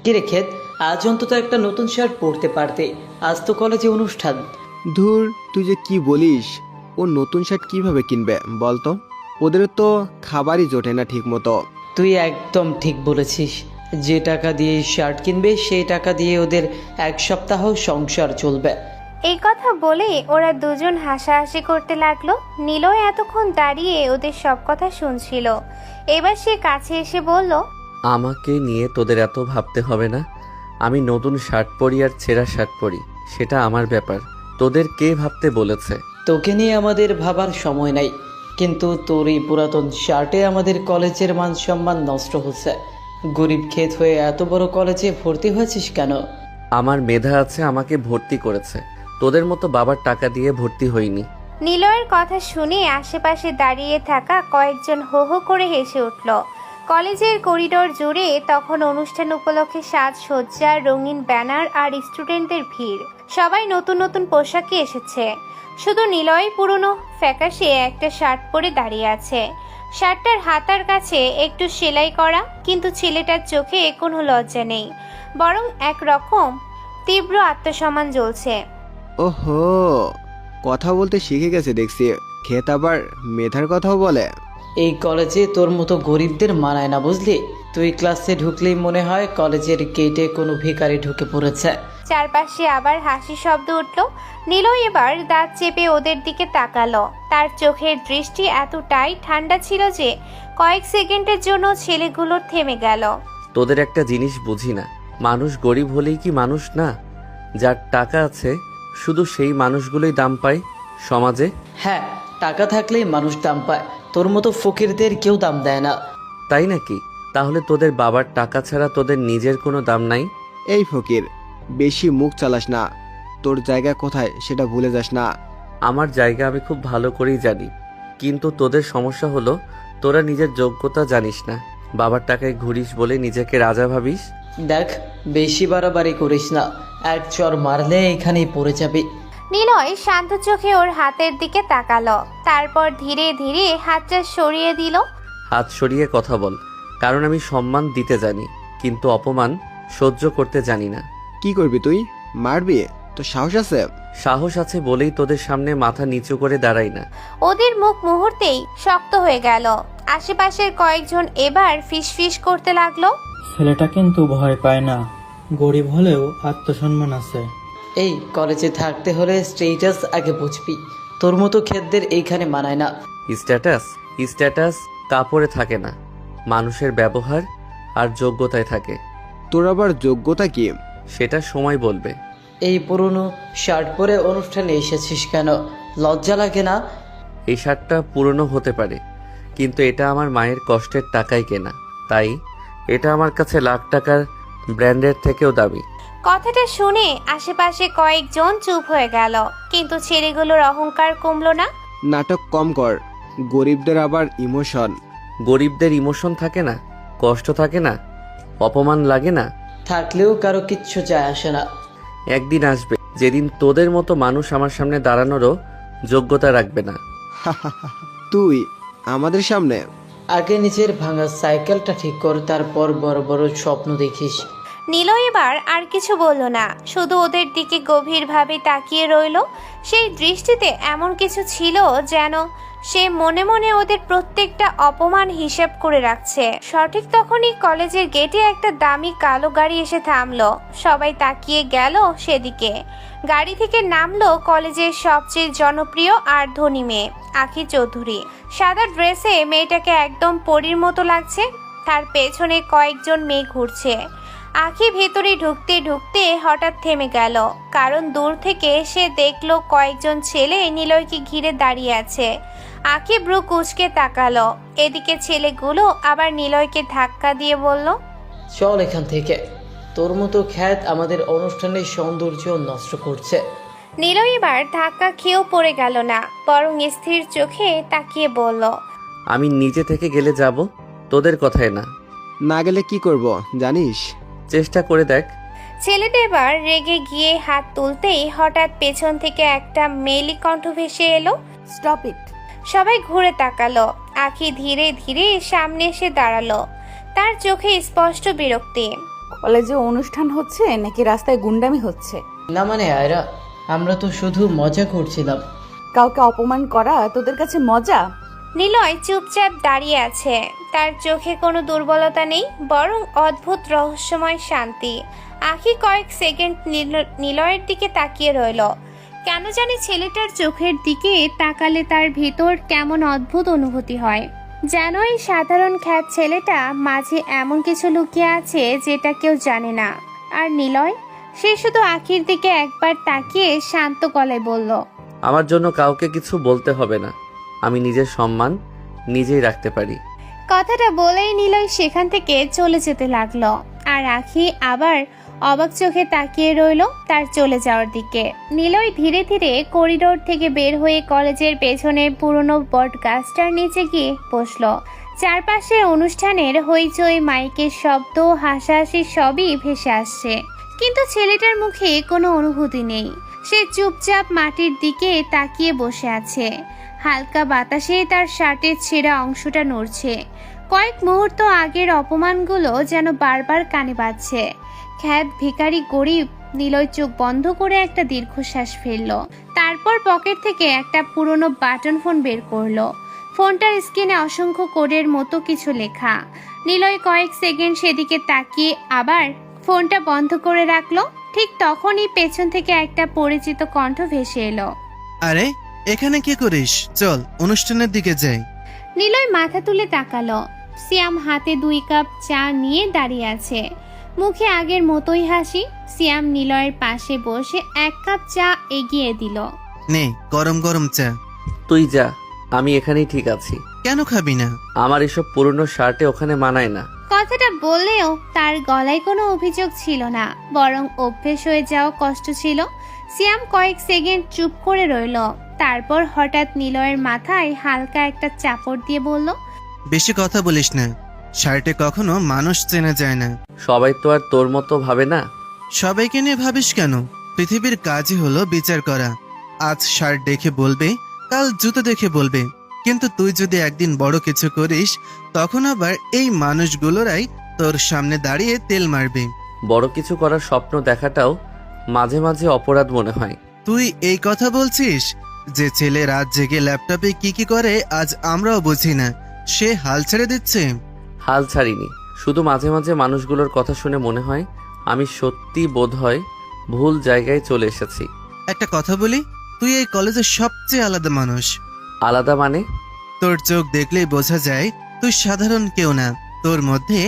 কিরে ক্ষেত, আজ অন্তত একটা নতুন শার্ট পরতে পারতে। আজ তো কলেজে অনুষ্ঠান। ধুর, তুই যে কি বলিস। ও নতুন শার্ট কিভাবে কিনবে বলতো? ওদের তো খাবারই জোটে না ঠিক মতো। তুই একদম ঠিক বলেছিস। যে টাকা দিয়ে শার্ট কিনবে সেই টাকা দিয়ে ওদের এক সপ্তাহ সংসার চলবে। এই কথা বলে ওরা দুজন হাসাহাসি করতে লাগলো। নীলয় এতক্ষণ দাঁড়িয়ে ওদের সব কথা শুনছিল। এবার সে কাছে এসে বলল, আমাকে নিয়ে তোদের এত ভাবতে হবে না। আমি নতুন শার্ট পরি আর ছেঁড়া শার্ট পরি, সেটা আমার ব্যাপার। তোদের কে ভাবতে বলেছে? তোকে নিয়ে আমাদের ভাবার সময় নাই, কিন্তু তোর এই পুরাতন শার্টে আমাদের কলেজের মান সম্মান নষ্ট হচ্ছে। গরিব ক্ষেত হয়ে এত বড় কলেজে ভর্তি হয়েছিস কেন? আমার মেধা আছে, আমাকে ভর্তি করেছে। তোদের মতো বাবার টাকা দিয়ে ভর্তি হইনি। নীলয়ের কথা শুনে আশেপাশে দাঁড়িয়ে থাকা কয়েকজন হো হো করে হেসে উঠল। কলেজের করিডোর জুড়ে তখন অনুষ্ঠান উপলক্ষে সাজসজ্জা, রঙিন ব্যানার আর স্টুডেন্টদের ভিড়। সবাই নতুন নতুন পোশাকে এসেছে। শুধু নীলয় পুরনো ফ্যাকাশে একটা শার্ট পরে দাঁড়িয়ে আছে। শার্টটার হাতার কাছে একটু সেলাই করা, কিন্তু ছেলেটার চোখে কোনো লজ্জা নেই, বরং একরকম তীব্র আত্মসম্মান জ্বলছে। ওহো, কথা বলতে শিখে গেছে দেখছি। ক্ষেত আবার মেধার কথাও বলে। এই কলেজে তোর মতো গরিবদের মানায় না, বুঝলি? তুই ক্লাসে ঢুকলেই মনে হয় কলেজের গেটে কোনো ভিখারি ঢুকে পড়েছে। চারপাশে আবার হাসি শব্দ উঠল। নীলয় এবার দাঁত চেপে ওদের দিকে তাকালো। তার চোখের দৃষ্টি এতটাই ঠান্ডা ছিল যে কয়েক সেকেন্ডের জন্য ছেলেগুলো থেমে গেল। তোদের একটা জিনিস বুঝি না, মানুষ গরিব হলেই কি মানুষ না? যার টাকা আছে শুধু সেই মানুষগুলোই দাম পায় সমাজে। হ্যাঁ, টাকা থাকলেই মানুষ দাম পায়। তোর মতো ফকিরদের কেউ দাম দেয় না। তাই নাকি? তাহলে তোদের বাবার টাকা ছাড়া তোদের নিজের কোনো দাম নাই? এই ফকির, বেশি মুখ চালাস না। তোর জায়গা কোথায় সেটা ভুলে যাস না। আমার জায়গা আমি খুব ভালো করেই জানি, কিন্তু তোদের সমস্যা হলো তোরা নিজের যোগ্যতা জানিস না। বাবার টাকায় ঘুরিস বলে নিজেকে রাজা ভাবিস। দেখ, বেশি বাড়াবাড়ি করিস না। এক চর মারলে এখানেই পড়ে যাবি। নীলয় শান্ত চোখে ওর হাতের দিকে তাকালো, তারপর ধীরে ধীরে হাতটা সরিয়ে দিল। হাত সরিয়ে কথা বল, কারণ আমি সম্মান দিতে জানি, কিন্তু অপমান সহ্য করতে জানি না। কি করবি তুই? মারবি? তো সাহস আছে? সাহস আছে বলেই তোদের সামনে মাথা নিচু করে দাঁড়াই না। ওদের মুখ মুহূর্তেই শক্ত হয়ে গেল। আশেপাশের কয়েকজন এবার ফিসফিস করতে লাগলো। ছেলেটা কিন্তু ভয় পায় না, গরিব হলেও আত্মসম্মান আছে। এই কলেজে থাকতে হলে স্টেটাস আগে বুঝবি। তোর মতো ক্ষেতদের এইখানে মানায় না। স্ট্যাটাস স্ট্যাটাস কাপড়ে থাকে না, মানুষের ব্যবহার আর যোগ্যতায় থাকে। তোর আবার যোগ্যতা কি? সেটা সময় বলবে। এই পুরনো শার্ট পরে অনুষ্ঠানে এসেছিস কেন? লজ্জা লাগে না? এই শার্টটা পুরনো হতে পারে, কিন্তু এটা আমার মায়ের কষ্টের টাকায় কেনা, তাই এটা আমার কাছে লাখ টাকার ব্র্যান্ডের থেকেও দামি। কথাটা শুনে আশেপাশে কয়েকজন চুপ হয়ে গেল, কিন্তু ছেলেগুলোর অহংকার কমলো না। নাটক কম কর। গরিবদের আবার ইমোশন। গরিবদের ইমোশন থাকে না, কষ্ট থাকে না, অপমান লাগে না? থাকলেও কারো কিচ্ছু যায় আসে না। একদিন আসবে যেদিন তোদের মতো মানুষ আমার সামনে দাঁড়ানোরও যোগ্যতা রাখবে না। তুই আমাদের সামনে? আগে নিজের ভাঙা সাইকেলটা ঠিক কর, তারপর বড় বড় স্বপ্ন দেখিস। নীলয় এবার আর কিছু বলল না, শুধু ওদের দিকে গভীরভাবে তাকিয়ে রইল। সেই দৃষ্টিতে এমন কিছু ছিল যেন সে মনে মনে ওদের প্রত্যেকটা অপমান হিসেব করে রাখছে। সঠিক তখনই কলেজের গেটে একটা দামি কালো গাড়ি এসে থামলো। সবাই তাকিয়ে গেল সেদিকে। গাড়ি থেকে নামলো কলেজের সবচেয়ে জনপ্রিয় আর ধনী মেয়ে, আখি চৌধুরী। সাদা ড্রেসে মেয়েটাকে একদম পরীর মতো লাগছে। তার পেছনে কয়েকজন মেয়ে ঘুরছে। আখি ভেতরে ঢুকতে ঢুকতে হঠাৎ থেমে গেল, কারণ দূর থেকে সে দেখলো কয়েকজন ছেলে নীলয়কে ঘিরে দাঁড়িয়ে আছে। আখি ব্রু কুঁচকে তাকালো। এদিকে ছেলেগুলো আবার নীলয়কে ধাক্কা দিয়ে বলল, চল এখান থেকে। তোর মতো খ্যাত আমাদের অনুষ্ঠানের সৌন্দর্য নষ্ট করছে। নীলয় এবার ধাক্কা খেয়েও পড়ে গেল না, বরং স্থির চোখে তাকিয়ে বলল, আমি নিজে থেকে গেলে যাব, তোদের কথায় না। না গেলে কি করব জানিস? চেষ্টা করে দেখ। ছেলেটা এবার রেগে গিয়ে হাত তুলতেই হঠাৎ পেছন থেকে একটা মেয়েলি কণ্ঠ ভেসে এলো, স্টপ ইট। সবাই ঘুরে তাকালো। আখি ধীরে ধীরে সামনে এসে দাঁড়ালো। তার চোখে স্পষ্ট বিরক্তি। কলেজে অনুষ্ঠান হচ্ছে নাকি রাস্তায় গুন্ডামি হচ্ছে? না মানে আয়রা, আমরা তো শুধু মজা করছিলাম। কাউকে অপমান করা তোদের কাছে মজা? নিলয় চুপচাপ দাঁড়িয়ে আছে। তার চোখে কোনো দুর্বলতা নেই, বরং অদ্ভুত রহস্যময় শান্তি। আখি কয়েক সেকেন্ড নিলয়ের দিকে তাকিয়ে রইল। কেন জানি ছেলেটার চোখের দিকে তাকালে তার ভিতর কেমন অদ্ভুত অনুভূতি হয়, যেন এই সাধারণ খ্যাত ছেলেটা মাঝে এমন কিছু লুকিয়ে আছে যেটা কেউ জানে না। আর নিলয়, সে শুধু আখির দিকে একবার তাকিয়ে শান্ত গলায় বলল, আমার জন্য কাউকে কিছু বলতে হবে না, আমি নিজের সম্মান নিজেই রাখতে পারি। কথাটা বলেই নিলয় সেখান থেকে চলে যেতে লাগলো। আর আখি আবার অবাক চোখে তাকিয়ে রইল তার চলে যাওয়ার দিকে। নিলয় ধীরে ধীরে করিডোর থেকে বের হয়ে কলেজের পেছনে পুরনো বট গাছটার নিচে গিয়ে বসলো। চারপাশের অনুষ্ঠানের হইচই, মাইকের শব্দ, হাসাহাসি সবই ভেসে আসছে, কিন্তু ছেলেটার মুখে কোনো অনুভূতি নেই। সে চুপচাপ মাটির দিকে তাকিয়ে বসে আছে। হালকা বাতাসে তার শার্টের ছেঁড়া অংশটা নড়ছে। কয়েক মুহূর্ত আগের অপমানগুলো যেন বারবার কানে বাজছে। খ্যাত ভিখারি গরিব। নিলয় চোখ বন্ধ করে একটা দীর্ঘশ্বাস ফেলল। তারপর পকেট থেকে একটা পুরনো বাটন ফোন বের করলো। ফোনটার স্ক্রিনে অসংখ্য কোডের মতো কিছু লেখা। নিলয় কয়েক সেকেন্ড সেদিকে তাকিয়ে আবার ফোনটা বন্ধ করে রাখলো। ঠিক তখনই পেছন থেকে একটা পরিচিত কণ্ঠ ভেসে এলো। আরে এখানে কি করিস? চল অনুষ্ঠানের দিকে যাই। নিলয় মাথা তুলে তাকালো। সিয়াম হাতে 2 কাপ চা নিয়ে দাঁড়িয়ে আছে, মুখে আগের মতোই হাসি। সিয়াম নিলয়ের পাশে বসে 1 কাপ চা এগিয়ে দিল। নে গরম গরম চা। তুই যা, আমি এখানেই ঠিক আছি। কেন খাবি না? আমার এসব পুরনো শার্টে ওখানে মানায় না। কথাটা বললেও তার গলায় কোনো অভিযোগ ছিল না, বরং অভ্যেস হয়ে যাওয়া কষ্ট ছিল। সিয়াম কয়েক সেকেন্ড চুপ করে রইল। তারপর হঠাৎ নিলয়ের মাথায় হালকা একটা চাপড় দিয়ে বলল, বেশি কথা বলিস না, শার্টে কখনো মানুষ চেনা যায় না। সবাই তো আর তোর মতো ভাবে না। সবাইকে নিয়ে ভাবিস কেন? পৃথিবীর কাজই হলো বিচার করা। আজ শার্ট দেখে বলবে, কাল জুতো দেখে বলবে, কিন্তু তুই যদি একদিন বড় কিছু করিস, তখন আবার এই মানুষগুলোরাই তোর সামনে দাঁড়িয়ে তেল মারবে। বড় কিছু করার স্বপ্ন দেখাটাও মাঝে মাঝে অপরাধ মনে হয়। তুই এই কথা বলছিস? যে ছেলে রাত জেগে ল্যাপটপে কি করে আজ আমরাও বুঝি না, সে হাল ছেড়ে দিচ্ছে। হাল ছাড়িনি, শুধু মাঝে মাঝে মানুষগুলোর কথা শুনে মনে হয় আমি সত্যি বোধহয় ভুল জায়গায় চলে এসেছি। একটা কথা বলি, তুই এই কলেজের সবচেয়ে আলাদা মানুষ। আলাদা মানে? তোর চোখ দেখলেই বোঝা যায় তুই সাধারণ কেউ না। তোর মধ্যে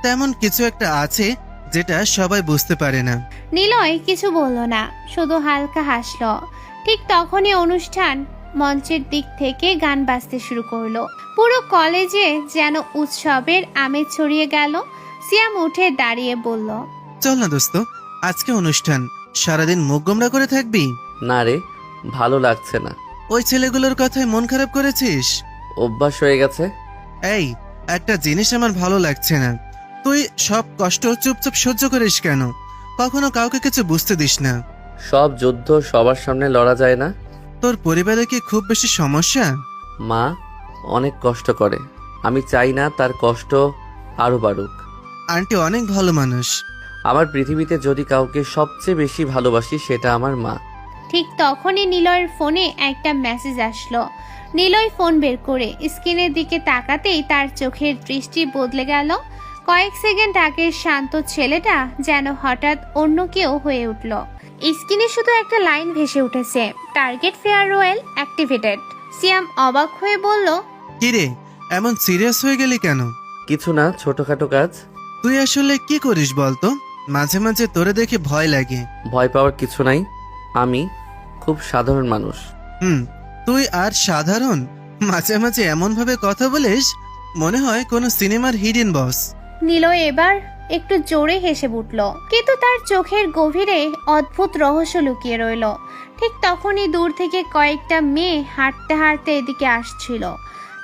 তেমন কিছু একটা আছে যেটা সবাই বুঝতে পারে না। নিলয় কিছু বলল না, শুধু হালকা হাসলো। ঠিক তখনই অনুষ্ঠান মঞ্চের দিক থেকে গান বাজতে শুরু করলো। পুরো কলেজে যেন উৎসবের আমেজ ছড়িয়ে গেল। সিয়াম উঠে দাঁড়িয়ে বলল, চল না দোস্ত, আজকে অনুষ্ঠান, সারাদিন মুখ গোমড়া করে থাকবি? না রে, ভালো লাগছে না। ওই ছেলেগুলোর কথায় মন খারাপ করেছিস? অভ্যাস হয়ে গেছে। এই একটা জিনিস আমার ভালো লাগছে না, তুই সব কষ্ট চুপচাপ সহ্য করিস কেন? কখনো কাউকে কিছু বুঝতে দিস না। সব যুদ্ধ সবার সামনে লড়া যায় না। তোর পরিবারে কি খুব বেশি সমস্যা? মা অনেক কষ্ট করে, আমি চাই না তার কষ্ট আরো বাড়ুক। আন্টি অনেক ভালো মানুষ। আমার পৃথিবীতে যদি কাউকে সবচেয়ে বেশি ভালোবাসি সেটা আমার মা। ঠিক তখনই নিলয়ের ফোনে একটা মেসেজ আসলো। নিলয় ফোন বের করে স্ক্রিনের দিকে তাকাতেই তার চোখের দৃষ্টি বদলে গেল। কয়েক সেকেন্ড আগের শান্ত ছেলেটা যেন হঠাৎ অন্য কেউ হয়ে উঠল। স্ক্রিনে শুধু একটা লাইন ভেসে উঠেছে, টার্গেট ফেয়ারওয়েল অ্যাক্টিভেটেড। সিয়াম অবাক হয়ে বলল, কিরে এমন সিরিয়াস হয়ে গেলি কেন? কিছু না, ছোটখাটো কাজ। তুই আসলে কি করিস বলতো? মাঝে মাঝে তোরে দেখে ভয় লাগে। ভয় পাওয়ার কিছু নাই, আমি খুব সাধারণ মানুষ। তুই আর সাধারণ? মাঝে মাঝে এমন ভাবে কথা বলিস মনে হয় কোনো সিনেমার হিডেন বস। নিলয় এবার একটু জোরে হেসে উঠল, কিন্তু তার চোখের গভীরে অদ্ভুত রহস্য লুকিয়ে রইল। ঠিক তখনই দূর থেকে কয়েকটা মেয়ে হাঁটতে হাঁটতে এদিকে আসছিল।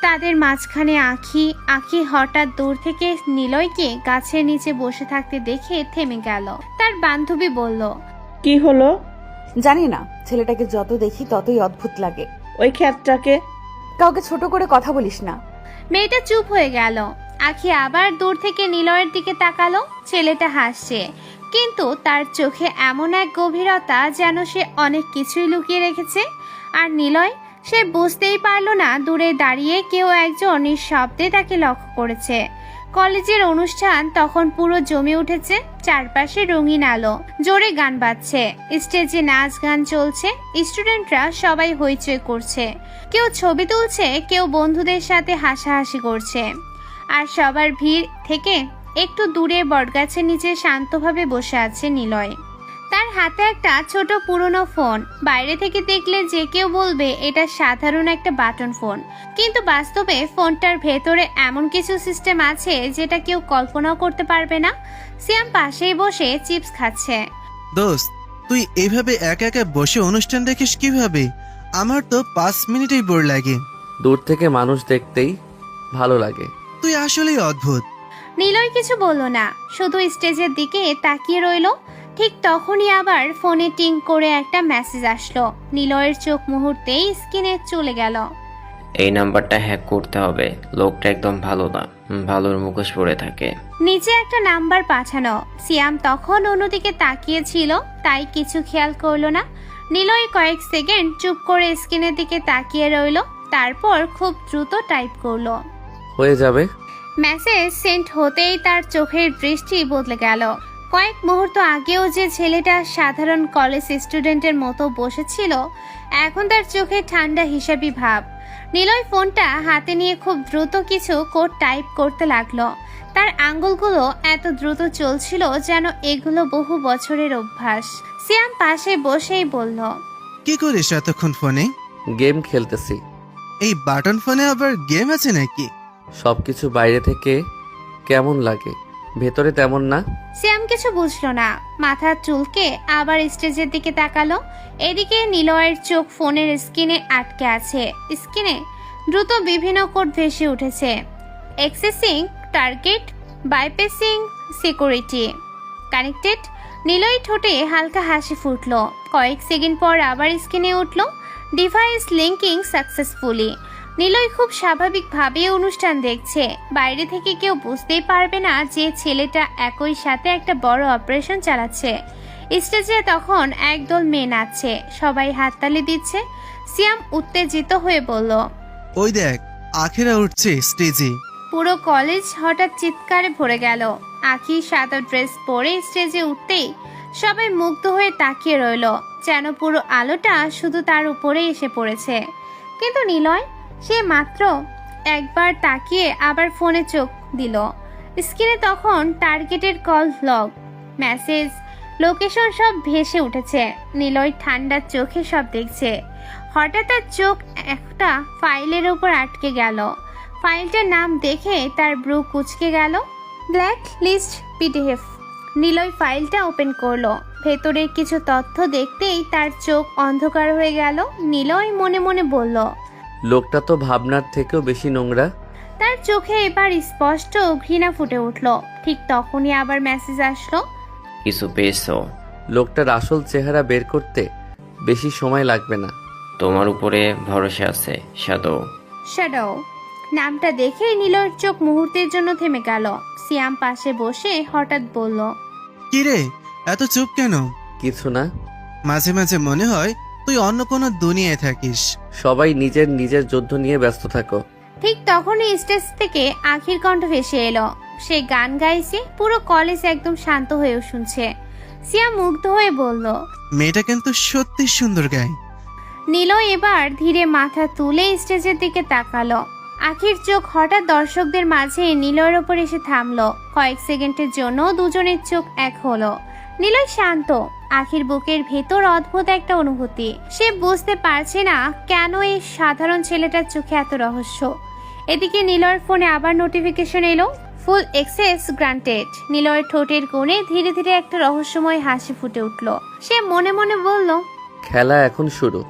তাদের মাঝখানে আখি হঠাৎ দূর থেকে নিলয়কে গাছের নিচে বসে থাকতে দেখে থেমে গেল। তার বান্ধবী বলল, কি হলো? জানি না, ছেলেটাকে যত দেখি ততই অদ্ভুত লাগে। ওই খ্যাতটাকে? কাউকে ছোট করে কথা বলিস না। মেয়েটা চুপ হয়ে গেল। আখি আবার দূর থেকে নিলয়ের দিকে তাকালো। ছেলেটা হাসছে, কিন্তু তার চোখে এমন এক গভীরতা যেন সে অনেক কিছুই লুকিয়ে রেখেছে। আর নিলয়, সে বুঝতেই পারল না দূরে দাঁড়িয়ে কেউ একজন নিঃশব্দে তাকে লক্ষ্য করেছে। কলেজের অনুষ্ঠান তখন পুরো জমে উঠেছে। চারপাশে রঙিন আলো, জোরে গান বাজছে, স্টেজে নাচ গান চলছে। স্টুডেন্টরা সবাই হইচই করছে, কেউ ছবি তুলছে, কেউ বন্ধুদের সাথে হাসাহাসি করছে। আর সবার ভিড় থেকে একটু দূরে বটগাছের নিচে শান্তভাবে বসে আছে নিলয়। তার হাতে একটা ছোট পুরনো ফোন। বাইরে থেকে দেখলে যে কেউ বলবে এটা সাধারণ একটা বাটন ফোন, কিন্তু বাস্তবে ফোনটার ভেতরে এমন কিছু সিস্টেম আছে যেটা কেউ কল্পনাও করতে পারবে না। সিয়াম পাশেই বসে চিপস খাচ্ছে। দোস্ত, তুই এইভাবে একা একা বসে অনুষ্ঠান দেখিস কিভাবে? আমার তো 5 মিনিটেই বোর লাগে। দূর থেকে মানুষ দেখতেই ভালো লাগে। তুই আসলেই অদ্ভুত। নিলয় কিছু বলল না, শুধু স্টেজের দিকে তাকিয়ে রইল। ঠিক তখনই আবার ফোনে টিং করে একটা মেসেজ আসলো। নিলয়ের চোখ মুহূর্তেই স্ক্রিনে চলে গেল। এই নাম্বারটা হ্যাক করতে হবে। লোকটা একদম ভালো না, ভালোর মুখোশ পরে থাকে। নিচে একটা নাম্বার পাঠানো। সিয়াম তখন অন্যদিকে তাকিয়েছিল, তাই কিছু খেয়াল করলো না। নিলয় কয়েক সেকেন্ড চুপ করে স্ক্রিনের দিকে তাকিয়ে রইল, তারপর খুব দ্রুত টাইপ করলো। হয়ে যাবে। মেসেজ সেন্ড হতেই তার চোখের দৃষ্টি বদলে গেল। কয়েক মুহূর্ত আগেও যে ছেলেটা সাধারণ কলেজ স্টুডেন্টের মতো বসেছিল, এখন তার চোখে ঠান্ডা হিসাবি ভাব। নিলয় ফোনটা হাতে নিয়ে খুব দ্রুত কিছু কোড টাইপ করতে লাগলো। তার আঙ্গুলগুলো এত দ্রুত চলছিল যেন এগুলো বহু বছরের অভ্যাস। সিয়াম পাশে বসেই বলল, কি করিস এতক্ষণ ফোনে? গেম খেলতেছি। এই বাটন ফোনে আবার গেম আছে নাকি? সবকিছু বাইরে থেকে কেমন লাগে, ভেতরে তেমন না। সিয়াম কিছু বুঝলো না, মাথা চুলকে আবার স্টেজের দিকে তাকালো। এদিকে নিলয়ের চোখ ফোনের স্ক্রিনে আটকে আছে। স্ক্রিনে দ্রুত বিভিন্ন কোড ভেসে উঠেছে। Accessing target, bypassing security, connected. Niloy ঠোঁটে হালকা হাসি ফুটলো। কয়েক সেকেন্ড পর আবার স্ক্রিনে উঠলো, ডিভাইস লিঙ্কিং সাকসেসফুলি। নিলয় খুব স্বাভাবিকভাবে অনুষ্ঠান দেখছে। বাইরে থেকে কেউ বুঝতেই পারবে না যে ছেলেটা একই সাথে একটা বড় অপারেশন চালাচ্ছে। স্টেজে তখন একদল মেয়ে নাচছে, সবাই হাততালি দিচ্ছে। সিয়াম উত্তেজিত হয়ে বলল, ওই দেখ, আখেরা উঠছে স্টেজে। পুরো কলেজ হঠাৎ চিৎকারে ভরে গেল। আখি সাদা ড্রেস পরে স্টেজে উঠতেই সবাই মুগ্ধ হয়ে তাকিয়ে রইল, যেন পুরো আলোটা শুধু তার উপরে এসে পড়েছে। কিন্তু নিলয়, সে মাত্র একবার তাকিয়ে আবার ফোনে চোখ দিল। স্ক্রিনে তখন টার্গেটের কল লগ, মেসেজ, লোকেশন সব ভেসে উঠেছে। নিলয় ঠান্ডা চোখে সব দেখছে। হঠাৎ তার চোখ একটা ফাইলের উপর আটকে গেল। ফাইলটার নাম দেখে তার ব্রু কুঁচকে গেল। Black list PDF. নিলয় ফাইলটা ওপেন করলো। ভেতরে কিছু তথ্য দেখতেই তার চোখ অন্ধকার হয়ে গেল। নিলয় মনে মনে বলল, লোকটা তো ভাবনার থেকেও বেশি নোংরা। তার চোখে এবার স্পষ্ট ঘৃণা ফুটে উঠল। ঠিক তখনই আবার মেসেজ আসলো, কিছু পেয়েছো? লোকটার আসল চেহারা বের করতে বেশি সময় লাগবে না। তোমার উপরে ভরসা আছে, শ্যাডো। শ্যাডো। নামটা দেখে নিলয়ের চোখ মুহূর্তের জন্য থেমে গেল। সিয়াম পাশে বসে হঠাৎ বলল, কি রে, এত চুপ কেন? কিছু না। মাঝে মাঝে মনে হয় তুই অন্য কোনো দুনিয়ায় থাকিস। সবাই নিজের নিজের যুদ্ধ নিয়ে ব্যস্ত থাকো। ঠিক তখনই স্টেজ থেকে আখির কণ্ঠ ভেসে এলো। সে গান গাইছে, পুরো কলেজ একদম শান্ত হয়েও শুনছে। সিয়াম মুগ্ধ হয়ে বলল, মেয়েটা কিন্তু সত্যি সুন্দর গায়। নিলয় এবার ধীরে মাথা তুলে স্টেজের দিকে তাকালো। আখির চোখ হঠাৎ দর্শকদের মাঝে নিলয়ের ওপর এসে থামলো। কয়েক সেকেন্ডের জন্য দুজনের চোখ এক হলো। নিলয় শান্ত, আখির বুকের ভেতর অদ্ভুত একটা অনুভূতি। সে বুঝতে পারছে না কেন এই সাধারণ ছেলেটার চোখে এত রহস্য। এদিকে নিলয়ের ফোনে আবার নোটিফিকেশন এলো, ফুল অ্যাক্সেস গ্রান্টেড। নিলয়ের ঠোঁটের কোণে ধীরে ধীরে একটা রহস্যময় হাসি ফুটে উঠল। সে মনে মনে বলল, খেলা এখন শুরু।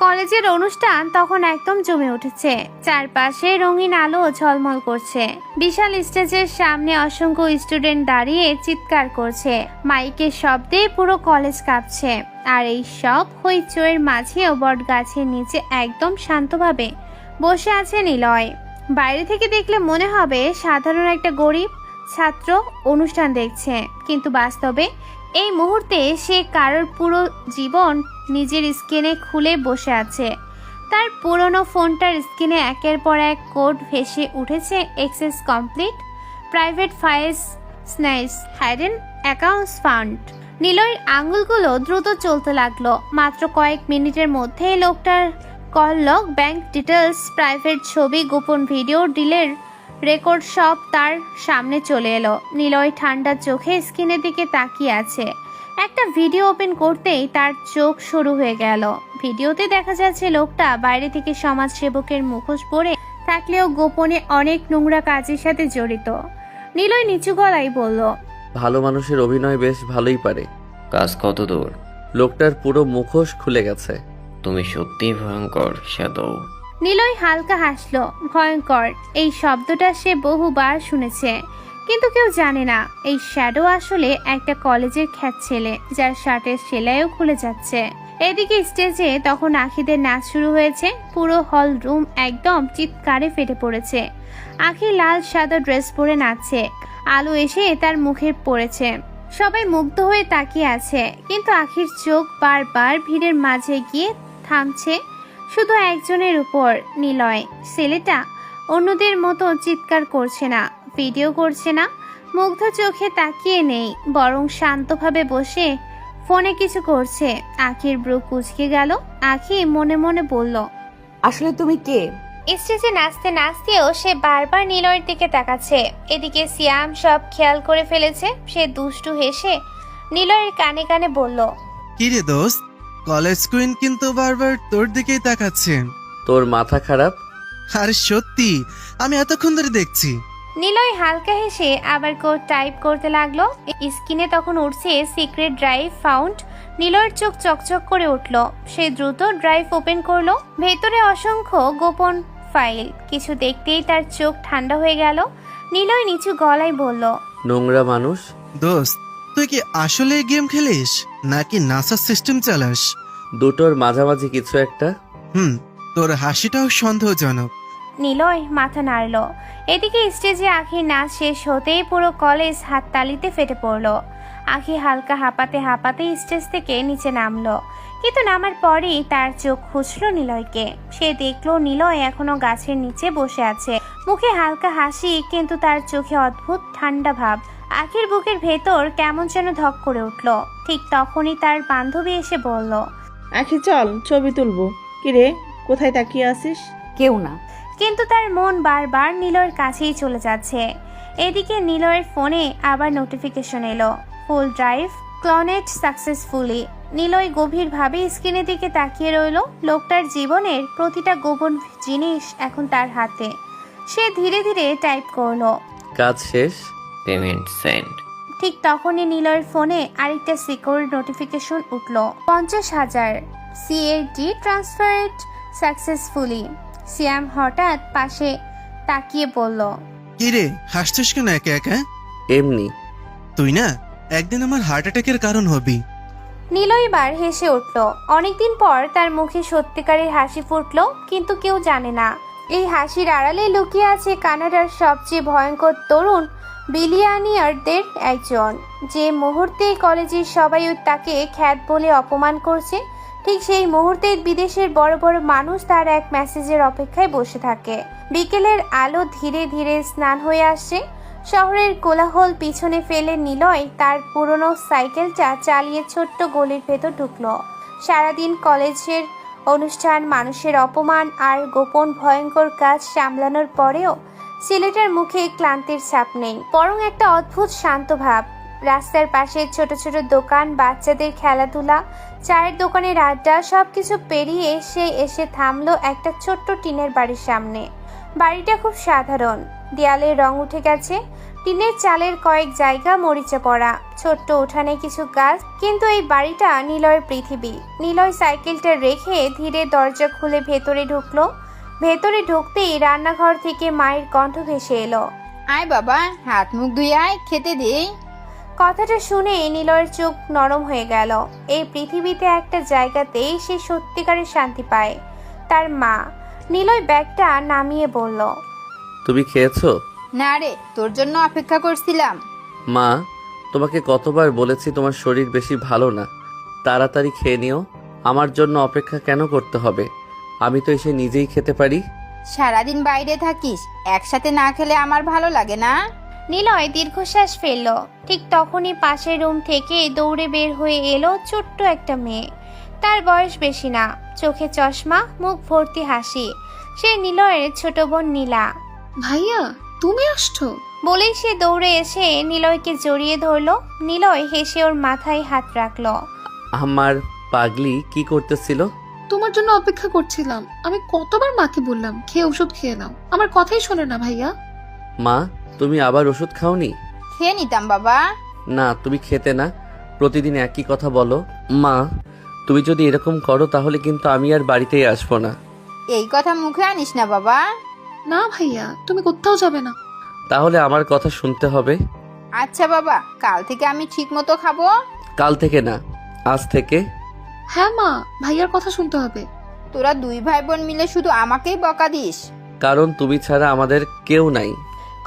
কলেজের অনুষ্ঠান তখন একদম জমে উঠেছে। চারপাশে রঙিন আলো ঝলমল করছে। বিশাল স্টেজের সামনে অসংখ্য স্টুডেন্ট দাঁড়িয়ে চিৎকার করছে। মাইকের শব্দে পুরো কলেজ কাঁপছে। আর এই সব হইচইয়ের মাঝেও বট গাছের নিচে একদম শান্তভাবে বসে আছে নিলয়। বাইরে থেকে দেখলে মনে হবে সাধারণ একটা গরিব ছাত্র অনুষ্ঠান দেখছে, কিন্তু বাস্তবে এই মুহূর্তে সে কারোর পুরো জীবন নিজের স্ক্রিনে খুলে বসে আছে। তার পুরনো ফোনটার স্ক্রিনে একের পর এক কোড ভেসে উঠেছে। Access complete, private files snatch, hidden accounts found. নিলয়ের আঙুলগুলো দ্রুত চলতে লাগলো। মাত্র কয়েক মিনিটের মধ্যে লোকটার call log, bank details, private ছবি, গোপন ভিডিও, ডিলের রেকর্ড সব তার সামনে চলে এলো। নিলয় ঠান্ডা চোখে স্ক্রিনের দিকে তাকিয়ে আছে। একটা ভিডিও ওপেন করতেই তার চোখ শুরু হয়ে গেল। ভিডিওতে দেখা যাচ্ছে লোকটা বাইরে থেকে সমাজসেবকের মুখোশ পরে থাকলেও গোপনে অনেক নোংরা কাজের সাথে জড়িত। নিলয় নিচু গলায় বলল, ভালো মানুষের অভিনয় বেশ ভালোই পারে। কাজ কত দূর? লোকটার পুরো মুখোশ খুলে গেছে। তুমি সত্যিই ভয়ঙ্কর শ্যাদো। নিলয় হালকা হাসলো। ভয়ঙ্কর এই শব্দটা সে বহুবার শুনেছে, কিন্তু কেউ জানে না এই শ্যাডো আসলে একটা কলেজের খ্যাত ছেলে, যার শার্টের সেলাইও খুলে যাচ্ছে। এদিকে স্টেজে তখন আখিদের নাচ শুরু হয়েছে। পুরো হল রুম একদম চিৎকারে ফেটে পড়েছে। আখি লাল সাদা ড্রেস পরে নাচছে। আলো এসে তার মুখে পড়েছে। সবাই মুগ্ধ হয়ে তাকিয়ে আছে, কিন্তু আখির চোখ বারবার ভিড়ের মাঝে গিয়ে থামছে শুধু একজনের উপর, নিলয়। ছেলেটা অন্যদের মতো চিৎকার করছে না, ভিডিও করছে না, মুগ্ধ চোখে তাকিয়ে নেই, বরং শান্তভাবে বসে ফোনে কিছু করছে। আখির ব্রু কুঁচকে গেল। আখি মনে মনে বলল, আসলে তুমি কে? স্টেজে নাচতে নাচতেও সে বারবার নিলয়ের দিকে তাকাচ্ছে। এদিকে সিয়াম সব খেয়াল করে ফেলেছে। সে দুষ্টু হেসে নিলয়ের কানে কানে বলল, কিরে দোস্ত, কলেজ কুইন কিন্তু বারবার তোর দিকেই তাকাচ্ছে। তোর মাথা খারাপ? আর সত্যি আমি এতক্ষণ ধরে দেখছি। নিলয় হালকা হেসে আবার কোড টাইপ করতে লাগলো। স্ক্রিনে তখন উঠছে সিক্রেট ড্রাইভ ফাউন্ড। নিলয়ের চোখ চকচক করে উঠল। সে দ্রুত ড্রাইভ ওপেন করলো। ভেতরে অসংখ্য গোপন ফাইল। কিছু দেখতেই তার চোখ ঠান্ডা হয়ে গেল। নিলয় নিচু গলায় বলল, নোংরা মানুষ। দোস্ত, তুই কি আসলে গেম খেলিস নাকি নাসার সিস্টেম চালাস? দুটোর মাঝামাঝি কিছু একটা। তোর হাসিটাও সন্দেহজনক। নিলয় মাথা নাড়ল। এদিকে স্টেজে আখির নাচ শেষ হতেই পুরো কলেজ হাততালিতে ফেটে পড়ল। আখি হালকা হাঁপাতে হাঁপাতে স্টেজ থেকে নিচে নামলো, কিন্তু নামার পরেই তার চোখ খুঁজল নিলয়কে। সে দেখলো নিলয় এখনো গাছের নিচে বসে আছে, মুখে হালকা হাসি, কিন্তু তার চোখে অদ্ভুত ঠান্ডা ভাব। আখির বুকের ভেতর কেমন যেন ধক করে উঠল। ঠিক তখনই তার বান্ধবী এসে বলল, আখি চল ছবি তুলবো। কিরে, কোথায় তাকিয়ে আছিস? কেউ না। কিন্তু তার মন বারবার নিলয়ের কাছেই চলে যাচ্ছে। এদিকে নিলয়ের ফোনে আবার নোটিফিকেশন এলো, ফুল ড্রাইভ ক্লোনেড সাকসেসফুলি। নিলয় গভীরভাবে স্ক্রিনের দিকে তাকিয়ে রইল। লোকটার জীবনের প্রতিটা গোপন জিনিস এখন তার হাতে। সে ধীরে ধীরে টাইপ করলো, কাজ শেষ। Payment send. ঠিক তখনই নিলয়ের ফোনে আরেকটা সিকিউর নোটিফিকেশন উঠল, 50,000 CAD ট্রান্সফারেড সাকসেসফুলি। সিয়াম হঠাৎ পাশে তাকিয়ে বলল, কিরে, হাসছিস কেন একা একা? এমনি। তুই না একদিন আমার হার্ট অ্যাটাকের কারণ হবি। নিলয় এবার হেসে উঠল। অনেকদিন পর তার মুখে সত্যিকারের হাসি ফুটল, কিন্তু কেউ জানে না এই হাসির আড়ালে লুকিয়ে আছে কানাডার সবচেয়ে ভয়ঙ্কর তরুণ বিলিয়নিয়ারদের একজন। যে মুহূর্তে কলেজের সবাই তাকে খ্যাত বলে অপমান করছে, ঠিক সেই মুহূর্তে বিদেশের বড় বড় মানুষ তার এক মেসেজের অপেক্ষায় বসে থাকে। বিকেলের আলো ধীরে ধীরে স্নান হয়ে আসছে। শহরের কোলাহল পিছনে ফেলে নিলয় তার পুরনো সাইকেলটা চালিয়ে ছোট্ট গলির ভেতর ঢুকলো। সারাদিন কলেজের অনুষ্ঠান, মানুষের অপমান আর গোপন ভয়ঙ্কর কাজ সামলানোর পরেও ছেলেটার মুখে ক্লান্তির ছাপ নেই, বরং একটা অদ্ভুত শান্ত ভাব। রাস্তার পাশে ছোট ছোট দোকান, বাচ্চাদের খেলাধুলা, চায়ের দোকানের আড্ডা, সবকিছু পেরিয়ে সে এসে থামলো একটা ছোট্ট টিনের বাড়ির সামনে। বাড়িটা খুব সাধারণ, দেয়ালের রং উঠে গেছে, টিনের চালের কয়েক জায়গা মরিচা পড়া, ছোট্ট উঠানে কিছু গাছ, কিন্তু এই বাড়িটা নিলয়ের পৃথিবী। নিলয় সাইকেলটা রেখে ধীরে দরজা খুলে ভেতরে ঢুকলো। ভেতরে ঢুকতেই রান্নাঘর থেকে মায়ের কণ্ঠ ভেসে এলো, আয় বাবা, হাত মুখ ধুয়ে আয়, খেতে দেই। কথাটা শুনে নিলয়ের চোখ নরম হয়ে গেল। এই পৃথিবীতে একটা জায়গাতেই সে সত্যিকারের শান্তি পায়, তার মা। নিলয় ব্যাগটা নামিয়ে বলল, তুমি খেয়েছো? না রে, তোর জন্য অপেক্ষা করছিলাম। মা, তোমাকে কতবার বলেছি তোমার শরীর বেশি ভালো না, তাড়াতাড়ি খেয়ে নিও। আমার জন্য অপেক্ষা কেন করতে হবে? আমি তো এসে নিজেই খেতে পারি। সারাদিন বাইরে থাকিস, একসাথে না খেলে আমার ভালো লাগে না। নিলয় দীর্ঘশ্বাস ফেলল। ঠিক তখনই পাশের রুম থেকে দৌড়ে বের হয়ে এলো ছোট্ট একটা মেয়ে। তার বয়স বেশি না, চোখে চশমা, মুখ ভর্তি হাসি। সে নিলয়ের ছোট বোন নীলা। ভাইয়া, তুমি আসছো? বলেই সে দৌড়ে এসে নিলয়কে জড়িয়ে ধরলো। নিলয় হেসে ওর মাথায় হাত রাখলো। আমার পাগলি কি করতেছিল? তোমার জন্য অপেক্ষা করছিলাম। আমি কতবার মাকে বললাম খেয়ে ওষুধ খেয়ে নাও, আমার কথাই শোনে না ভাইয়া। মা, তুমি আবার ওষুধ খাওনি? খেয়ে নিতাম বাবা। না, তুমি খেতে না, প্রতিদিন একই কথা বলো। মা, তুমি যদি এরকম করো তাহলে কিন্তু আমি আর বাড়িতেই আসবো না। এই কথা মুখে আনিস না বাবা। না ভাইয়া, তুমি কোথাও যাবে না। তাহলে আমার কথা শুনতে হবে। আচ্ছা বাবা, কাল থেকে আমি ঠিক মতো খাবো। কাল থেকে না, আজ থেকে। হ্যাঁ মা, ভাইয়ার কথা শুনতে হবে। তোরা দুই ভাই বোন মিলে শুধু আমাকেই বকা দিস। কারণ তুমি ছাড়া আমাদের কেউ নাই।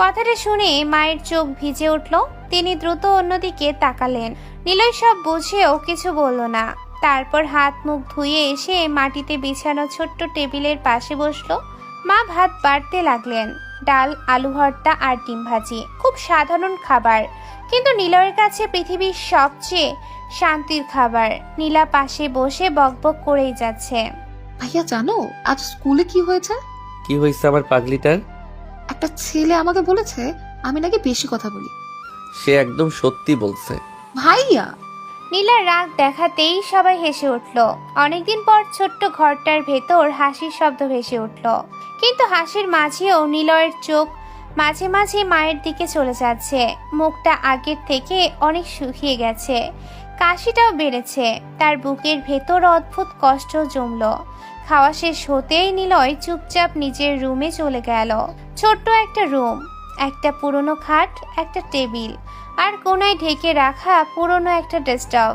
কথাটা শুনে মায়ের চোখ ভিজে উঠল। তিনি দ্রুত অন্যদিকে তাকালেন। নিলয় সব বুঝেও কিছু বলল না। তারপর হাত মুখ ধুয়ে এসে মাটিতে বিছানো ছোট্ট টেবিলের পাশে বসলো। মা ভাত বাড়তে লাগলেন। ডাল, আলু ভর্তা আর ডিম ভাজি, খুব সাধারণ খাবার, কিন্তু নিলয়ের কাছে পৃথিবীর সবচেয়ে শান্তির খাবার। নীলা পাশে বসে বকবক করেই যাচ্ছে। ভাইয়া জানো আজ স্কুলে কি হয়েছে? কি হয়েছে আমার পাগলিটার? একটা ছেলে আমাকে বলেছে আমি নাকি বেশি কথা বলি। সে একদম সত্যি বলছে। ভাইয়া! নীলার রাগ দেখাতেই সবাই হেসে উঠল। অনেকদিন পর ছোট্ট ঘরটার ভেতর হাসির শব্দ ভেসে উঠল, কিন্তু হাসির মাঝেও নিলয়ের চোখ মাঝে মাঝে মায়ের দিকে চলে যাচ্ছে। মুখটা আগের থেকে অনেক শুকিয়ে গেছে, কাশিটাও বেড়েছে। তার বুকের ভেতর অদ্ভুত কষ্ট জমল। খাওয়া শেষ হতেই নিলয় চুপচাপ নিজের রুমে চলে গেল। ছোট্ট একটা রুম, একটা পুরনো খাট, একটা টেবিল, আর কোনায় ঢেকে রাখা পুরনো একটা ডেস্কটপ।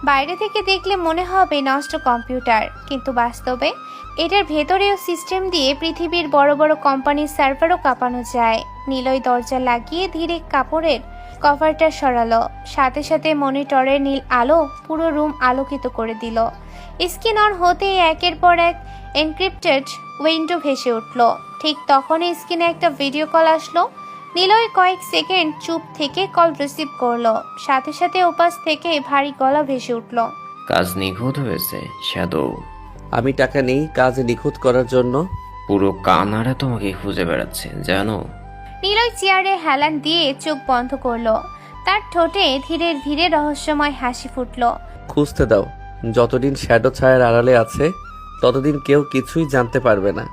বাইরে থেকে দেখলে মনে হবে নষ্ট কম্পিউটার, কিন্তু বাস্তবে এটার ভেতরেও সিস্টেম দিয়ে পৃথিবীর বড় বড় কোম্পানির সার্ভারও কাঁপানো যায়। নিলয় দরজা লাগিয়ে ধীরে কাপড়ের কভারটা সরালো। সাথে সাথে মনিটরের নীল আলো পুরো রুম আলোকিত করে দিল। স্ক্রিন অন হতেই একের পর এক এনক্রিপ্টেড উইন্ডো ভেসে উঠল। ঠিক তখনই স্ক্রিনে একটা ভিডিও কল আসলো। নিলয় কয়েক সেকেন্ড চুপ থেকে কল রিসিভ করলো। সাথে সাথে ওপাশ থেকে ভারী গলা ভেসে উঠল। কাজ নিখুঁত হয়েছে শ্যাদো। আমি টাকা নেই কাজ নিখুঁত করার জন্য। পুরো কানাডা তোমাকে খুঁজে বেড়াচ্ছে জানো। নিলয় চেয়ারে হেলান দিয়ে চোখ বন্ধ করলো। তার ঠোঁটে ধীরে ধীরে রহস্যময় হাসি ফুটল। খুঁজতে দাও, যতদিন শ্যাডো ছায়ার আড়ালে আছে ততদিন কেউ কিছুই জানতে পারবে না।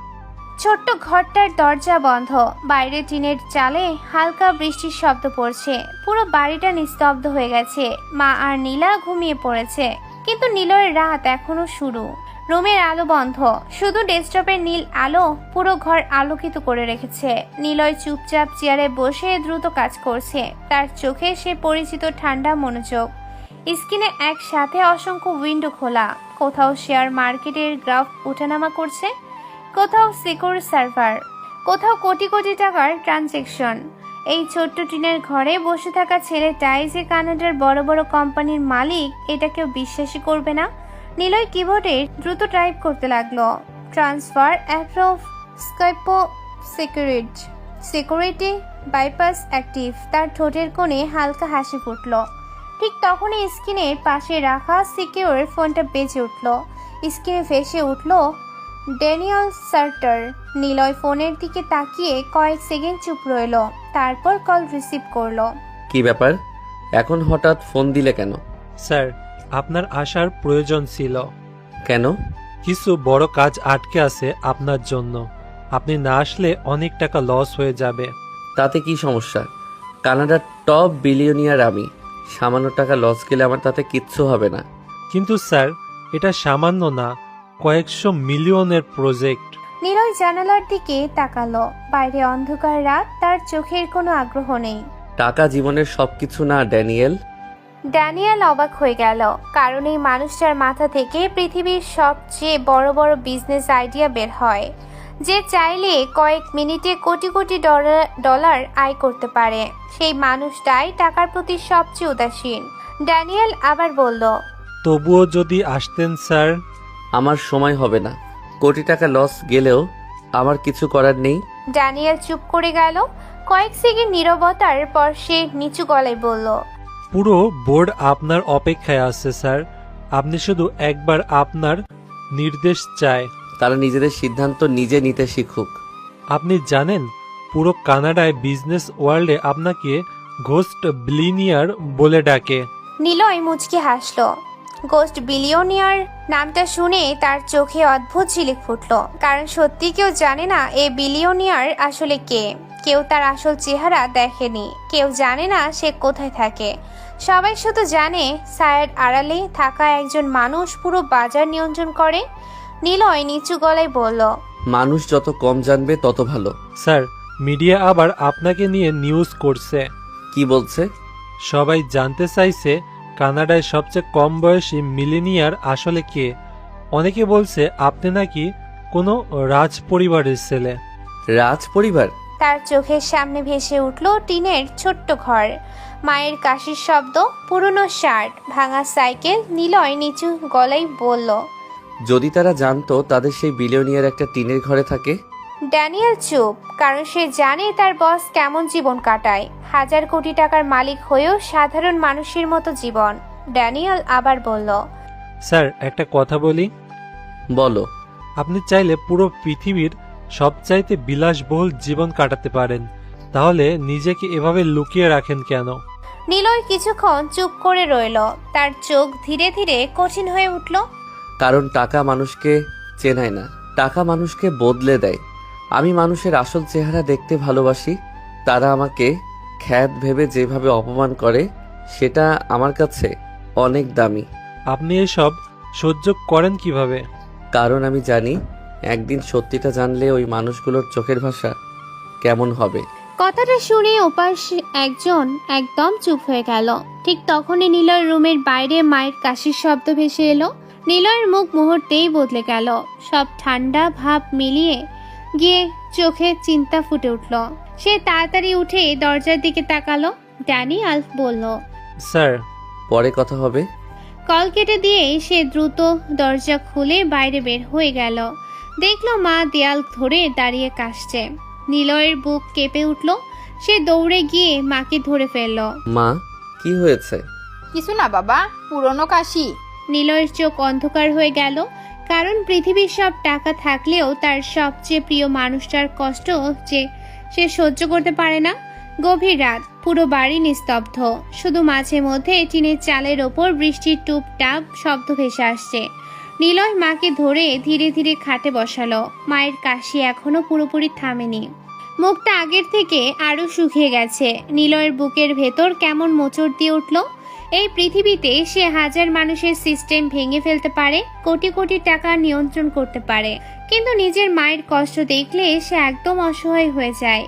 ছোট্ট ঘরটার দরজা বন্ধ। বাইরে টিনের চালে হালকা বৃষ্টির শব্দ পড়ছে। পুরো বাড়িটা নিস্তব্ধ হয়ে গেছে। মা আর নীলা ঘুমিয়ে পড়েছে, কিন্তু নিলয়ের রাত এখনো শুরু। রুমের আলো বন্ধ, শুধু ডেস্কটপের নীল আলো পুরো ঘর আলোকিত করে রেখেছে। নিলয় চুপচাপ চেয়ারে বসে দ্রুত কাজ করছে। তার চোখে সে পরিচিত ঠান্ডা মনোযোগ। স্ক্রিনে একসাথে অসংখ্য উইন্ডো খোলা। কোথাও শেয়ার মার্কেটের গ্রাফ ওঠানামা করছে, কোথাও সিকিউর সার্ভার, কোথাও কোটি কোটি টাকার ট্রানজেকশন। এই ছোট্ট টিনের ঘরে বসে থাকা ছেলেটাই যে কানাডার বড় বড় কোম্পানির মালিক, এটা কেউ বিশ্বাসই করবে না। নিলয় কিবোর্ডে দ্রুত টাইপ করতে লাগলো। ট্রান্সফার অ্যাপ্রুভ, স্কাইপো সিকিউরিটি বাইপাস অ্যাক্টিভ। তার ঠোঁটের কোণে হালকা হাসি ফুটল। ঠিক তখনই স্ক্রিনের পাশে রাখা সিকিউর ফোনটা বেজে উঠল। স্ক্রিনে ভেসে উঠল ড্যানিয়েল সার্টার। নিলয় ফোনের দিকে তাকিয়ে কয়েক সেকেন্ড চুপ রইল, তারপর কল রিসিভ করলো। কি ব্যাপার, এখন হঠাৎ ফোন দিলে কেন? স্যার, আপনার আসার প্রয়োজন ছিল। কেন? কিছু বড় কাজ আটকে আছে আপনার জন্য। আপনি না আসলে অনেক টাকা লস হয়ে যাবে। তাতে কি সমস্যা? কানাডার টপ বিলিয়নিয়ার আমি, সামান্য টাকা লস গেলে আমার তাতে কিচ্ছু হবে না। কিন্তু স্যার, এটা সামান্য না, কয়েকশো মিলিয়নের প্রজেক্ট। নিলয় জানালার দিকে তাকালো। বাইরে অন্ধকার রাত, তার চোখের কোনো আগ্রহ নেই। টাকা জীবনের সবকিছু না ড্যানিয়েল। ড্যানিয়েল অবাক হয়ে গেল, কারণ এই মানুষটার মাথা থেকে পৃথিবীর সবচেয়ে বড় বড় বিজনেস আইডিয়া বের হয়। যে চাইলে কয়েক মিনিটে কোটি কোটি ডলার আয় করতে পারে। সেই মানুষটাই টাকার প্রতি সবচেয়ে উদাসীন। ড্যানিয়েল আবার বলল, তবুও যদি আসতেন স্যার। আমার সময় হবে না। কোটি টাকা লস গেলেও আমার কিছু করার নেই। ড্যানিয়েল চুপ করে গেল। কয়েক সেকেন্ড নীরবতার পর সে নিচু গলায় বলল, পুরো বোর্ড আপনার অপেক্ষায় আছে স্যার। আপনি শুধু একবার আপনার নির্দেশ চায়। তারা নিজেদের সিদ্ধান্ত নিজে নিতে শিখুক। আপনি জানেন পুরো কানাডায় বিজনেস ওয়ার্ল্ডে আপনাকে ঘোস্ট বিলিনিয়ার বলে ডাকে। নিলয় মুচকি হাসল। গোস্ট বিলিয়নিয়ার নামটা শুনে তার চোখে অদ্ভুত ঝিলিক ফুটল। কারণ সত্যি কেউ জানে না এই বিলিয়নিয়ার আসলে কে। কেউ তার আসল চেহারা দেখেনি, কেউ জানে না সে কোথায় থাকে। সবাই শুধু জানে ছায়ার আড়ালে থাকা একজন মানুষ পুরো বাজার নিয়ন্ত্রণ করে। নিলয় নিচু গলায় বলল, মানুষ যত কম জানবে তত ভালো। স্যার, মিডিয়া আবার আপনাকে নিয়ে নিউজ করছে। কি বলছে? সবাই জানতে চাইছে কানাডায় সবচেয়ে কম বয়সী মিলেনিয়ার আসলে কে। অনেকে বলছে আপনি নাকি কোনো রাজ পরিবারের ছেলে। রাজ পরিবার? তার চোখের সামনে ভেসে উঠল টিনের ছোট্ট ঘর, মায়ের কাশির শব্দ, পুরনো শার্ট, ভাঙা সাইকেল। নিলয় নিচু গলায় বলল, যদি তারা জানতো তাদের সেই বিলিয়নিয়ার একটা টিনের ঘরে থাকে। ড্যানিয়েল চুপ, কারণ সে জানে তার বস কেমন জীবন কাটায়। 1000 কোটি টাকার মালিক হয়েও সাধারণ মানুষের মতো জীবন। ড্যানিয়েল আবার বলল, স্যার, একটা কথা বলি। বলো। আপনি চাইলে পুরো পৃথিবীর সবচাইতে বিলাসবহুল জীবন কাটাতে পারেন, তাহলে নিজেকে এভাবে লুকিয়ে রাখেন কেন? নিলয় কিছুক্ষণ চুপ করে রইল। তার চোখ ধীরে ধীরে কঠিন হয়ে উঠল। কারণ টাকা মানুষকে চেনায় না, টাকা মানুষকে বদলে দেয়। আমি মানুষের আসল চেহারা দেখতে ভালোবাসি। তারা আমাকে খ্যাত ভেবে যেভাবে অপমান করে সেটা আমার কাছে অনেক দামি। আপনি এসব সহ্য করেন কিভাবে? কারণ আমি জানি একদিন সত্যিটা জানলে ওই মানুষগুলোর চোখের ভাষা কেমন হবে। কথাটা শুনে ওপাশ একজন একদম চুপ হয়ে গেল। ঠিক তখনই নিলয় রুমের বাইরে মায়ের কাশির শব্দ ভেসে এলো। নিলয়ের মুখ মুহূর্তেই বদলে গেল। সব ঠান্ডা ভাব মিলিয়ে গিয়ে চোখে চিন্তা ফুটে উঠল। সে তাড়াতাড়ি উঠে দরজার দিকে তাকালো। ড্যানিয়েল বলল, স্যার। পরে কথা হবে। কল কেটে দিয়ে সে দ্রুত দরজা খুলে বাইরে বের হয়ে গেল। দেখলো মা দেয়াল ধরে দাঁড়িয়ে কাশছে। নিলয়ের বুক কেঁপে উঠল। সে দৌড়ে গিয়ে মাকে ধরে ফেলল। মা, কি হয়েছে? কিছু না বাবা, পুরনো কাশি। নিলয়ের চোখ অন্ধকার হয়ে গেল। কারণ পৃথিবীর সব টাকা থাকলেও তার সবচেয়ে প্রিয় মানুষটার কষ্ট যে সে সহ্য করতে পারে না। গভীর রাত, পুরো বাড়ি নিস্তব্ধ। শুধু মাঝে মধ্যে টিনের চালের ওপর বৃষ্টির টুপটাপ শব্দ ভেসে আসছে। নিলয় মাকে ধরে ধীরে ধীরে খাটে বসালো। মায়ের কাশি এখনো পুরোপুরি থামেনি। মুখটা আগের থেকে আরো শুকিয়ে গেছে। নিলয়ের বুকের ভেতর কেমন মোচড় দিয়ে উঠল। এই পৃথিবীতে সে 1000 মানুষের সিস্টেম ভেঙে ফেলতে পারে, কোটি কোটি টাকা নিয়ন্ত্রণ করতে পারে, কিন্তু নিজের মায়ের কষ্ট দেখলে সে একদম অসহায় হয়ে যায়।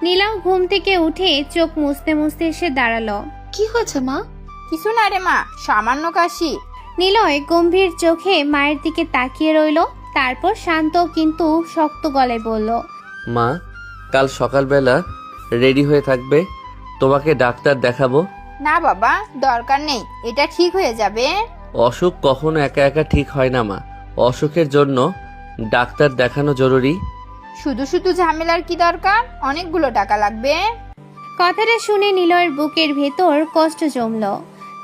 নীলাও ঘুম থেকে উঠে চোখ মুছতে মুছতে এসে দাঁড়ালো। কি হয়েছে মা? কিছু না রে মা, সামান্য কাশি। নিলয় গম্ভীর চোখে মায়ের দিকে তাকিয়ে রইল। তারপর শান্ত কিন্তু শক্ত গলায় বলল, মা, কাল সকালবেলা রেডি হয়ে থাকবে, তোমাকে ডাক্তার দেখাবো। না বাবা, দরকার নেই, এটা ঠিক হয়ে যাবে। অসুখ কখনো একা একা ঠিক হয় না মা। অসুখের জন্য ডাক্তার দেখানো জরুরি। শুধু শুধু ঝামেলার কি দরকার? অনেকগুলো টাকা লাগবে। কথাটা শুনে নিলয়ের বুকের ভেতর কষ্ট জমল।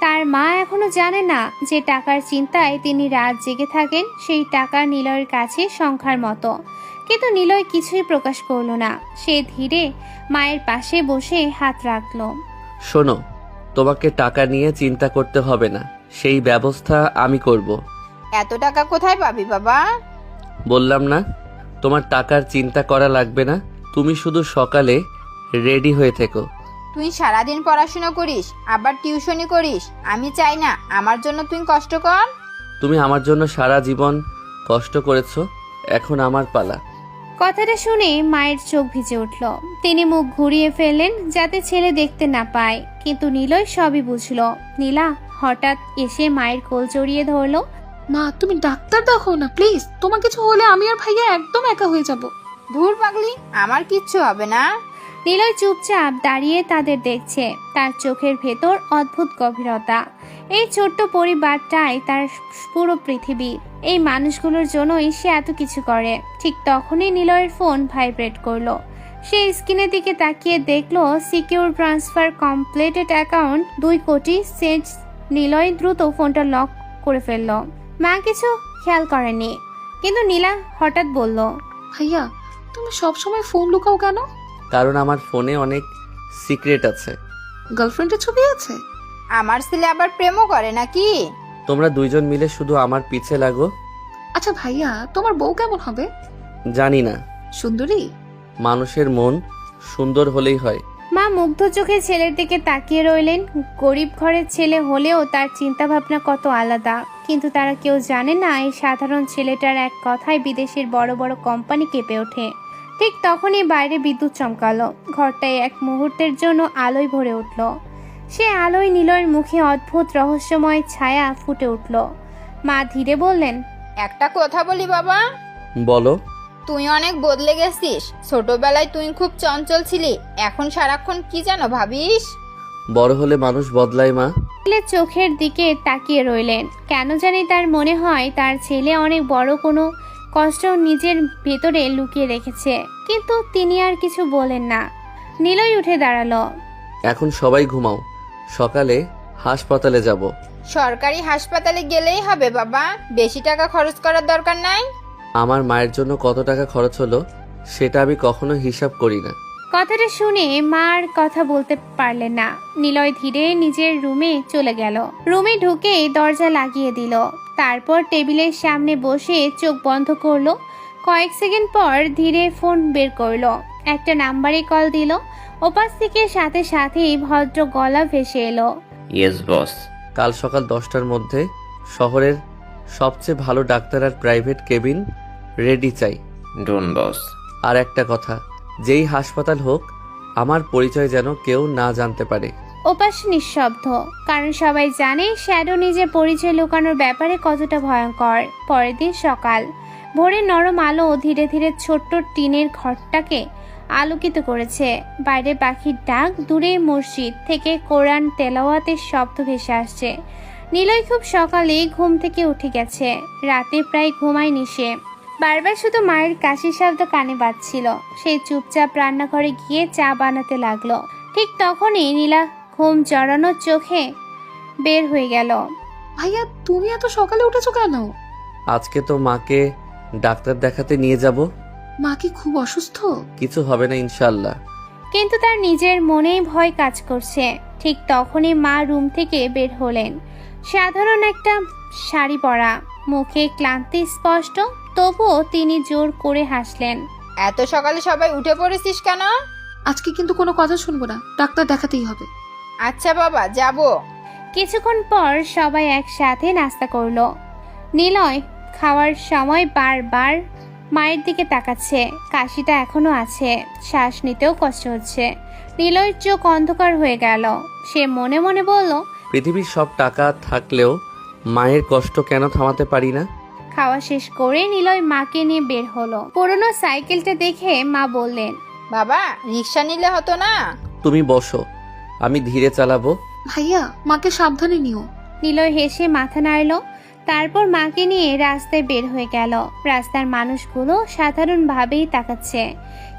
তার মা এখনো জানে না যে টাকার চিন্তায় তিনি রাত জেগে থাকেন। সেই টাকা নিলয়ের কাছে সংখ্যার মতো, কিন্তু নিলয় কিছুই প্রকাশ করল না। সে ধীরে মায়ের পাশে বসে হাত রাখল। শোনো, তোমাকে টাকা নিয়ে চিন্তা করতে হবে না, সেই ব্যবস্থা আমি করব। এত টাকা কোথায় পাবি বাবা? বললাম না, তোমার টাকার চিন্তা করা লাগবে না। তুমি শুধু সকালে রেডি হয়ে থেকো। তুই সারাদিন পড়াশোনা করিস, আবার টিউশনি করিস। আমি চাই না আমার জন্য তুই কষ্ট কর। তুমি আমার জন্য সারা জীবন কষ্ট করেছো, এখন আমার পালা। কথাটা শুনে মায়ের চোখ ভিজে উঠল। তিনি মুখ ঘুরিয়ে ফেললেন যাতে ছেলে দেখতে না পায়, কিন্তু নিলয় সবই বুঝলো। নীলা হঠাৎ এসে মায়ের কোল জড়িয়ে ধরলো। মা, তুমি ডাক্তার দেখাও না প্লিজ। তোমার কিছু হলে আমি আর ভাইয়া একদম একা হয়ে যাব। ধুর পাগলি, আমার কিচ্ছু হবে না। নিলয় চুপচাপ দাঁড়িয়ে তাদের দেখছে, তার চোখের ভেতর অদ্ভুত গভীরতা। এই ছোট্ট পরিবারটাই তার পুরো পৃথিবী। এই মানুষগুলোর জন্যই সে এত কিছু করে। ঠিক তখনই নিলয়ের ফোন ভাইব্রেট করলো। সে স্ক্রিনের দিকে তাকিয়ে দেখলো সিকিউর ট্রান্সফার কমপ্লিটেড অ্যাকাউন্ট 2 কোটি সেন্ট। নিলয় দ্রুত ফোনটা লক করে ফেললো। মা কিছু খেয়াল করেনি, কিন্তু নীলা হঠাৎ বলল, ভাইয়া তুমি সব সময় ফোন লুকাও কেন? কারণ আমার ফোনে অনেক সিক্রেট আছে। গার্লফ্রেন্ডের ছবি আছে? আমার ছেলে আবার প্রেমও করে নাকি? তোমরা দুইজন মিলে শুধু আমার পিছে লাগো। আচ্ছা ভাইয়া, তোমার বউ কেমন হবে? জানি না, সুন্দরী? মানুষের মন সুন্দর হলেই হয়। মা মুগ্ধ চোখে ছেলের দিকে তাকিয়ে রইলেন। গরিব ঘরের ছেলে হলেও তার চিন্তা ভাবনা কত আলাদা। কিন্তু তারা কেউ জানে না এই সাধারণ ছেলেটার এক কথায় বিদেশের বড় বড় কোম্পানি কেঁপে ওঠে। ঠিক তখনই বাইরে বিদ্যুৎ চমকালো। ঘরটায় এক মুহূর্তের জন্য আলোয় ভরে উঠল। সে আলোয় নিলয়ের মুখে অদ্ভুত রহস্যময় ছায়া ফুটে উঠল। মা ধীরে বললেন, একটা কথা বলি বাবা। বলো। তুই অনেক বদলে গেছিস। ছোটবেলায় তুই খুব চঞ্চল ছিলি, এখন সারাক্ষণ কি যেন ভাবিস। বড় হলে মানুষ বদলায় মা। ছেলে চোখের দিকে তাকিয়ে রইলেন। কেন জানি তার মনে হয় তার ছেলে অনেক বড় কোনো কষ্ট নিজের ভেতরে লুকিয়ে রেখেছে। কিন্তু তিনি আর কিছু বলেন না। নিলয় উঠে দাঁড়ালো। এখন সবাই ঘুমাও, সকালে হাসপাতালে যাব। সরকারি হাসপাতালে গেলেই হবে বাবা, বেশি টাকা খরচ করার দরকার নাই। আমার মায়ের জন্য কত টাকা খরচ হলো সেটা আমি কখনো হিসাব করি না। কথাটা শুনে মার কথা বলতে পারলেন না। নিলয় ধীরে নিজের রুমে চলে গেল। রুমে ঢুকে দরজা লাগিয়ে দিল। তারপর টেবিলের সামনে বসে চোখ বন্ধ করলো। কয়েক সেকেন্ড পর ধীরে ফোন বের করলো। একটা নাম্বারে কল দিল। ওপাশ থেকে সাথে সাথেই ভদ্র গলা ভেসে এলো, ইয়েস বস। কাল সকাল 10টার মধ্যে শহরের সবচেয়ে ভালো ডাক্তার আর প্রাইভেট কেবিন রেডি চাই। ডন বস। আর একটা কথা, যেই হাসপাতাল হোক আমার পরিচয় যেন কেউ না জানতে পারে। ওপাশ নিঃশব্দ, কারণ সবাই জানে শ্যাডো নিজের পরিচয় লুকানোর ব্যাপারে কতটা ভয়ঙ্কর। পরের দিন সকাল ভোরে নরম আলো ধীরে ধীরে ছোট্ট টিনের ঘরটাকে আলোকিত করেছে। বাইরে পাখির ডাক, দূরে মসজিদ থেকে কোরআন তেলাওয়াতের শব্দ ভেসে আসছে। নিলয় খুব সকালে ঘুম থেকে উঠে গেছে। রাতে প্রায় ঘুমায়নি সে। বারবার শুধু মায়ের কাশি শব্দ কানে বাজছিল। সেই চুপচাপ রান্নাঘরে গিয়ে চা বানাতে লাগলো। ঠিক তখনই নীলা ঘুম জড়ানো চোখে বের হয়ে গেল। ভাইয়া তুমি এত সকালে উঠেছো কেন? আজকে তো মাকে ডাক্তার দেখাতে নিয়ে যাব। মা কি খুব অসুস্থ? কিছু হবে না ইনশাল্লাহ। কিন্তু তার নিজের মনেই ভয় কাজ করছে। ঠিক তখনই মা রুম থেকে বের হলেন। সাধারণ একটা শাড়ি পরা, মুখে ক্লান্তি স্পষ্ট, তবুও তিনি জোর করে হাসলেন। এত সকালে সবাই উঠে পড়েছিস কেন? আজকে কিন্তু কোনো কথা শুনবো না, ডাক্তার দেখাতেই হবে। আচ্ছা বাবা, যাব। কিছুক্ষণ পর সবাই একসাথে নাস্তা করলো। নিলয় খাওয়ার সময় বারবার মায়ের দিকে তাকাচ্ছে। কাশিটা এখনো আছে, শ্বাস নিতেও কষ্ট হচ্ছে। নিলয়ের চোখ অন্ধকার হয়ে গেল। সে মনে মনে বলল, পৃথিবীর সব টাকা থাকলেও মায়ের কষ্ট কেন থামাতে পারি না। খাওয়া শেষ করে নিলয় মাকে নিয়ে বের হলো। পুরনো সাইকেলটা দেখে মা বললেন, বাবা রিক্সা নিলে হতো না? তুমি বসো, আমি ধীরে চালাবো। ভাইয়া মাকে সাবধানে নিও। নিলয় হেসে মাথা নাড়ল। তারপর মাকে নিয়ে রাস্তায় বের হয়ে গেল। রাস্তার মানুষগুলো সাধারণভাবেই তাকাচ্ছে।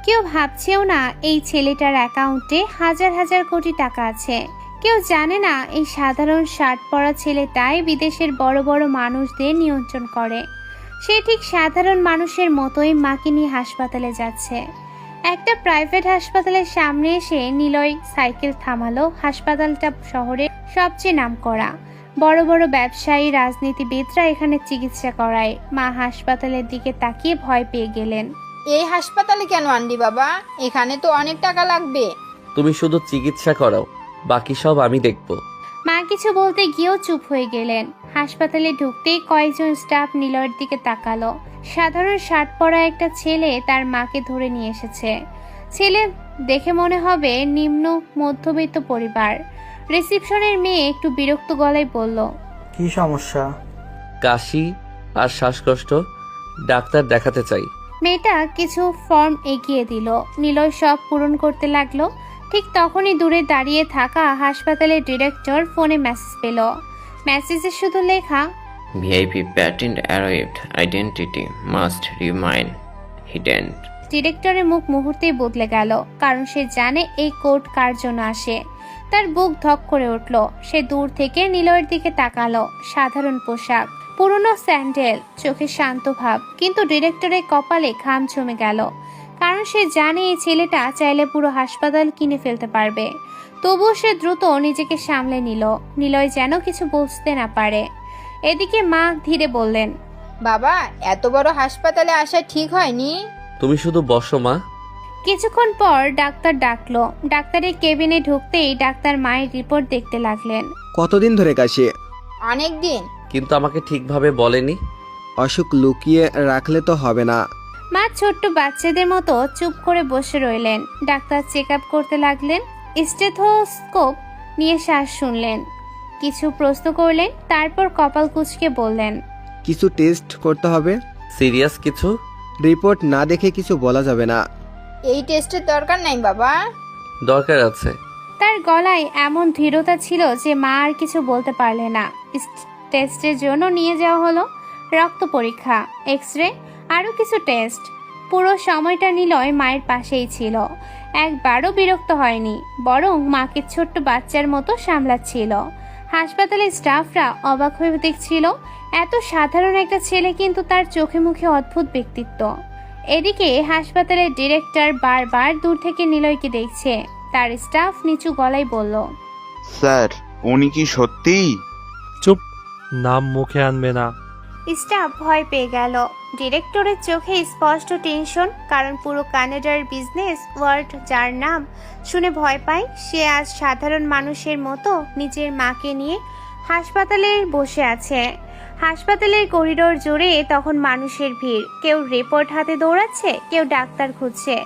কেউ ভাবছেও না এই ছেলেটার অ্যাকাউন্টে হাজার হাজার কোটি টাকা আছে। কেউ জানে না এই সাধারণ শার্ট পরা ছেলেটাই বিদেশের বড় বড় মানুষদের নিয়ন্ত্রণ করে। সে ঠিক সাধারণ মানুষের মতোই মাকে নিয়ে হাসপাতালে যাচ্ছে। একটা প্রাইভেট হাসপাতালের সামনে এসে নিলয় সাইকেল থামালো। হাসপাতালটা শহরের সবচেয়ে নামকরা। বড় বড় ব্যবসায়ী, রাজনীতিবিদরা এখানে চিকিৎসা করায়। মা হাসপাতালের দিকে তাকিয়ে ভয় পেয়ে গেলেন। এই হাসপাতালে কেন আনলি বাবা? এখানে তো অনেক টাকা লাগবে। তুমি শুধু চিকিৎসা করাও, বাকি সব আমি দেখব। মা কিছু বলতে গিয়েও চুপ হয়ে গেলেন। হাসপাতালে ঢুকতেই কয়েকজন স্টাফ নিলয়ের দিকে তাকালো। সাধারণ শার্ট পরা একটা ছেলে তার মাকে ধরে নিয়ে এসেছে। ছেলে দেখে মনে হবে নিম্ন মধ্যবিত্ত পরিবার। রিসেপশনের মেয়ে একটু বিরক্ত গলায় বলল, কি সমস্যা? কাশি আর শ্বাসকষ্ট, ডাক্তার দেখাতে চাই। মেয়েটা কিছু ফর্ম এগিয়ে দিল। নিলয় সব পূরণ করতে লাগলো। ঠিক তখনই দূরে দাঁড়িয়ে থাকা হাসপাতালের ডিরেক্টর ফোনে মেসেজ পেল। মেসেজে শুধু লেখা, VIP patent arrived, identity must remain hidden. ডিরেক্টরের মুখ মুহূর্তেই বদলে গেল, কারণ সে জানে এই কোড কার জন্য আসে। তার বুক ধক করে উঠল। সে দূর থেকে নিলয়ের দিকে তাকালো। সাধারণ পোশাক, পুরনো স্যান্ডেল, চোখে শান্ত ভাব, কিন্তু ডিরেক্টরের কপালে ঘাম জমে গেল, কারণ সে জানে এই ছেলেটা চাইলে পুরো হাসপাতাল কিনে ফেলতে পারবে। তবুও সে দ্রুত নিজেকে সামলে নিল, নিলয় যেন কিছু বুঝতে না পারে। এদিকে মা ধীরে বললেন, বাবা, এত বড় হাসপাতালে আসা ঠিক হয়নি। তুমি শুধু বসো মা। কিছুক্ষণ পর ডাক্তার ডাকলো। ডাক্তারের কেবিনে ঢুকতেই ডাক্তার মায়ের রিপোর্ট দেখতে লাগলেন। কতদিন ধরে কাশি? অনেক দিন। কিন্তু আমাকে ঠিকভাবে বলেনি। অসুখ লুকিয়ে রাখলে তো হবে না। মা ছোট্ট বাচ্চাদের মতো চুপ করে বসে রইলেন। ডাক্তার চেক আপ করতে লাগলেন। স্টেথোস্কোপ নিয়ে শ্বাস শুনলেন, কিছু প্রশ্ন করলেন, তারপর কপাল কুঁচকে বললেন, কিছু টেস্ট করতে হবে। সিরিয়াস কিছু? রিপোর্ট না দেখে কিছু বলা যাবে না। এই টেস্টের দরকার নাই বাবা। দরকার আছে। তার গলায় এমন দৃঢ়তা ছিল যে মা আর কিছু বলতে পারলে না। টেস্টের জন্য নিয়ে যাওয়া হলো। রক্ত পরীক্ষা, এক্স-রে, আরও কিছু টেস্ট। পুরো সময়টা নিলয় মায়ের পাশেই ছিল। একবারও বিরক্ত হয়নি, বরং মাকে ছোট্ট বাচ্চার মতো সামলাচ্ছিল। হাসপাতালের স্টাফরা অবাক হয়ে দেখছিল, এত সাধারণ একটা ছেলে, কিন্তু তার চোখে মুখে অদ্ভুত ব্যক্তিত্ব। এদিকে হাসপাতালের ডিরেক্টর বারবার দূর থেকে নিলয়কে দেখছে। তার স্টাফ নিচু গলায় বলল, স্যার, উনি কি সত্যিই? চুপ, নাম মুখে আনবে না। স্টাফ ভয় পেয়ে গেল। ডিরেক্টরের চোখে স্পষ্ট টেনশন, কারণ পুরো কানাডার বিজনেস ওয়ার্ল্ড যার নাম শুনে ভয় পায়, সে আজ সাধারণ মানুষের মতো নিজের মাকে নিয়ে হাসপাতালে বসে আছে। হাসপাতালের করিডোর জুড়ে তখন মানুষের ভিড়। কেউ রিপোর্ট হাতে দৌড়াচ্ছে, কেউ ডাক্তার খুঁজছে,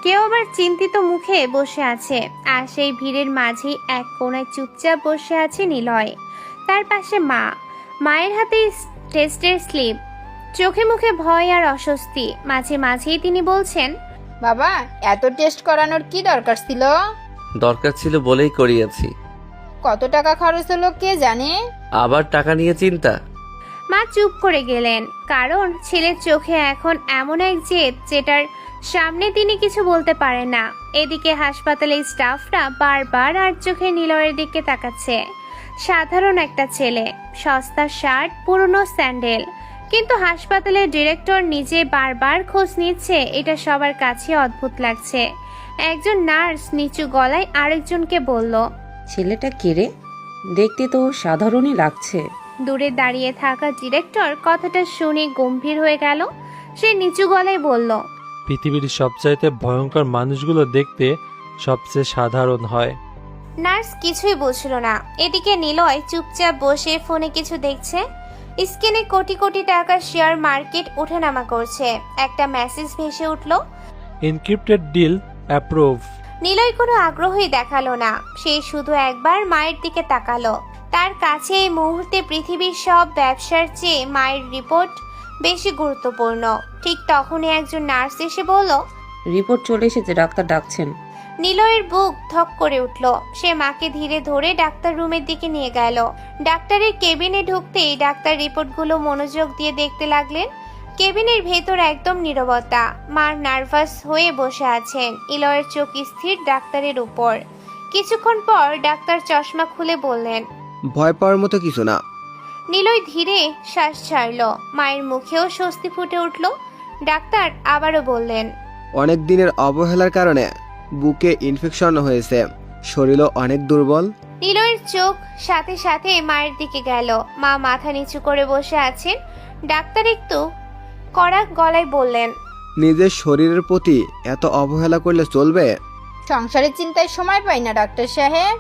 কেউ আবার চিন্তিত মুখে বসে আছে। আর সেই ভিড়ের মাঝেই এক কোণায় চুপচাপ বসে আছে নিলয়। তার পাশে মা, মায়ের হাতে টেস্টের স্লিপ, চোখে মুখে ভয় আর অস্বস্তি। মাঝে মাঝেই তিনি বলছেন, বাবা, এত টেস্ট করানোর কি দরকার ছিল? দরকার ছিল বলেই করিয়েছি। কত টাকা খরচ হলো কে জানে? আবার টাকা নিয়ে চিন্তা? মা চুপ করে গেলেন, কারণ ছেলের চোখে এখন এমন এক জেদ যেটার সামনে তিনি কিছু বলতে পারেন না। এদিকে হাসপাতালের স্টাফরা বারবার আর চোখে নিলয়ের দিকে তাকাচ্ছে। সাধারণ একটা ছেলে, সস্তা শার্ট, পুরনো স্যান্ডেল, কিন্তু হাসপাতালের ডিরেক্টর নিজে বারবার খোঁজ নিচ্ছে। এটা সবার কাছে অদ্ভুত লাগছে। একজন নার্স নিচু গলায় আরেকজনকে বলল, ছেলেটা কে রে? দেখতে তো সাধারণই লাগছে। দূরে দাঁড়িয়ে থাকা ডিরেক্টর কথাটা শুনে গম্ভীর হয়ে গেল। সে নিচু গলায় বলল, পৃথিবীর সবচাইতে ভয়ঙ্কর মানুষগুলো দেখতে সবচেয়ে সাধারণ হয়। নার্স কিছুই বুঝল না। এদিকে নিলয় চুপচাপ বসে ফোনে কিছু দেখছে। স্ক্রিনে কোটি কোটি টাকার শেয়ার মার্কেট ওঠানামা করছে। একটা মেসেজ ভেসে উঠল, এনক্রিপ্টেড ডিল অ্যাপ্রুভ। নিলয় কোনো আগ্রহই দেখালো না। সে শুধু একবার মায়ের দিকে তাকালো। তার কাছে এই মুহূর্তে পৃথিবীর সব ব্যবসার চেয়ে মায়ের রিপোর্ট বেশি গুরুত্বপূর্ণ। ঠিক তখনই একজন নার্স এসে বলল, রিপোর্ট চলে এসেছে, ডাক্তার ডাকছেন। নিলয়ের বুক ধক করে উঠল। সে মাকে ধীরে ধরে ডাক্তার রুমের দিকে নিয়ে গেল। ডাক্তারের কেবিনে ঢুকতেই ডাক্তার রিপোর্টগুলো মনোযোগ দিয়ে দেখতে লাগলেন। কেবিনের ভেতর একদম নীরবতা। মা নার্ভাস হয়ে বসে আছেন। নিলয়ের চোখ স্থির ডাক্তারের উপর। কিছুক্ষণ পর ডাক্তার চশমা খুলে বললেন, ভয় পাওয়ার মতো কিছু না। নিলয় ধীরে শ্বাস ছাড়ল। মায়ের মুখেও স্বস্তি ফুটে উঠল। ডাক্তার আবারও বললেন, অনেক দিনের অবহেলার কারণে বুকে ইনফেকশন হয়েছে, শরীরও অনেক দুর্বল। নিলয়ের চোখ সাথে সাথে মায়ের দিকে গেল। মা মাথা নিচু করে বসে আছেন। ডাক্তার একটু কড়া গলায় বললেন, নিজের শরীরের প্রতি এত অবহেলা করলে চলবে? সংসারের চিন্তায় সময় পাই না ডাক্তার সাহেব।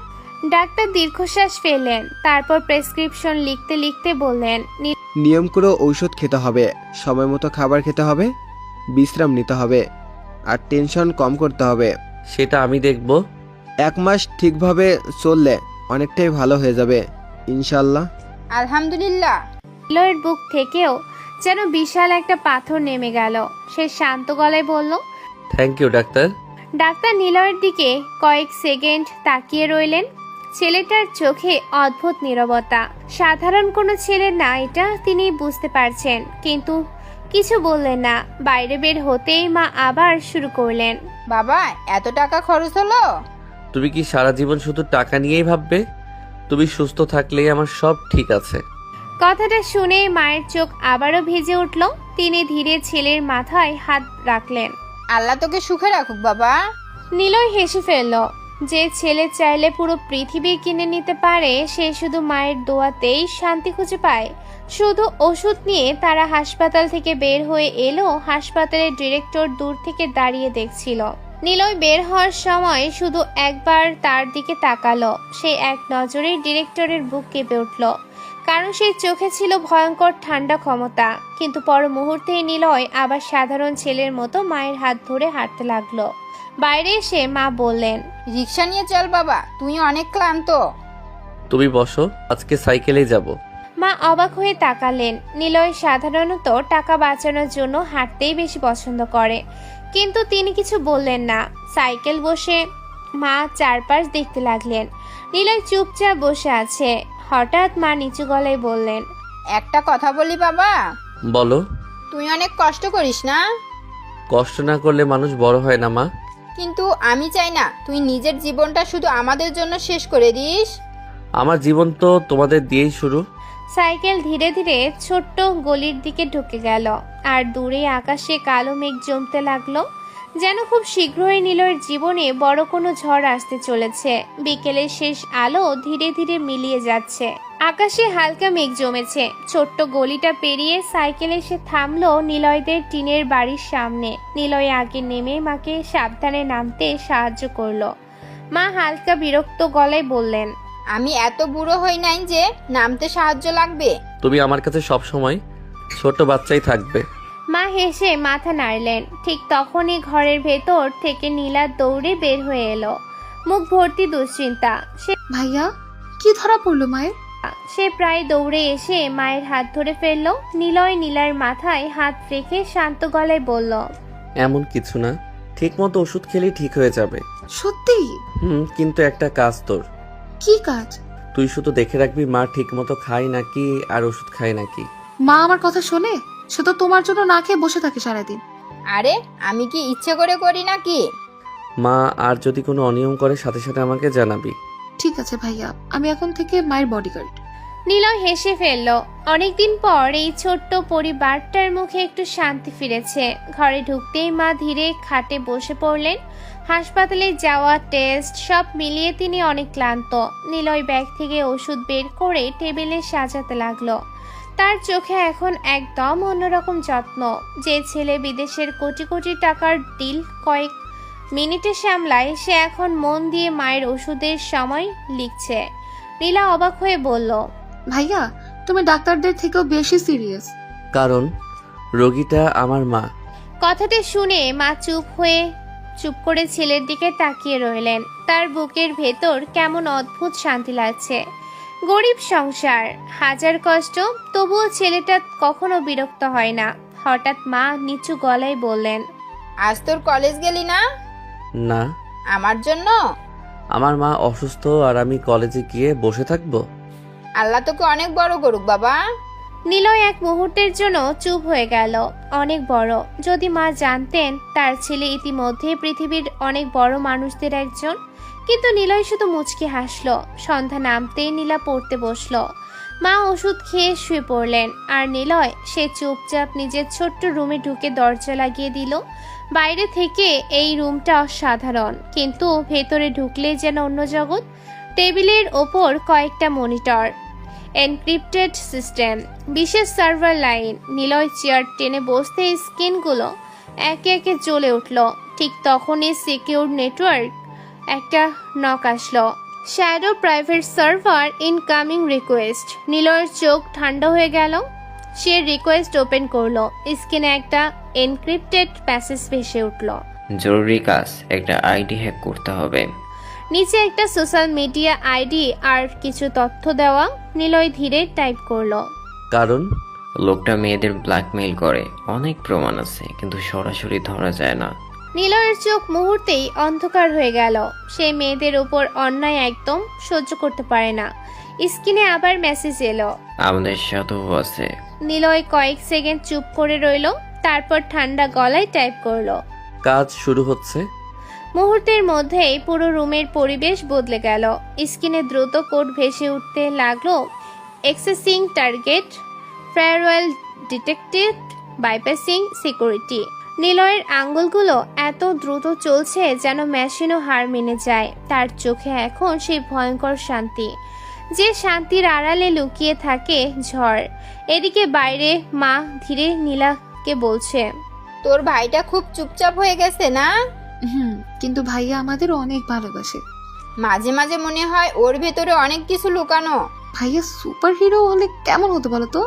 ডাক্তার দীর্ঘশ্বাস ফেললেন। তারপর প্রেসক্রিপশন লিখতে লিখতে বললেন, নিয়ম করে ঔষধ খেতে হবে, সময় মতো খাবার খেতে হবে, বিশ্রাম নিতে হবে, আর টেনশন কম করতে হবে। সেটা আমি দেখব। 1 মাস ঠিকভাবে চললে অনেকটাই ভালো হয়ে যাবে ইনশাল্লাহ। আলহামদুলিল্লাহ। নিলয়ের বুক থেকেও যেন বিশাল একটা পাথর নেমে গেল। সে শান্ত গলায় বলল, থ্যাংক ইউ ডাক্তার। ডাক্তার নিলয়ের দিকে কয়েক সেকেন্ড তাকিয়ে রইলেন। ছেলেটার চোখে অদ্ভুত নীরবতা। সাধারণ কোনো ছেলে না এটা তিনি বুঝতে পারছেন, কিন্তু কিছু বললেন না। বাইরে বের হতেই মা আবার শুরু করলেন, বাবা এত টাকা খরচ হলো? তুমি কি সারা জীবন শুধু টাকা নিয়েই ভাববে? তুমি সুস্থ থাকলেই আমার সব ঠিক আছে। কথাটা শুনে মায়ের চোখ আবারও ভিজে উঠল। তিনি ধীরে ছেলের মাথায় হাত রাখলেন। আল্লাহ তোকে সুখে রাখুক বাবা। নিলয় হেসে ফেলল। যে ছেলে চাইলে পুরো পৃথিবী কিনে নিতে পারে, সে শুধু মায়ের দোয়াতেই শান্তি খুঁজে পায়। শুধু ওষুধ নিয়ে তারা হাসপাতাল থেকে বের হয়ে এলো। হাসপাতালের ডিরেক্টর দূর থেকে দাঁড়িয়ে দেখছিল। নিলয় বের হওয়ার সময় শুধু একবার তার দিকে তাকালো। সে এক নজরে ডিরেক্টরের বুক কেঁপে উঠল, কারণ সেই চোখে ছিল ভয়ঙ্কর ঠান্ডা ক্ষমতা। কিন্তু পর মুহূর্তেই নিলয় আবার সাধারণ ছেলের মতো মায়ের হাত ধরে হাঁটতে লাগলো। বাইরে এসে মা বললেন, রিক্সা নিয়ে চল বাবা, তুই অনেক ক্লান্ত। তুমি বসো, আজকে সাইকেলেই যাব। মা অবাক হয়ে তাকালেন। নিলয় সাধারণত টাকা বাঁচানোর জন্য হাঁটতেই বেশি পছন্দ করে, কিন্তু তিনি কিছু বললেন না। সাইকেল বসে মা চারপাশ দেখতে লাগলেন। নিলয় চুপচাপ বসে আছে। হঠাৎ মা নিচু গলায় বললেন, একটা কথা বলি বাবা? বলো। তুই অনেক কষ্ট করিস না? কষ্ট না করলে মানুষ বড় হয় না মা। কিন্তু আমি চাই না তুই নিজের জীবনটা শুধু আমাদের জন্য শেষ করে দিস। আমার জীবন তো তোমাদের দিয়েই শুরু। সাইকেল ধীরে ধীরে ছোট্ট গলির দিকে ঢুকে গেল, আর দূরে আকাশে কালো মেঘ জমতে লাগলো। যেন খুব শীঘ্রই নিলয়ের জীবনে বড় কোনো ঝড় আসতে চলেছে। বিকেলের শেষ আলো ধীরে ধীরে মিলিয়ে যাচ্ছে। আকাশে হালকা মেঘ জমেছে। ছোট্ট গলিটা পেরিয়ে সাইকেল এসে থামলো নিলয়দের টিনের বাড়ির সামনে। নিলয় আগে নেমে মাকে সাবধানে নামতে সাহায্য করলো। মা হালকা বিরক্ত গলায় বললেন, আমি এত বুড়ো হই নাই যে নামতে সাহায্য লাগবে। তুমি আমার কাছে সব সময় ছোট বাচ্চাই থাকবে। মা হেসে মাথা নাড়লেন। ঠিক তখনই ঘরের ভেতর থেকে নীলা দৌড়ে বের হয়ে এলো, মুখ ভর্তি দুশ্চিন্তা। ভাইয়া কি ধরা পড়লো মায়ের? সে প্রায় দৌড়ে এসে মায়ের হাত ধরে ফেললো। নিলয় নীলার মাথায় হাত রেখে শান্ত গলায় বলল, এমন কিছু না, ঠিক মতো ওষুধ খেলেই ঠিক হয়ে যাবে। সত্যি? কিন্তু একটা কাজ তোর। কি কাজ? তুই শুধু দেখে রাখবি মা ঠিক মতো খায় নাকি আর ওষুধ খায় নাকি। মা আমার কথা শোনে? সে তো তোমার জন্য না খেয়ে বসে থাকে সারাদিন। আরে আমি কি ইচ্ছে করে করি নাকি? মা আর যদি কোনো অনিয়ম করে সাথে সাথে আমাকে জানাবি। ঠিক আছে ভাইয়া, আমি এখন থেকে মায়ের বডিগার্ড। নিলয় হেসে ফেলল। অনেকদিন পর এই ছোট্ট পরিবারটার মুখে একটু শান্তি ফিরেছে। ঘরে ঢুকতেই মা ধীরে খাটে বসে পড়লেন। হাসপাতালে যাওয়া, টেস্ট সব মিলিয়ে তিনি অনেক ক্লান্ত। নিলয় ব্যাগ থেকে ওষুধ বের করে টেবিলে সাজাতে লাগলো। তার চোখে এখন একদম অন্যরকম যত্ন। যে ছেলে বিদেশের কোটি কোটি টাকার ডিল কয়েক মিনিটে সামলায়, সে এখন মন দিয়ে মায়ের ওষুধের সময় লিখছে। নীলা অবাক হয়ে বলল, ভাইয়া তুমি ডাক্তারদের থেকেও বেশি সিরিয়াস। কারণ রোগীটা আমার মা। কথাটা শুনে মা চুপ করে ছেলের দিকে তাকিয়ে রইলেন। তার বুকের ভেতর কেমন অদ্ভুত শান্তি লাগছে। গরিব সংসার, হাজার কষ্ট, তবুও ছেলেটা কখনো বিরক্ত হয় না। হঠাৎ মা নিচু গলায় বললেন, আজ তোর কলেজ গেলি না? না। আমার জন্য? আমার মা অসুস্থ আর আমি কলেজে গিয়ে বসে থাকবো? আল্লাহ তোকে অনেক বড় করুক বাবা। নিলয় এক মুহূর্তের জন্য চুপ হয়ে গেল। অনেক বড়। যদি মা জানতেন তার ছেলে ইতিমধ্যে পৃথিবীর অনেক বড় মানুষদের একজন। কিন্তু নিলয় শুধু মুচকি হাসলো। সন্ধ্যা নামতেই নীলা পড়তে বসলো। মা ওষুধ খেয়ে শুয়ে পড়লেন, আর নিলয় সে চুপচাপ নিজের ছোট্ট রুমে ঢুকে দরজা লাগিয়ে দিল। বাইরে থেকে এই রুমটা অসাধারণ, কিন্তু ভেতরে ঢুকলে যেন অন্য জগৎ। টেবিলের ওপর কয়েকটা মনিটর, এনক্রিপ্টেড সিস্টেম, বিশেষ সার্ভার লাইন। নিলয় চেয়ার টেনে বসতে স্ক্রিনগুলো একে একে জ্বলে উঠল। ঠিক তখনই সিকিউর নেটওয়ার্ক একটা নক আসলো। Shadow private server incoming request. নিলয়ের চোখ ঠান্ডা হয়ে গেল। সে রিকোয়েস্ট ওপেন করলো। স্ক্রিনে একটা এনক্রিপ্টেড প্যাসেজ ভেসে উঠল। জরুরি কাজ, একটা আইডি হ্যাক করতে হবে। নিচে একটা সোশ্যাল মিডিয়া আইডি আর কিছু তথ্য দেওয়া। নিলয় ধীরে টাইপ করলো। কারণ লোকটা মেয়েদের ব্ল্যাকমেইল করে, অনেক প্রমাণ আছে, কিন্তু সরাসরি ধরা যায় না। নিলয়ের চোখ মুহূর্তেই অন্ধকার হয়ে গেল। সে মেয়েদের উপর অন্যায় একদম সহ্য করতে পারে না। স্ক্রিনে আবার মেসেজ এলো। আমাদের সাথেও আছে। নিলয় কয়েক সেকেন্ড চুপ করে রইল, তারপর ঠান্ডা গলায় টাইপ করলো। কাজ শুরু হচ্ছে। মুহূর্তের মধ্যেই পুরো রুমের পরিবেশ বদলে গেল। স্ক্রিনে দ্রুত কোড ভেসে উঠতে লাগলো। এক্সেসিং টার্গেট, ফেয়ারওয়েল ডিটেক্টেড, বাইপাসিং সিকিউরিটি। নিলয়ের আঙ্গুলগুলো এত দ্রুত চলছে যেন মেশিনও হার মেনে যায়। তার চোখে এখন সেই ভয়ঙ্কর শান্তি, যে শান্তির আড়ালে লুকিয়ে থাকে ঝড়। এদিকে বাইরে মা ধীরে নীলাকে বলছে, তোর ভাইটা খুব চুপচাপ হয়ে গেছে না? কিন্তু ভাইয়া আমাদের অনেক ভালোবাসে। মাঝে মাঝে মনে হয় ওর ভেতরে অনেক কিছু লুকানো। ভাইয়া সুপার হিরো হলে কেমন হতো বলো তো?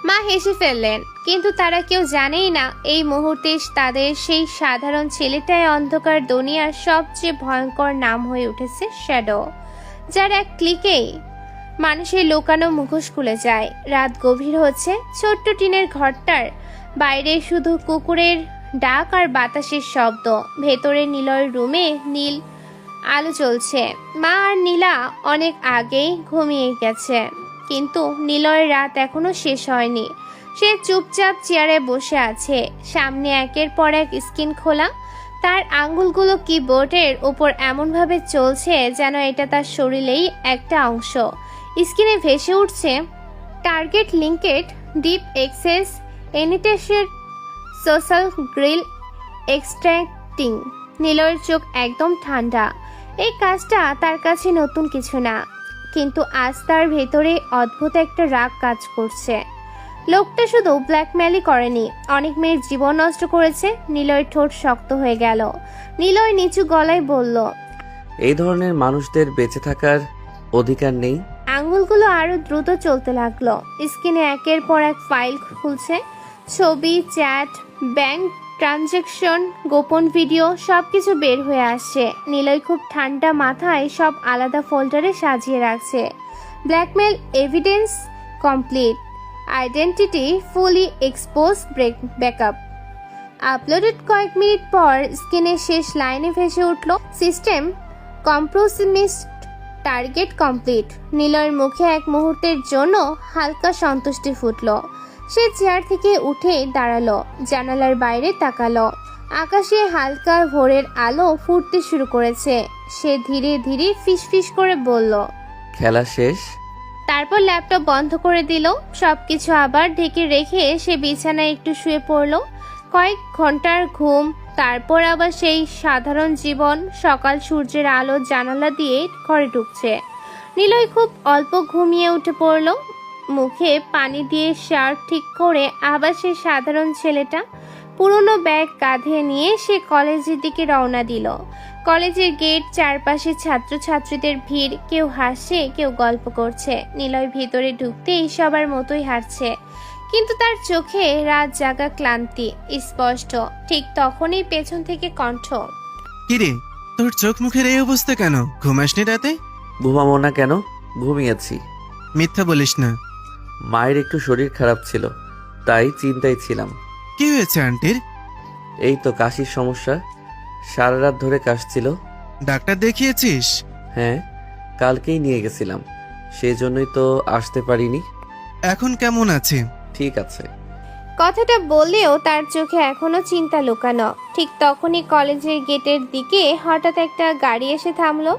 মা হেসে ফেললেন, কিন্তু তারা কেউ জানেই না এই মুহূর্তে তাদের সেই সাধারণ ছেলেটাই অন্ধকার দুনিয়ার সবচেয়ে ভয়ঙ্কর নাম হয়ে উঠেছে শ্যাডো, যার এক ক্লিকেই মানুষের লুকানো মুখোশ খুলে যায়। রাত গভীর হচ্ছে। ছোট্ট টিনের ঘরটার বাইরে শুধু কুকুরের ডাক আর বাতাসের শব্দ। ভেতরে নিলয়ের রুমে নীল আলো জ্বলছে। মা আর নীলা অনেক আগেই ঘুমিয়ে গেছে, কিন্তু নিলয়ের রাত এখনো শেষ হয়নি। সে চুপচাপ চেয়ারে বসে আছে, সামনে একের পর এক স্ক্রিন খোলা। তার আঙ্গুলগুলো কিবোর্ডের উপর এমনভাবে চলছে যেন এটা তার শরীরেই একটা অংশ। স্ক্রিনে ভেসে উঠছে টার্গেট লিঙ্কেড, ডিপ এক্সেস, এনিটেশন, সোশ্যাল গ্রিল, এক্সট্রাক্টিং। নিলয়ের চোখ একদম ঠান্ডা। এই কাজটা তার কাছে নতুন কিছু না, কিন্তু আজ তার ভেতরে অদ্ভুত একটা রাগ কাজ করছে। লোকটা শুধু ব্ল্যাকমেলই করেনি, অনেক মেয়ের জীবন নষ্ট করেছে। নিলয়ের ঠোঁট শক্ত হয়ে গেল। নিলয় নিচু গলায় বলল, এই ধরনের মানুষদের বেঁচে থাকার অধিকার নেই। আঙ্গুলগুলো আরো দ্রুত চলতে লাগলো। স্ক্রিনে একের পর এক ফাইল খুলছে, ছবি, চ্যাট, ব্যাংক ট্রানজ্যাকশন, গোপন ভিডিও, সবকিছু বের হয়ে আসছে। নিলয় খুব ঠান্ডা মাথায় সব আলাদা ফোল্ডারে সাজিয়ে রাখছে। ব্ল্যাকমেল এভিডেন্স কমপ্লিট, আইডেন্টিটি ফুলি এক্সপোজ, ব্যাকআপ আপলোডেড। কয়েক মিনিট পর স্ক্রিনে শেষ লাইনে ভেসে উঠল, সিস্টেম কম্প্রোমিসড, টার্গেট কমপ্লিট। নিলয়ের মুখে এক মুহূর্তের জন্য হালকা সন্তুষ্টি ফুটল। সে চেয়ার থেকে উঠে দাঁড়ালো, জানালার বাইরে তাকালো। আকাশে হালকা ভোরের আলো ফুটতে শুরু করেছে। সে ধীরে ধীরে ফিসফিস করে বলল, খেলা শেষ। তারপর ল্যাপটপ বন্ধ করে দিল। সবকিছু আবার ঢেকে রেখে সে বিছানায় একটু শুয়ে পড়ল। কয়েক ঘন্টার ঘুম, তারপর আবার সেই সাধারণ জীবন। সকাল সূর্যের আলো জানালা দিয়ে ঘরে ঢুকছে। নিলয় খুব অল্প ঘুমিয়ে উঠে পড়ল। মুখে পানি দিয়ে শার্ট ঠিক করে আবার সে সাধারণ ছেলেটা। পুরনো ব্যাগ কাঁধে নিয়ে সে কলেজের দিকে রওনা দিল। কলেজের গেট, চারপাশে ছাত্রছাত্রীদের ভিড়, কেউ হাসছে, কেউ গল্প করছে। নিলয় ভিতরে ঢুকতেই সবার মতোই হাঁটছে, কিন্তু তার চোখে রাত জাগা ক্লান্তি স্পষ্ট। ঠিক তখনই পেছন থেকে কণ্ঠ, কিরে, তোর চোখ মুখের এই অবস্থা কেন? ঘুমাসনি রাতে? ঘুমাবো না কেন, ঘুমিয়েছি। মিথ্যা বলিস না। মায়ের একটু শরীর খারাপ ছিল, তাই চিন্তায় ছিলাম। কি হয়েছে আন্টির? এই তো কাশির সমস্যা, সারা রাত ধরে কাশছিল। ডাক্তার দেখিয়েছিস? হ্যাঁ, কালকেই নিয়ে গেছিলাম, সেই জন্যই তো আসতে পারিনি। এখন কেমন আছে? ঠিক আছে। কথাটা বললেও তার চোখে এখনো চিন্তা লুকানো। ঠিক তখনই কলেজের গেটের দিকে হঠাৎ একটা গাড়ি এসে থামলো।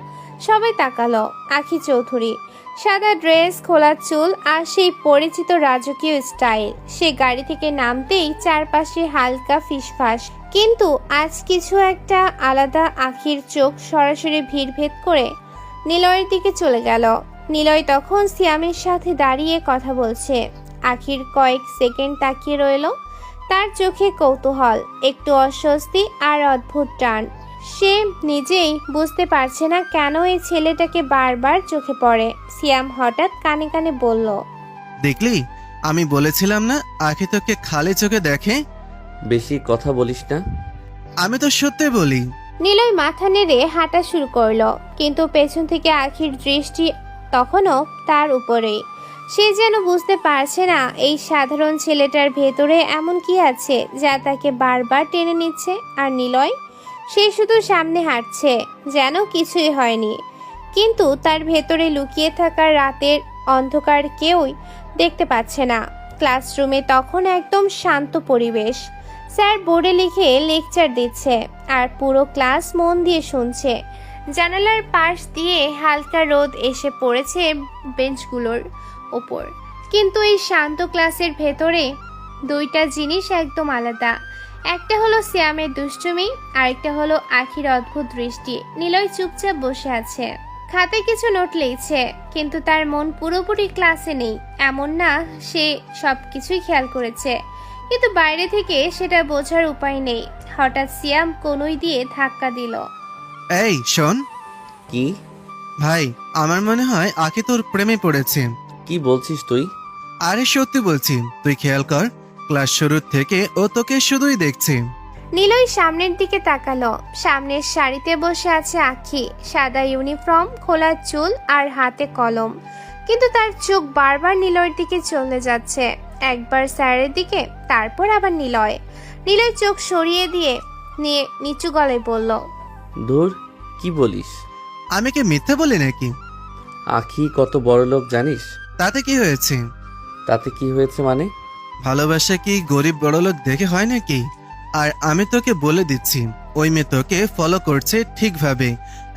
সবাই তাকালো। আখি চৌধুরী, সাদা ড্রেস, খোলা চুল আর সেই পরিচিত রাজকীয় স্টাইল। সে গাড়ি থেকে নামতেই চারপাশে হালকা ফিসফাস, কিন্তু আজ কিছু একটা আলাদা। আখির চোখ সরাসরি ভিড় ভেদ করে নিলয়ের দিকে চলে গেল। নিলয় তখন সিয়ামের সাথে দাঁড়িয়ে কথা বলছে। আখির কয়েক সেকেন্ড তাকিয়ে রইল। তার চোখে কৌতূহল, একটু অস্বস্তি আর অদ্ভুত টান। সে নিজেই বুঝতে পারছে না কেন এই ছেলেটাকে বারবার চোখে পড়ে। সিয়াম হঠাৎ কানে কানে বলল, দেখলি, আমি বলেছিলাম না আখি তোকে খালি চোখে দেখে। বেশি কথা বলিস না। আমি তো সত্যি বলি। নিলয় মাথা নেড়ে হাঁটা শুরু করলো, কিন্তু পেছন থেকে আখির দৃষ্টি তখনও তার উপরেই। সে যেন বুঝতে পারছে না এই সাধারণ ছেলেটার ভেতরে এমন কি আছে যা তাকে বারবার টেনে নিচ্ছে। আর নিলয়, সে শুধু সামনে হাঁটছে যেন কিছুই হয়নি, কিন্তু তার ভেতরে লুকিয়ে থাকা রাতের অন্ধকার কেউই দেখতে পাচ্ছে না। ক্লাসরুমে তখন একদম শান্ত পরিবেশ। স্যার বোর্ডে লিখে লেকচার দিচ্ছে আর পুরো ক্লাস মন দিয়ে শুনছে। জানালার পাশ দিয়ে হালকা রোদ এসে পড়েছে বেঞ্চগুলোর ওপর, কিন্তু এই শান্ত ক্লাসের ভেতরে দুইটা জিনিস একদম আলাদা। একটা হলো শ্যামের দুষ্টুমি, আরেকটা হলো আখির অদ্ভুত দৃষ্টি। নিলয় চুপচাপ বসে আছে, খাতায় কিছু নোট লিখছে, কিন্তু তার মন পুরোপুরি ক্লাসে নেই। এমন না সে সবকিছুই খেয়াল করেছে, কিন্তু বাইরে থেকে সেটা বোঝার উপায় নেই। হঠাৎ শ্যাম কনুই দিয়ে ধাক্কা দিল। এই শোন। কি? ভাই, আমার মনে হয় আঁকি তোর প্রেমে পড়েছে। কি বলছিস তুই? আরে সত্যি বলছি, তুই খেয়াল কর, ক্লাস শুরুর থেকে ও তোকে শুধুই দেখছে। নিলয় সামনের দিকে তাকালো। সামনের সারিতে বসে আছে আখি, সাদা ইউনিফর্ম, খোলা চুল আর হাতে কলম, কিন্তু তার চোখ বারবার নিলয়ের দিকে চলে যাচ্ছে। একবার স্যারের দিকে, তারপর আবার নিলয়। নিলয় চোখ সরিয়ে দিয়ে নিচু গলায় বলল, ধুর, কি বলিস? আমি কি মিথ্যে বলি নাকি? আখি কত বড় লোক জানিস? তাতে কি হয়েছে? তাতে কি হয়েছে মানে? ভালোবাসা কি গরিব বড়লোক দেখে হয় নাকি? আর আমি তোকে বলে দিচ্ছি, ওই মেয়ে তোকে ফলো করছে ঠিকভাবে,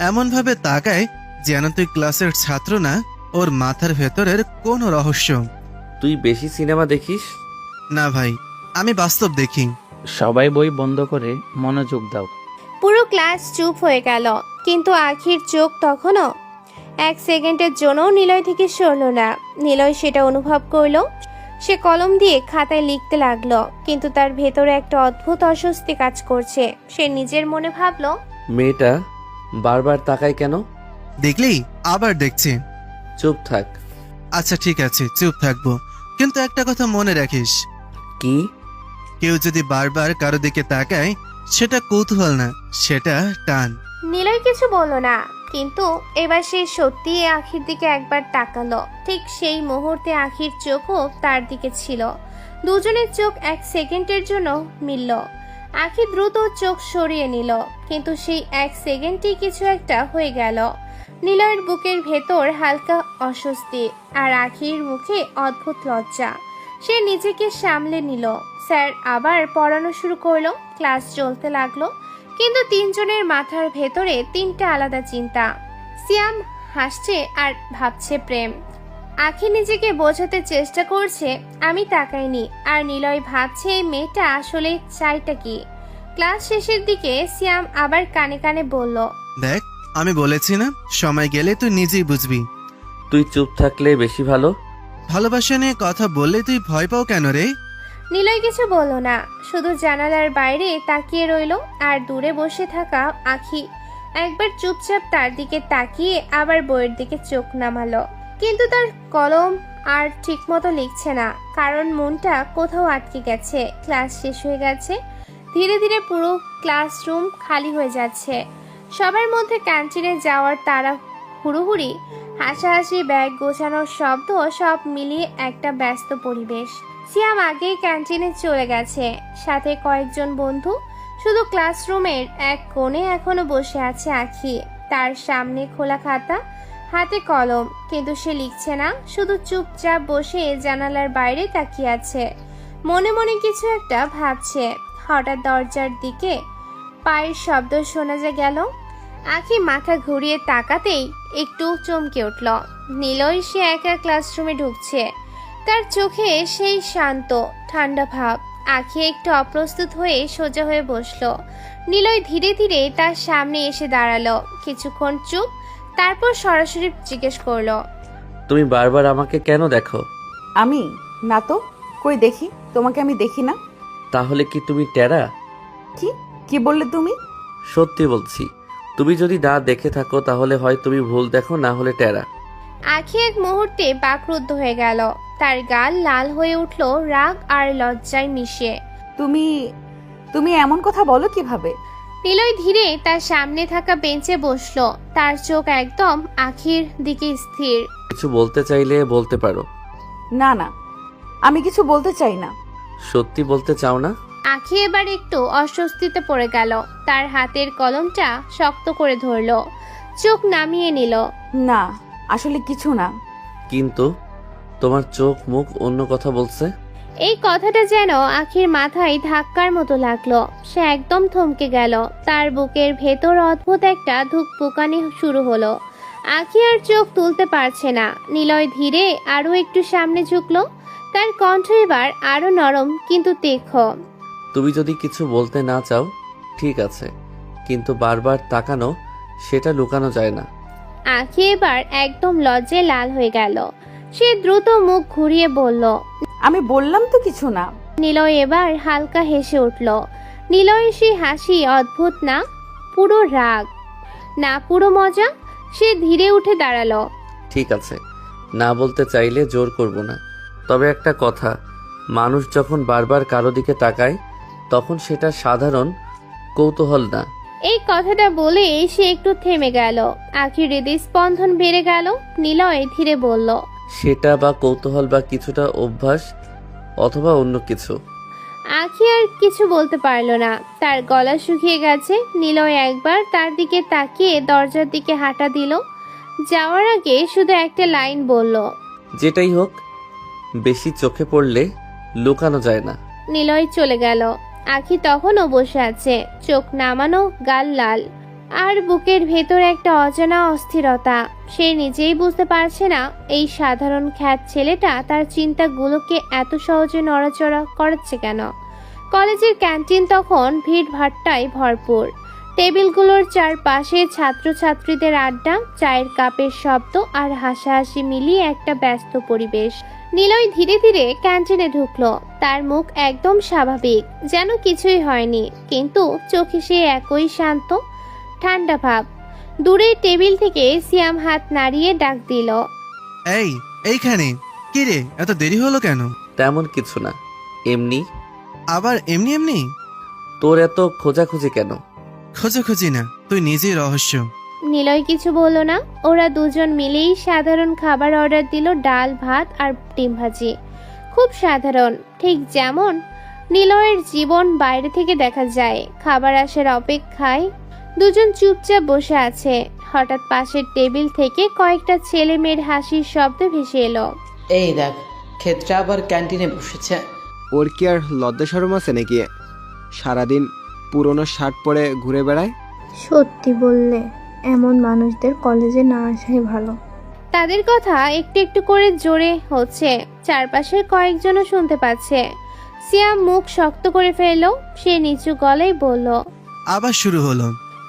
এমন ভাবে তাকায় যেন তুই ক্লাসের ছাত্র না, ওর মাথার ভেতরের কোন রহস্য। তুই বেশি সিনেমা দেখিস? না ভাই, আমি বাস্তব দেখি। সবাই বই বন্ধ করে মনোযোগ দাও। পুরো ক্লাস চুপ হয়ে গেল, কিন্তু আখির চোখ তখনও এক সেকেন্ডের জন্যও নিলয় থেকে সরল না। নিলয় সেটা অনুভব করলো। সে কলম দিয়ে খাতায় লিখতে লাগলো, কিন্তু তার ভেতরে একটা অদ্ভুত অস্বস্তি কাজ করছে। সে নিজের মনে ভাবলো, মেয়েটা বারবার তাকায় কেন? দেখলি, আবার দেখছি। চুপ থাক। আচ্ছা ঠিক আছে, চুপ থাকবো, কিন্তু একটা কথা মনে রাখিস। কি? কেউ যদি বারবার কারো দিকে তাকায়, সেটা কৌতূহল না, সেটা টান। নিলয় কিছু বলল না, কিন্তু এবার সে সত্যিই আখির দিকে একবার তাকালো। ঠিক সেই মুহূর্তে আখির চোখও তার দিকে ছিল। দুজনের চোখ এক সেকেন্ডের জন্য মিলল। আখি দ্রুত চোখ সরিয়ে নিল, কিন্তু সেই এক সেকেন্ডেই কিছু একটা হয়ে গেল। নিলয়ের বুকের ভেতর হালকা অস্বস্তি, আর আখির মুখে অদ্ভুত লজ্জা। সে নিজেকে সামলে নিল। স্যার আবার পড়ানো শুরু করলো। ক্লাস চলতে লাগলো, কিন্তু তিনজনের মাথার ভেতরে তিনটা আলাদা চিন্তা। সিয়াম হাসছে আর ভাবছে প্রেম। আখি নিজেকে বোঝাতে চেষ্টা করছে আমি তাকাইনি, আর নিলয় ভাবছে এই মেয়েটা আসলে চাইটা কি। ক্লাস শেষের দিকে সিয়াম আবার কানে কানে বলল, দেখ, আমি বলেছি না, সময় গেলে তুই নিজেই বুঝবি। তুই চুপ থাকলে বেশি ভালো। ভালোবাসা নিয়ে কথা বললে তুই ভয় পাও কেন রে? নিলয় কিছু বলল না, শুধু জানালার বাইরে তাকিয়ে রইল। আর দূরে বসে থাকা আখি একবার চুপচাপ তার দিকে তাকিয়ে আবার বইয়ের দিকে চোখ নামালো, কিন্তু তার কলম আর ঠিকমতো লিখছে না, কারণ মনটা কোথাও আটকে গেছে। ক্লাস শেষ হয়ে গেছে, ধীরে ধীরে পুরো ক্লাসরুম খালি হয়ে যাচ্ছে। সবার মধ্যে ক্যান্টিনে যাওয়ার তারা, হুড়োহুড়ি, হাসাহাসি, ব্যাগ গোছানোর শব্দ, সব মিলিয়ে একটা ব্যস্ত পরিবেশ। সিয়াম আগেই ক্যান্টিনে চলে গেছে, সাথে কয়েকজন বন্ধু। শুধু ক্লাসরুমের এক কোণে এখনো বসে আছে আখি, তার সামনে খোলা খাতা, হাতে কলম, কিন্তু সে লিখছে না, শুধু চুপচাপ বসে জানালার বাইরে তাকিয়ে আছে, মনে মনে কিছু একটা ভাবছে। হঠাৎ দরজার দিকে পায়ের শব্দ শোনা গেল। আখি মাথা ঘুরিয়ে তাকাতেই একটু চমকে উঠল। নিলয় সে একা ক্লাসরুমে ঢুকছে, তার চোখে সেই শান্ত ঠান্ডা ভাব। আখি একটু অপ্রস্তুত হয়ে সোজা হয়ে বসলো। নিলয় ধীরে ধীরে তার সামনে এসে দাঁড়ালো, কিছুক্ষণ চুপ, তারপর সরাসরি জিজ্ঞেস করলো, তুমি বারবার আমাকে কেন দেখো? আমি না তো, কই দেখি তোমাকে, আমি দেখি না। তাহলে কি তুমি টেরা? কি কি বললে তুমি? সত্যি বলছি, তুমি যদি না দেখে থাকো তাহলে হয় তুমি ভুল দেখো, না হলে টেরা। আখি এক মুহূর্তে বাকরুদ্ধ হয়ে গেল, তার গাল লাল হয়ে উঠল রাগ আর লজ্জায় মিশে। তুমি তুমি এমন কথা বলো কিভাবে? নিলয় ধীরে তার সামনে থাকা বেঞ্চে বসলো, তার চোখ একদম আখির দিকে স্থির। কিছু বলতে চাইলে বলতে পারো। না না, আমি কিছু বলতে চাই না। সত্যি বলতে চাও না? আখি এবার একটু অস্বস্তিতে পড়ে গেল। তার হাতের কলমটা শক্ত করে ধরলো, চোখ নামিয়ে নিল। না, আসলে কিছু না। কিন্তু তোমার চোখ মুখ অন্য কথা বলছে। এই কথাটা যেন আখির মাথায় ধাক্কার মতো লাগলো। সে একদম থমকে গেল। তার বুকের ভেতর অদ্ভুত একটা ধুকপুকানি শুরু হলো। আখি আর চোখ তুলতে পারছে না। নিলয় ধীরে আরো একটু সামনে ঝুঁকলো। তার কণ্ঠ এবার আরো নরম কিন্তু তীক্ষ্ণ। তুমি যদি কিছু বলতে না চাও ঠিক আছে, কিন্তু বারবার তাকানো সেটা লুকানো যায় না। আখি এবার একদম লজ্জায় লাল হয়ে গেল। সে দ্রুত মুখ ঘুরিয়ে বলল, আমি বললাম তো কিছু না। নিলয় এবার হালকা হেসে উঠল। নিলয়ের সেই হাসি অদ্ভুত, না পুরো রাগ, না পুরো মজা। সে ধীরে উঠে দাঁড়ালো। ঠিক আছে, না বলতে চাইলে জোর করব না। তবে একটা কথা, মানুষ যখন বারবার কারো দিকে তাকায় তখন সেটা সাধারণ কৌতূহল না। এই কথাটা বলে সে একটু থেমে গেল। আখির হৃদস্পন্দন বেড়ে গেল। নিলয় ধীরে বলল, সেটা বা কৌতূহল বা কিছুটা অভ্যাস অথবা অন্য কিছু। আখি আর কিছু বলতে পারলো না। তার গলা শুকিয়ে গেছে। নিলয় একবার তার দিকে তাকিয়ে দরজার দিকে হাঁটা দিল। যাওয়ার আগে শুধু একটা লাইন বলল, যেটাই হোক বেশি চোখে পড়লে লুকানো যায় না। নিলয় চলে গেল। আখি তখনও বসে আছে, চোখ নামানো, গাল লাল, আর বুকের ভেতর একটা অজানা অস্থিরতা। সে নিজেই বুঝতে পারছে না এই সাধারণ খ্যাত ছেলেটা তার চিন্তাগুলোকে এত সহজে নড়াচড়া করাচ্ছে কেন। কলেজের ক্যান্টিন তখন ভিড় ভাট্টায় ভরপুর। টেবিলগুলোর চারপাশে ছাত্রছাত্রীদের আড্ডা, চায়ের কাপের শব্দ আর হাসাহাসি মিলিয়ে একটা ব্যস্ত পরিবেশ। নিলয় ধীরে ধীরে ক্যান্টিনে ঢুকলো। তার মুখ একদম স্বাভাবিক, যেন কিছুই হয়নি, কিন্তু চোখে সে একই শান্ত ঠান্ডা ভাব। দূরের টেবিল থেকে সিয়াম হাত নাড়িয়ে ডাক দিল, এইখানে কি রে, এত দেরি হলো কেন? তেমন কিছু না, এমনি। আবার এমনি এমনি? তোর এত খোঁজাখুঁজি কেন? খোঁজাখুঁজি না, তুই নিজেই রহস্য। নিলয় কিছু বলল না। ওরা দুজন মিলেই সাধারণ খাবার অর্ডার দিল, ডাল ভাত আর ডিম ভাজি। খুব সাধারণ, ঠিক যেমন নিলয়ের জীবন বাইরে থেকে দেখা যায়। খাবার আসার অপেক্ষায় দুজন চুপচাপ বসে আছে। হঠাৎ পাশের টেবিল থেকে কয়েকটা ছেলে মেয়ের হাসির শব্দ ভেসে এলো। এই দেখ, ক্ষেত্রা আবার ক্যান্টিনে বসেছে। ওর কি আর লজ্জা শরম আছে নাকি? সারাদিন পুরনো শার্ট পরে ঘুরে বেড়ায়। সত্যি বললে এমন মানুষদের কলেজে না আসাই ভালো। তাদের কথা একটু একটু করে জোরে হচ্ছে, চারপাশের কয়েকজনও শুনতে পাচ্ছে। সিয়াম মুখ শক্ত করে ফেলল। সে নিচু গলায় বলল, আবার শুরু হলো।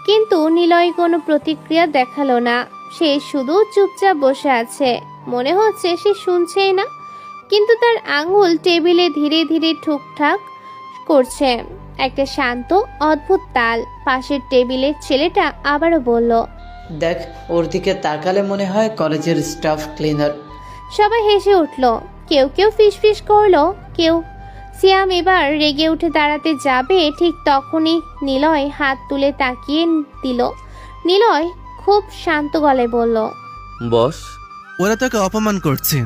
কিন্তু নিলয় কোনো প্রতিক্রিয়া দেখালো না। সে শুধু চুপচাপ বসে আছে, মনে হচ্ছে সে শুনছেই না। কিন্তু তার আঙ্গুল টেবিলে ধীরে ধীরে ঠুকঠাক করছে, একটা শান্ত অদ্ভুত তাল। পাশের টেবিলের ছেলেটা আবারও বলল, দেখ, ওর দিকে তাকালে মনে হয় কলেজের স্টাফ ক্লিনার। সবাই হেসে উঠল। কেউ কেউ ফিসফিস করলো, কেউ। সিয়াম এবার রেগে উঠে দাঁড়াতে যাবে, ঠিক তখনই নিলয় হাত তুলে তাকিয়ে দিল। নিলয় খুব শান্ত গলায় বলল, বস। ওরা তোকে অপমান করছে।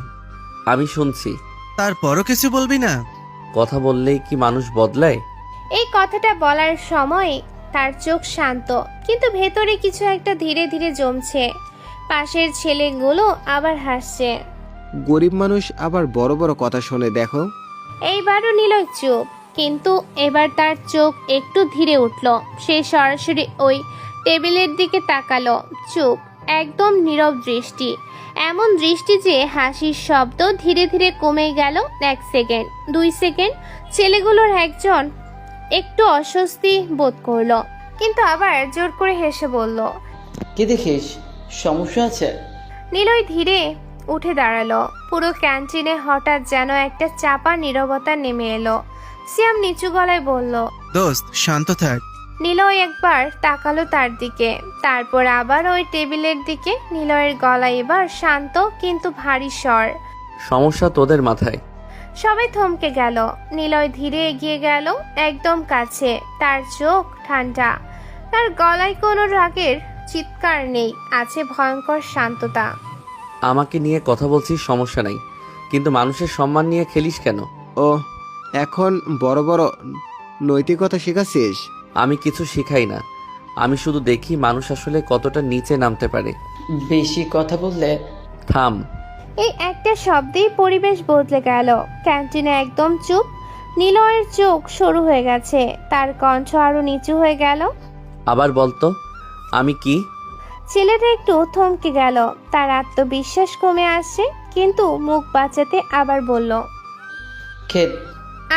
আমি শুনছি। তারপরও কিছু বলবি না? কথা বললেই কি মানুষ বদলায়? এই কথাটা বলার সময় তার চোখ শান্ত, কিন্তু ভেতরে কিছু একটা ধীরে ধীরে জমছে। পাশের ছেলেগুলো আবার হাসছে। গরিব মানুষ আবার বড় বড় কথা শোনে, দেখো। এইবারও নিলয় চুপ, কিন্তু এবার তার চোখ একটু ধীরে উঠল। সে সরাসরি ওই টেবিলের দিকে তাকালো। চুপ, একদম নীরব দৃষ্টি। এমন দৃষ্টি যে হাসির শব্দ ধীরে ধীরে কমে গেল। 1 সেকেন্ড, 2 সেকেন্ড। ছেলেগুলোর একজন একটু অস্বস্তি বোধ করলো, কিন্তু আবার জোর করে হেসে বলল, কি দেখিস, সমস্যা আছে? নিলয় ধীরে উঠে দাঁড়ালো। পুরো ক্যান্টিনে হঠাৎ যেন একটা চাপা নীরবতা নেমে এলো। সিয়াম নিচু গলায় বলল, দোস্ত শান্ত থাক। নিলয় একবার তাকালো তার দিকে, তারপর আবার ওই টেবিলের দিকে। নিলয়ের গলা এবার শান্ত কিন্তু ভারী স্বর, সমস্যা তোদের মাথায়। সবাই থমকে গেল। নিলয় ধীরে এগিয়ে গেল একদম কাছে। তার চোখ ঠান্ডা, তার গলায় কোনো রাগের চিৎকার নেই, আছে ভয়ঙ্কর শান্ততা। আমাকে নিয়ে কথা বলছিস, সমস্যা নাই, কিন্তু মানুষের সম্মান নিয়ে খেলিস কেন? ও এখন বড় বড় নৈতিকতা শেখাচ্ছিস? আমি কিছু শিখাই না, আমি শুধু দেখি মানুষ আসলে কতটা নিচে নামতে পারে। বেশি কথা বললে থাম। এই একটা শব্দেই পরিবেশ বদলে গেল। ক্যান্টিনে একদম চুপ। নিলয়ের চোখ সরু হয়ে গেছে, তার কণ্ঠ আরো নিচু হয়ে গেল। আবার বলতো আমি কি? ছেলেটা একটু থমকে গেল, তার আত্মবিশ্বাস কমে আসছে, কিন্তু মুখ বাঁচাতে আবার বলল, ক্ষেত।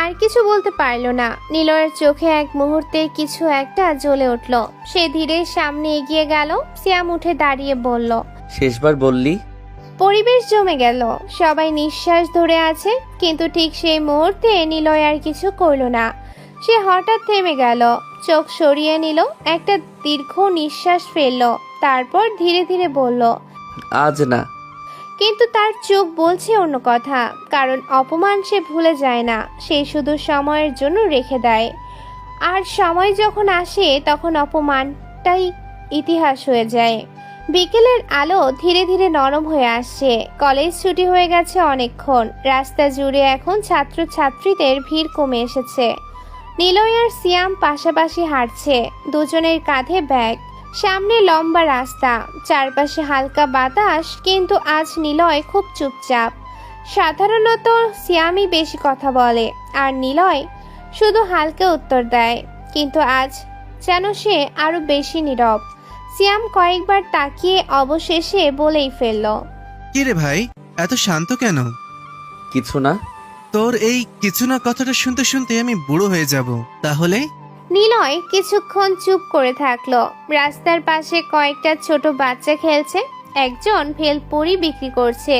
আর কিছু বলতে পারল না। নিলয়ের চোখে এক মুহূর্তে কিছু একটা জ্বলে উঠল। সে ধীরে সামনে এগিয়ে গেল। সিয়াম উঠে দাঁড়িয়ে বলল, শেষবার বললি। পরিবেশ জমে গেল, সবাই নিঃশ্বাস ধরে আছে, কিন্তু ঠিক সেই মুহূর্তে নিলয় আর কিছু করল না। সে হঠাৎ থেমে গেল, চোখ সরিয়ে নিল, একটা দীর্ঘ নিঃশ্বাস ফেলল, তারপর ধীরে ধীরে বলল, আজ না। কিন্তু তার চোখ বলছে অন্য কথা, কারণ অপমান সে ভুলে যায় না, সে শুধু সময়ের জন্য রেখে দেয়। আর সময় যখন আসে তখন অপমানটাই ইতিহাস হয়ে যায়। বিকেলের আলো ধীরে ধীরে নরম হয়ে আসছে। কলেজ ছুটি হয়ে গেছে অনেকক্ষণ। রাস্তা জুড়ে এখন ছাত্রছাত্রীদের ভিড় কমে এসেছে। নিলয় আর সিয়াম পাশাপাশি হাঁটছে, দুজনের কাঁধে ব্যাগ। সামনে লম্বা রাস্তা, চারপাশে হালকা বাতাস, কিন্তু আজ নিলয় খুব চুপচাপ। সাধারণত সিয়ামই বেশি কথা বলে আর নিলয় শুধু হালকা উত্তর দেয়, কিন্তু আজ যেন সে আরো বেশি নীরব। সিয়াম কয়েকবার তাকিয়ে অবশেষে বলেই ফেলল, কি রে ভাই, এত শান্ত কেন? কিছু না। তোর এই কিছু না কথাটা শুনতে শুনতে আমি বুড়ো হয়ে যাব। তাহলে? নিলয় কিছুক্ষণ চুপ করে থাকলো। রাস্তার পাশে কয়েকটা ছোট বাচ্চা খেলছে, একজন ভেলপুরি বিক্রি করছে।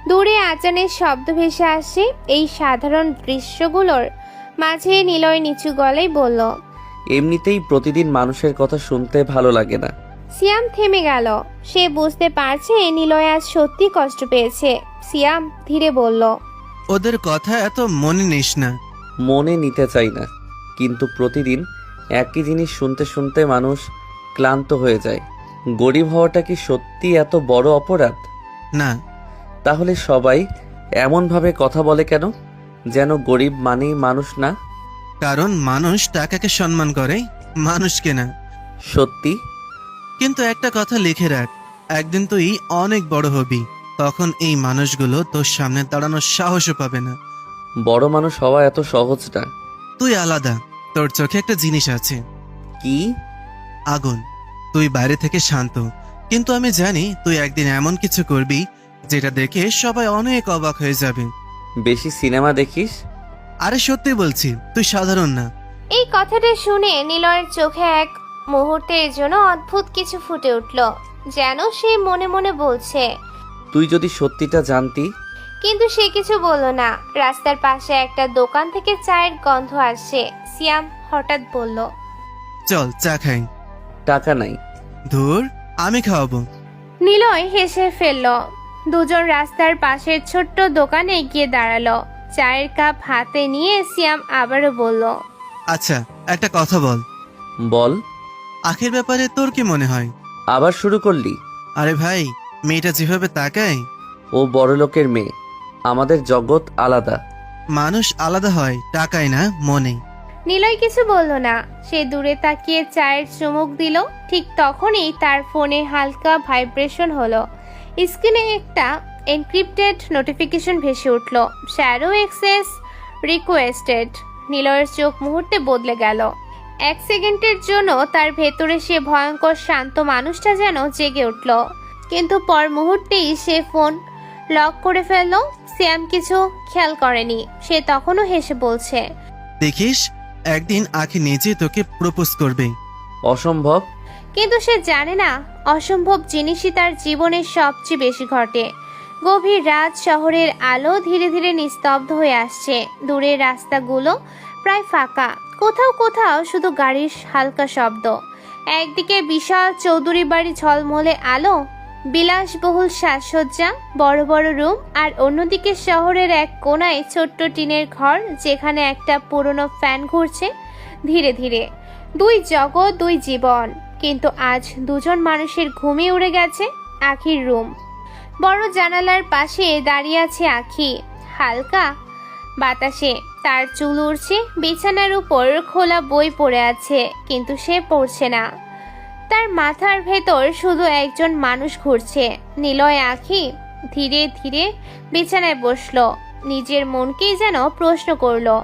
দূরে আজানের শব্দ ভেসে আসছে। এই সাধারণ দৃশ্যগুলোর মাঝে নিলয় নিচু গলায় বলল, এমনিতেই প্রতিদিন মানুষের কথা শুনতে ভালো লাগে না। সিয়াম থেমে গেল। সে বুঝতে পারছে নিলয় আজ সত্যি কষ্ট পেয়েছে। সিয়াম ধীরে বলল, ওদের কথা এত মনে নিস না। মনে নিতে চাই না, কিন্তু প্রতিদিন একই জিনিস শুনতে শুনতে মানুষ ক্লান্ত হয়ে যায়। গরিব হওয়াটা কি সত্যি এত বড় অপরাধ? না। তাহলে সবাই এমনভাবে কথা বলে কেন, যেন গরিব মানেই মানুষ না? কারণ মানুষ টাকাকে সম্মান করে, মানুষকে না। সত্যি? কিন্তু একটা কথা লিখে রাখ, একদিন তুই অনেক বড় হবি, তখন এই মানুষগুলো তোর সামনে দাঁড়ানোর সাহসও পাবে না। বড় মানুষ হওয়া এত সহজ না। তুই আলাদা, তোর চোখে একটা জিনিস আছে। কি? আগুন। তুই বাইরে থেকে শান্ত, কিন্তু আমি জানি তুই একদিন এমন কিছু করবি যেটা দেখে সবাই অনেক অবাক হয়ে যাবে। বেশি সিনেমা দেখিস? আরে সত্যি বলছি, তুই সাধারণ না। এই কথাটা শুনে নিলয়ের চোখে এক মুহূর্তের জন্য অদ্ভুত কিছু ফুটে উঠল, যেন সে মনে মনে বলছে। তুই যদি সত্যিটা জানতি। কিন্তু সে কিছু বলল না। রাস্তার পাশে একটা দোকান থেকে চায়ের গন্ধ আসছে। সিয়াম হঠাৎ বলল, চল চা খাই। টাকা নাই। ধুর, আমি খাওয়াবো। নিলয় হেসে ফেলল। দুজন রাস্তার পাশের ছোট্ট দোকানে গিয়ে দাঁড়ালো। চায়ের কাপ হাতে নিয়ে সিয়াম আবারও বলল, আচ্ছা, একটা কথা বল। বল। আখের ব্যাপারে তোর কি মনে হয়? আবার শুরু করলি? আরে ভাই, মেয়েটা যেভাবে তাকায়। ও বড় লোকের মেয়ে, আমাদের জগৎ আলাদা। মানুষ আলাদা হয় টাকায় না, মনে। নিলয় কিছু বলল না। সে দূরে তাকিয়ে চায়ের চুমুক দিল। ঠিক তখনই তার ফোনে হালকা ভাইব্রেশন হলো। স্ক্রিনে একটা এনক্রিপ্টেড নোটিফিকেশন ভেসে উঠল, শ্যাডো অ্যাক্সেস রিকোয়েস্টেড। নিলয়ের চোখ মুহূর্তে বদলে গেল। এক সেকেন্ডের জন্য তার ভেতরে সে ভয়ঙ্কর শান্ত মানুষটা যেন জেগে উঠল, কিন্তু পর মুহূর্তেই সে ফোন লক করে ফেলল। সিয়াম কিছু খেয়াল করেনি। সে তখনও হেসে বলছে, দেখিস, একদিন আখি নিজে তোকে প্রপোজ করবে। অসম্ভব। কিন্তু সে জানে না, অসম্ভব জিনিসই তার জীবনের সবচেয়ে বেশি ঘটে। গভীর রাত, শহরের আলো ধীরে ধীরে নিস্তব্ধ হয়ে আসছে। দূরের রাস্তাগুলো প্রায় ফাঁকা, কোথাও কোথাও শুধু গাড়ির হালকা শব্দ। একদিকে বিশাল চৌধুরী বাড়ি, ঝলমলে আলো, বিলাসবহুল সাজসজ্জা, বড় বড় রুম, আর অন্যদিকে শহরের এক কোনায় ছোট্ট টিনের ঘর, যেখানে একটা পুরনো ফ্যান ঘুরছে ধীরে ধীরে। দুই জগৎ, দুই জীবন। কিন্তু আজ দুজন মানুষের ঘুমিয়ে উড়ে গেছে। আখির রুম। বড় জানালার পাশে দাঁড়িয়ে আছে আখি। হালকা বাতাসে তার চুল উড়ছে। বিছানার উপর খোলা বই পড়ে আছে, কিন্তু সে পড়ছে না। তার মাথার ভেতর শুধু একজন মানুষ ঘুরছে। নিলয় আঁখি ধীরে ধীরে বিছানায় বসলো, নিজের মনকেই যেন প্রশ্ন করলো,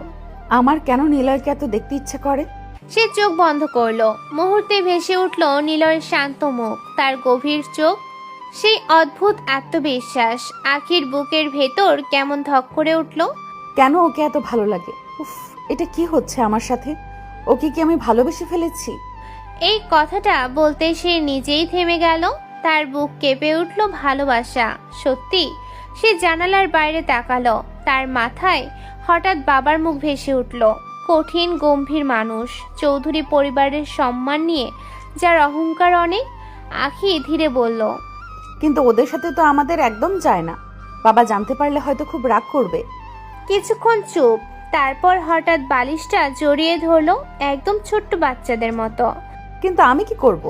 আমার কেন নিলয়কে এত দেখতে ইচ্ছে করে? সে চোখ বন্ধ করলো। মুহূর্তে ভেসে উঠল নিলয়ের শান্ত মুখ, তার গভীর চোখ, সেই অদ্ভুত আত্মবিশ্বাস। আখির বুকের ভেতর কেমন ধক করে উঠল। কেন ওকে এত ভালো লাগে? উফ, এটা কি হচ্ছে আমার সাথে? ওকে কি আমি ভালোবেসে ফেলেছি? এই কথাটা বলতে সে নিজেই থেমে গেল। তার বুক কেঁপে উঠল ভালোবাসা। সত্যি, সে জানালার বাইরে তাকালো। তার মাথায় হঠাৎ বাবার মুখ ভেসে উঠল। কঠিন গম্ভীর মানুষ, চৌধুরী পরিবারের সম্মান নিয়ে যার অহংকার অনেক। আখি ধীরে বলল, কিন্তু ওদের সাথে তো আমাদের একদম যায় না। বাবা জানতে পারলে হয়তো খুব রাগ করবে। কিছুক্ষণ চুপ, তারপর হঠাৎ বালিশটা জড়িয়ে ধরলো, একদম ছোট্ট বাচ্চাদের মতো। কিন্তু আমি কি করব?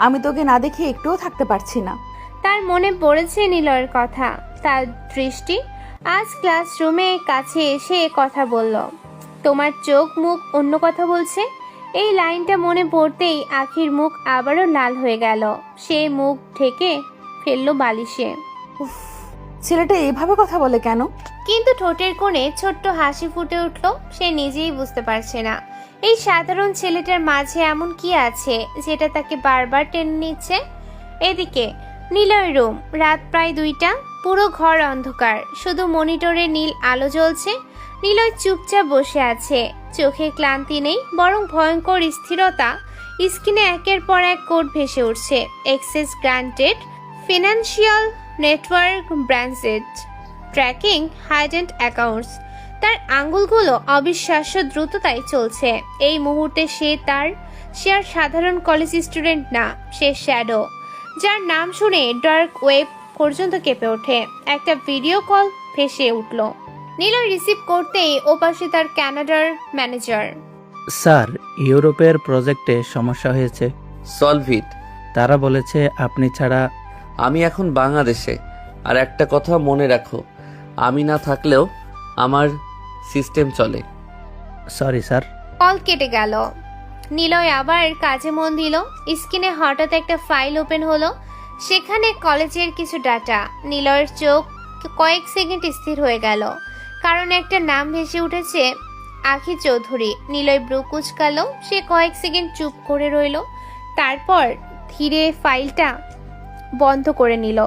আমি তোকে না দেখে একটুও থাকতে পারছি না। তার মনে পড়েছে নিলয়ের কথা। তার দৃষ্টি আজ ক্লাসরুমে কাছে এসে কথা বলল, তোমার চোখ মুখ অন্য কথা বলছে। এই লাইনটা মনে পড়তেই আখির মুখ আবারও লাল হয়ে গেল। সে মুখ ঢেকে ফেললো বালিশে। উফ, ছেলেটা এইভাবে কথা বলে কেন? কিন্তু ঠোঁটের কোণে ছোট্ট হাসি ফুটে উঠল। সে নিজেই বুঝতে পারছে না এই সাধারণ ছেলেটার মাঝে এমন কি আছে যেটা তাকে বারবার টেনে নিচ্ছে। এদিকে নিলয় রুম, রাত প্রায় 2টা, পুরো ঘর অন্ধকার, শুধু মনিটরে নীল আলো জ্বলছে। নিলয় চুপচাপ বসে আছে, চোখে ক্লান্তি নেই, বরং ভয়ঙ্কর স্থিরতা। স্ক্রিনে একের পর এক কোড ভেসে উঠছে, access granted, financial network branched, tracking hidden accounts. তার আঙ্গুলগুলো অবিশ্বাস্য দ্রুততায় চলছে। এই মুহূর্তে সে আর সাধারণ কলেজ স্টুডেন্ট না, সে শ্যাডো, যার নাম শুনে ডার্ক ওয়েব পর্যন্ত কেঁপে ওঠে। একটা ভিডিও কল ভেসে উঠল। নিলয় রিসিভ করতেই ওপাশে তার কানাডার ম্যানেজার। স্যার, ইউরোপের প্রজেক্টে সমস্যা হয়েছে। Solve it. তারা বলেছে আপনি ছাড়া। আমি এখন বাংলাদেশে। আর একটা কথা মনে রাখো, আমি না থাকলেও আমার সিস্টেম চলে। Sorry sir. কল কেটে গেল। নিলয় আবার কাজে মন দিল। স্ক্রিনে হঠাৎ একটা ফাইল ওপেন হলো, সেখানে কলেজের কিছু ডাটা। নিলয়ের চোখ কয়েক সেকেন্ড স্থির হয়ে গেল, কারণ একটা নাম ভেসে উঠেছে, আখি চৌধুরী। নিলয় ব্রু কুচকালো। সে কয়েক সেকেন্ড চুপ করে রইল, তারপর ধীরে ফাইলটা বন্ধ করে নিল।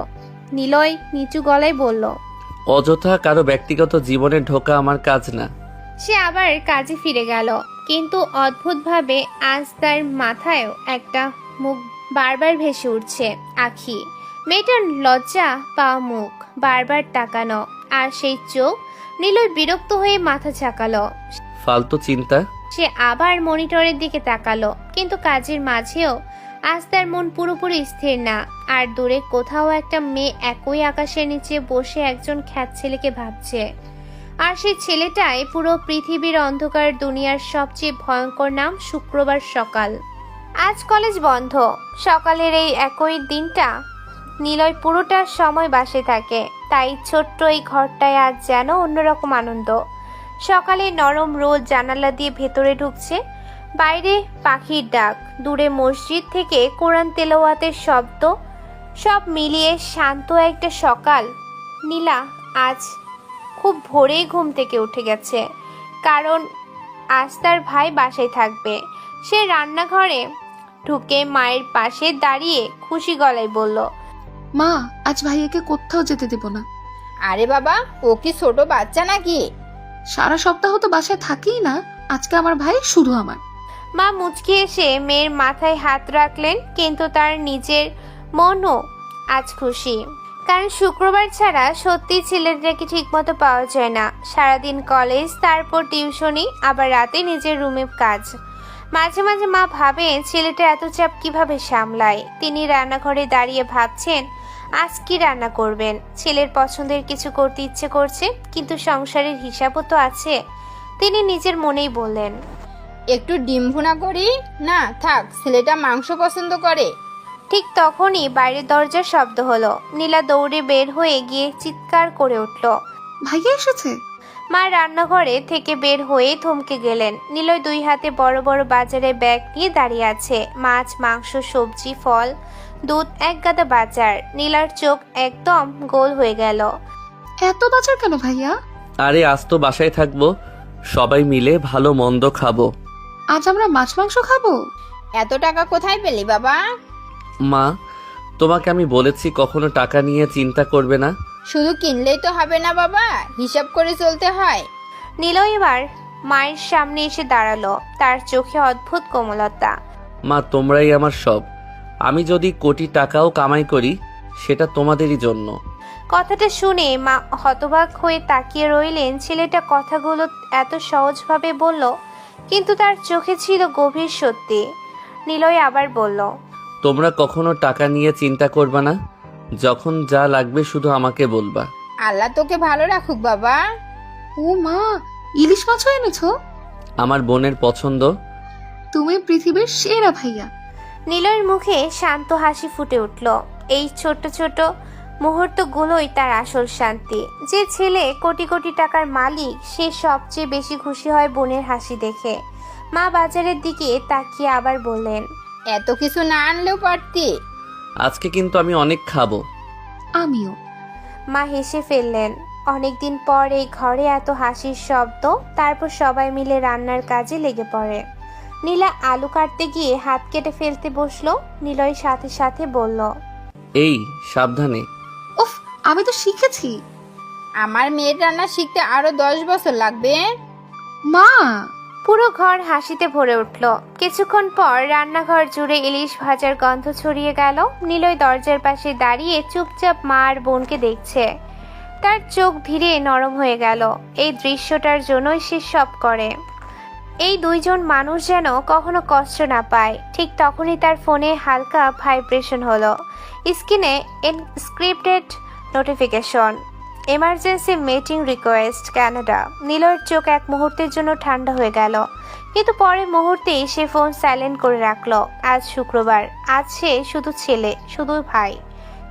নিলয় নিচু গলায় বলল, অযথা কারো ব্যক্তিগত জীবনে ঢোকা আমার কাজ না। সে আবার কাজে ফিরে গেল। কিন্তু অদ্ভুতভাবে আজ তার মাথায়ও একটা মুখ বারবার ভেসে উঠছে, আখি। মেয়েটার লজ্জা পাওয়া মুখ, বারবার তাকানো, আর সেই চোখ। নিলয় বিরক্ত হয়ে মাথা ঝাঁকালো। ফালতু চিন্তা। সে আবার মনিটরের দিকে তাকালো, কিন্তু কাজের মাঝেও আজ তার মন পুরোপুরি স্থির না। আর দূরে কোথাও একটা মেয়ে একই আকাশের নিচে বসে একজন খ্যাত ছেলেকে ভাবছে। আর সেই ছেলেটাই পুরো পৃথিবীর অন্ধকার দুনিয়ার সবচেয়ে ভয়ঙ্কর নাম শুক্রবার সকাল। আজ কলেজ বন্ধ। সকালের এই একই দিনটা নিলয় পুরোটা সময় বাসে থাকে, তাই ছোট্ট এই ঘরটায় আজ যেন অন্যরকম আনন্দ। সকালে নরম রোদ জানালা দিয়ে ভেতরে ঢুকছে, বাইরে পাখির ডাক, দূরে মসজিদ থেকে কোরআন তেলাওয়াতের শব্দ, সব মিলিয়ে শান্ত একটা সকাল। নীলা আজ খুব ভোরেই ঘুম থেকে উঠে গেছে, কারণ আজ তার ভাই বাসায় থাকবে। সে রান্নাঘরে ঢুকে মায়ের পাশে দাঁড়িয়ে খুশি গলায় বলল, মা, আজ ভাইয়াকে কোথাও যেতে দেব না। আরে বাবা, ও কি ছোট বাচ্চা নাকি? সারা সপ্তাহ তো বাসায় থাকিই না, আজকে আমার ভাই শুধু আমার। মা মুচকি এসে মেয়ের মাথায় হাত রাখলেন, কিন্তু তার নিজের মনও আজ খুশি, কারণ শুক্রবার ছাড়া সত্যি ছেলেটাকে ঠিকমতো পাওয়া যায় না। সারাদিন কলেজ, তারপর টিউশনি, আবার রাতে নিজের রুমে কাজ। মাঝে মাঝে মা ভাবেন ছেলেটা এত চাপ কিভাবে সামলায়। তিনি রান্নাঘরে দাঁড়িয়ে ভাবছেন আজ কি রান্না করবেন। ছেলের পছন্দের কিছু করতে ইচ্ছে করছে, কিন্তু সংসারের হিসাবও তো আছে। তিনি নিজের মনেই বললেন, একটু ডিম ভুনা করি না? থাক, ছেলেটা মাংস পছন্দ করে। ঠিক তখনই বাইরের দরজার শব্দ হলো। নীলা দৌড়ে বের হয়ে গিয়ে চিৎকার করে উঠল, ভাইয়া এসেছে? মা রান্নাঘরে থেকে বের হয়ে থমকে গেলেন। নিলয় দুই হাতে বড় বড় বাজারে ব্যাগ নিয়ে দাঁড়িয়ে আছে। মাছ, মাংস, সবজি, ফল, দুধ, এক গাদা বাজার। নীলার চোখ একদম গোল হয়ে গেল। এত বাজার কেন ভাইয়া? আরে আজ তো বাসায় থাকবো, সবাই মিলে ভালো মন্দ খাবো। আজ আমরা মাছ মাংস খাবো? এত টাকা কোথায় পেলি বাবা? মা, তোমাকে আমি বলেছি কখনো টাকা নিয়ে চিন্তা করবে না। শুধু কিনলেই তো হবে না বাবা, হিসাব করে চলতে হয়। নিলয় এবার মায়ের সামনে এসে দাঁড়ালো, তার চোখে অদ্ভুত কোমলতা। মা, তোমরাই আমার সব। আমি যদি কোটি টাকাও কামাই করি সেটা তোমাদেরই জন্য। কথাটা শুনে মা হতবাক হয়ে তাকিয়ে রইলেন। ছেলেটা কথাগুলো এত সহজভাবে বলল, কিন্তু তার চোখে ছিল গভীর সত্যি। নিলয় আবার বলল, তোমরা কখনো টাকা নিয়ে চিন্তা করবে না, যখন যা লাগবে শুধু আমাকে বলবা। আল্লাহ তোকে ভালো রাখুক বাবা। ও মা, ইলিশ মাছও এনেছো? আমার বোনের পছন্দ। তুমি পৃথিবীর সেরা ভাইয়া। নিলয়ের মুখে শান্ত হাসি ফুটে উঠল। এই ছোট ছোট মুহূর্তগুলোই তার আসল শান্তি। যে ছেলে কোটি কোটি টাকার মালিক, সে সবচেয়ে বেশি খুশি হয় বোনের হাসি দেখে। মা বাজারের দিকে তাকিয়ে আবার বললেন, এত কিছু না আনলেও পারতি। আজকে কিন্তু আমি অনেক খাবো। আমিও। মা হেসে ফেললেন। অনেকদিন পর এই ঘরে এত হাসির শব্দ। তারপর সবাই মিলে রান্নার কাজে লেগে পড়ে। নীলা আলু কাটতে গিয়ে হাত কেটে ফেলতে বসলো। নিলয় সাথে সাথে বলল, এই সাবধানে। উফ, আমি তো শিখেছি। আমার মেয়ের রান্না শিখতে আরো 10 বছর লাগবে। মা! পুরো ঘর হাসিতে ভরে উঠল। কিছুক্ষণ পর রান্নাঘর জুড়ে ইলিশ ভাজার গন্ধ ছড়িয়ে গেল। নিলয় দরজার পাশে দাঁড়িয়ে চুপচাপ মা আর বোনকে দেখছে। তার চোখ ধীরে নরম হয়ে গেল। এই দৃশ্যটার জন্যই সে সব করে। এই দুইজন মানুষ যেন কখনো কষ্ট না পায়। ঠিক তখনই তার ফোনে হালকা ভাইব্রেশন হলো। স্ক্রিনে encrypted notification, emergency meeting request, Canada. নিলয়ের চোখ এক মুহূর্তের জন্য ঠান্ডা হয়ে গেল, কিন্তু পরের মুহূর্তেই সে ফোন সাইলেন্ট করে রাখলো। আজ শুক্রবার, আজ সে শুধু ছেলে, শুধু ভাই,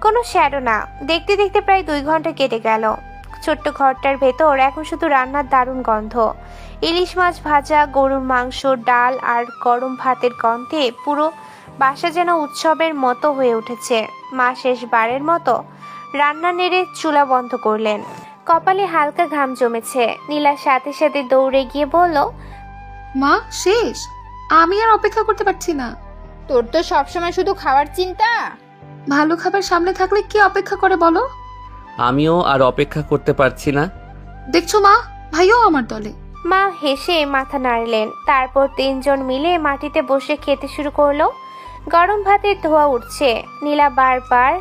কোনো শ্যাডো না। দেখতে দেখতে প্রায় 2 ঘন্টা কেটে গেল। ছোট্ট ঘরটার ভেতর এখন শুধু রান্নার দারুণ গন্ধ। ইলিশ মাছ ভাজা, গরুর মাংস, ডাল আর গরম ভাতের গন্ধে পুরো বাসা যেন উৎসবের মতো হয়ে উঠেছে। মা শেষবারের মতো রান্না নেড়ে চুলা বন্ধ করলেন। কপালে হালকা ঘাম জমেছে। নীলার সাথে সাথে দৌড়ে গিয়ে বলল, মা শেষ, আমি আর অপেক্ষা করতে পারছি না। তোর তো সবসময় শুধু খাওয়ার চিন্তা। ভালো খাবার সামনে থাকলে কে অপেক্ষা করে বলো? আমিও আর অপেক্ষা করতে পারছি না। দেখছো মা, ভাইও আমার দলে। মা হেসে মাথা নাড়লেন। তারপর 3 জন মিলে মাটিতে বসে খেতে শুরু করলো। গরম ভাতের ধোয়া উঠছে। নীলা বারবার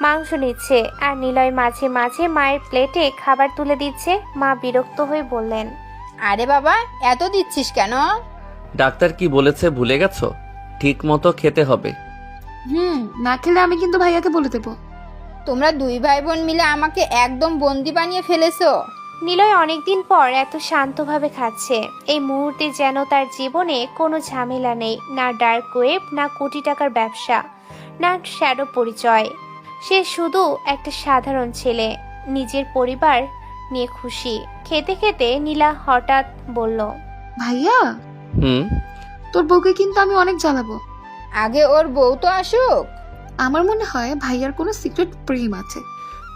মাংস নিচ্ছে আর নিলয় মাঝে মাঝে মায়ের প্লেটে খাবার তুলে দিচ্ছে। মা বিরক্ত হয়ে বললেন, আরে বাবা, এত দিচ্ছিস কেন? ডাক্তার কি বলেছে ভুলে গেছো? ঠিক মতো খেতে হবে। না খেলে আমি কিন্তু ভাইয়াকে বলে দেবো। তোমরা 2 ভাই বোন মিলে আমাকে একদম বন্দি বানিয়ে ফেলেছো। নিলয় অনেকদিন পর এত শান্তভাবে খাচ্ছে। এই মুহূর্তে যেন তার জীবনে কোনো ঝামেলা নেই, না ডার্ক ওয়েব, না কোটি টাকার ব্যবসা, না শ্যাডো পরিচয়। সে শুধু একটা সাধারণ ছেলে, নিজের পরিবার নিয়ে খুশি। খেতে খেতে নীলা হঠাৎ বলল, ভাইয়া, তোর বউকে কিন্তু আমি অনেক জ্বালাবো। আগে ওর বউ তো আসুক। আমার মনে হয় ভাইয়ার কোনো সিক্রেট প্রেম আছে।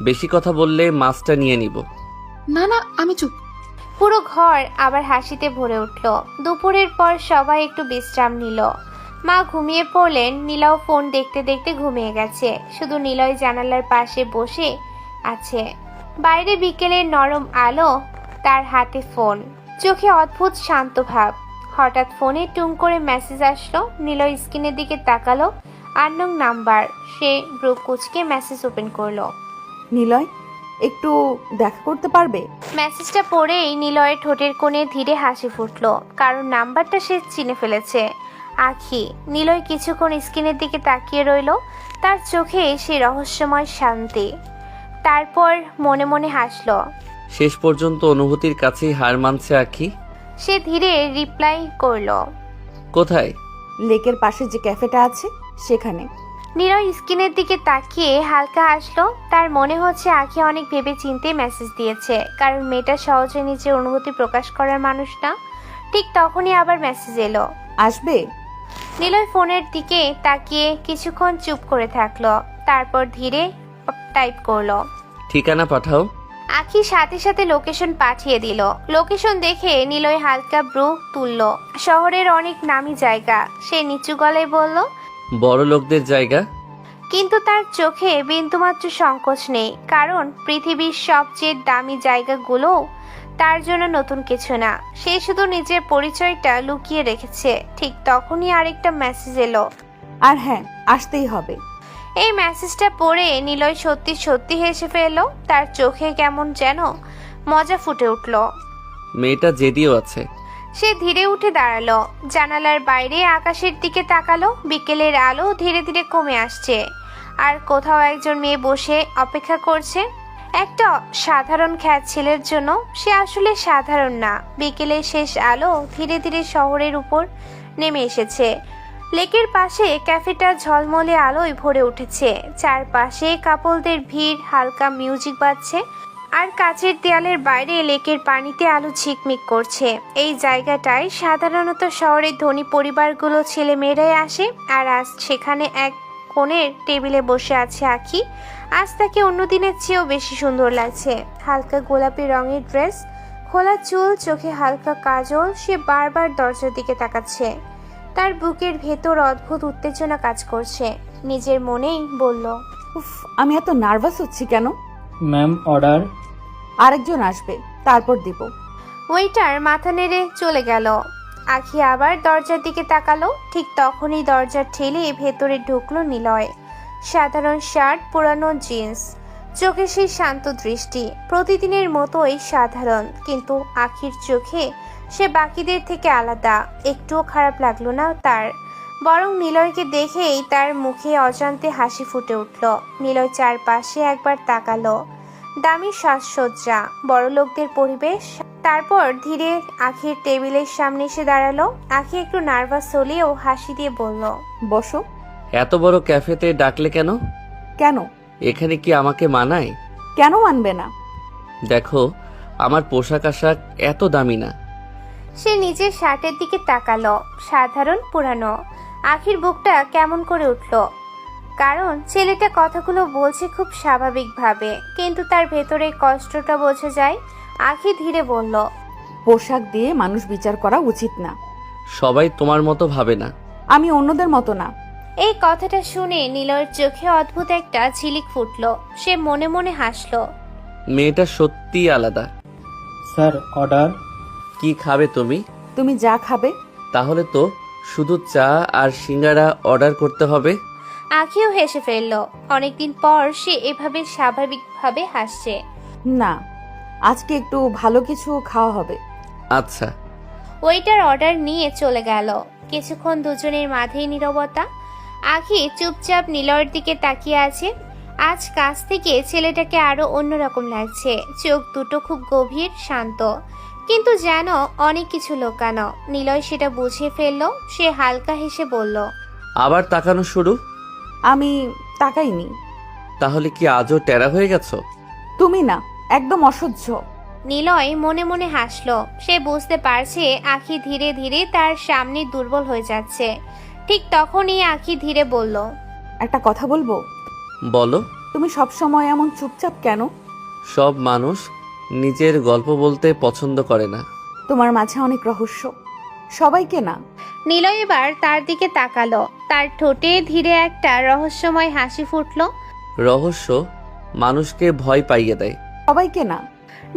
বেশি কথা বললে মাছটা নিয়ে নিব। না না, আমি চুপ। পুরো ঘর আবার হাসিতে ভরে উঠল। দুপুরের পর সবাই একটু বিশ্রাম নিল। মা ঘুমিয়ে পড়লেন। নীলাও ফোন দেখতে দেখতে ঘুমিয়ে গেছে। শুধু নিলয় জানালার পাশে বসে আছে। বাইরে বিকেলের নরম আলো, তার হাতে ফোন, চোখে অদ্ভুত শান্ত ভাব। হঠাৎ ফোনে টুং করে মেসেজ আসলো। নিলয় স্ক্রিনের দিকে তাকালো। Unknown number. সে ব্রু কুচকে মেসেজ ওপেন করলো। নিলয়, একটু দেখা করতে পারবে? মেসেজটা পড়েই নিলয়ের ঠোঁটের কোণে ধীরে হাসি ফুটলো, কারণ নাম্বারটা সে চিনে ফেলেছে। আখি। নিলয় কিছুক্ষণ স্ক্রিনের দিকে তাকিয়ে রইল, তার চোখে সে রহস্যময় শান্তি। তারপর মনে মনে হাসলো। শেষ পর্যন্ত অনুভূতির কাছেই হার মানছে আখি। সে ধীরে রিপ্লাই করলো, কোথায়? লেকের পাশে যে ক্যাফেটা আছে সেখানে। নিলয় স্ক্রিনের দিকে তাকিয়ে হালকা হাসলো। তার মনে হচ্ছে আঁখি অনেক ভেবে চিন্তে মেসেজ দিয়েছে, কারণ মেয়েটা সহজে নিজের অনুভূতি প্রকাশ করার মানুষ না। ঠিক তখনই আবার মেসেজ এলো। আসবে? নিলয় ফোনের দিকে তাকিয়ে কিছুক্ষণ চুপ করে থাকলো, তারপর ধীরে টাইপ করলো। ঠিকানা পাঠাও। আঁখি সাথে সাথে লোকেশন পাঠিয়ে দিল। লোকেশন দেখে নিলয় হালকা ব্রু তুলল। শহরের অনেক নামি জায়গা, সে নিচু গলায় বলল। বড় লোকদের জায়গা। কিন্তু তার চোখে বিন্দুমাত্র সংকোচ নেই, কারণ পৃথিবীর সবচেয়ে দামি জায়গাগুলো তার জন্য নতুন কিছু না। সে শুধু নিজের পরিচয়টা লুকিয়ে রেখেছে। ঠিক তখনই আরেকটা মেসেজ এলো। আর হ্যাঁ, আসতেই হবে। এই মেসেজটা পড়ে নিলয় সত্যি সত্যি হেসে ফেলল। তার চোখে কেমন যেন মজা ফুটে উঠল। মেয়েটা জেদিও আছে। সে ধীরে উঠে দাঁড়ালো, জানালার বাইরে আকাশের দিকে তাকালো। বিকেলের আলো ধীরে ধীরে কমে আসছে, আর কোথাও একজন মেয়ে বসে অপেক্ষা করছে একটা সাধারণ খ্যাত ছেলের জন্য। সে আসলে সাধারণ না। বিকেলের শেষ আলো ধীরে ধীরে শহরের উপর নেমে এসেছে। লেকের পাশে ক্যাফেটা ঝলমলে আলোয় ভরে উঠেছে। চারপাশে কাপলদের ভিড়, হালকা মিউজিক বাজছে, আর কাচের দেয়ালের বাইরে লেকের পানিতে আলো ঝিকমিক করছে। এই জায়গাটায় সাধারণত শহরের ধনী পরিবারগুলো ছেলে মেয়েরাই আসে, আর আজ সেখানে এক কোণের টেবিলে বসে আছে আঁখি। আজ তাকে অন্যদিনের চেয়েও বেশি সুন্দর লাগছে। হালকা গোলাপি রঙের ড্রেস, খোলা চুল, চোখে হালকা কাজল। সে বারবার দরজার দিকে তাকাচ্ছে। তার বুকের ভেতর অদ্ভুত উত্তেজনা কাজ করছে। নিজের মনেই বলল, উফ, আমি এত নার্ভাস হচ্ছি কেন? Ma'am, order. আরেকজন আসবে, তারপর দিব। ওয়েটার মাথা নেড়ে চলে গেল। আঁখি আবার দরজার দিকে তাকালো। ঠিক তখনই দরজা ঠেলে ভেতরে ঢুকলো নিলয়। সাধারণ শার্ট, পুরানো জিন্স, চোখে সেই শান্ত দৃষ্টি। প্রতিদিনের মতোই সাধারণ, কিন্তু আঁখির চোখে সে বাকিদের থেকে আলাদা। একটুও খারাপ লাগলো না তার, বরং নিলয়কে দেখেই তার মুখে অজান্তে হাসি ফুটে উঠল। নিলয় চারপাশে একবার তাকালো। দামি সাজসজ্জা, বড় লোকদের পরিবেশ। তারপর ধীরে আঁখির টেবিলের সামনে এসে দাঁড়ালো। আঁখি একটু নার্ভাস হলেও হাসি দিয়ে বলল, বসো। এত বড় ক্যাফেতে ডাকলে কেন? কেন? এখানে কি আমাকে মানায়? কেন মানবে না? দেখো, আমার পোশাক আশাক এত দামি না। সে নিজের শার্টের দিকে তাকালো। সাধারণ, পুরানো। আঁখির বুকটা কেমন করে উঠল, কারণ ছেলেটা কথাগুলো বলছে খুব স্বাভাবিকভাবে, কিন্তু তার ভেতরে কষ্টটা বোঝা যায়। আঁখি ধীরে বলল, পোশাক দিয়ে মানুষ বিচার করা উচিত না। সবাই তোমার মতো ভাবে না। আমি অন্যদের মতো না। এই কথাটা শুনে নিলয়ের চোখে অদ্ভুত একটা ঝিলিক ফুটল। সে মনে মনে হাসল। মেয়েটা সত্যিই আলাদা। Sir, order. কি খাবে তুমি? তুমি যা খাবে। তাহলে তো শুধু চা আর সিঙ্গারা অর্ডার করতে হবে। আঁখিও হেসে ফেলল। অনেকদিন পর সে এভাবে স্বাভাবিকভাবে হাসছে। না, আজকে একটু ভালো কিছু খাওয়া হবে। আচ্ছা। ওয়েটার অর্ডার নিয়ে চলে গেল। কিছুক্ষণ দুজনের মাঝেই নীরবতা। আঁখি চুপচাপ নিলয়ের দিকে তাকিয়ে আছে। আজ কাছ থেকে ছেলেটাকে আরো অন্যরকম লাগছে। চোখ দুটো খুব গভীর, শান্ত, কিন্তু যেন অনেক কিছু লুকানো। নিলয় সেটা বুঝে ফেলল। সে হালকা হেসে বলল, আবার তাকানো শুরু? আমি তাকাইনি। তাহলে কি আজও টেরা হয়ে গেছো? তুমি না, একদম অসহ্য। নিলয় মনে মনে হাসলো। সে বুঝতে পারছে আঁখি ধীরে ধীরে তার সামনে দুর্বল হয়ে যাচ্ছে। ঠিক তখনই আঁখি ধীরে বলল, একটা কথা বলবো? বলো। তুমি সব সময় এমন চুপচাপ কেন? সব মানুষ নিজের গল্প বলতে পছন্দ করে না। তোমার মাঝে অনেক রহস্য, সবাইকে না। নিলয় এবার তার দিকে তাকালো। তার ঠোঁটে ধীরে একটা রহস্যময় হাসি ফুটলো। রহস্য মানুষকে ভয় পাইয়ে দেয়, সবাইকে না।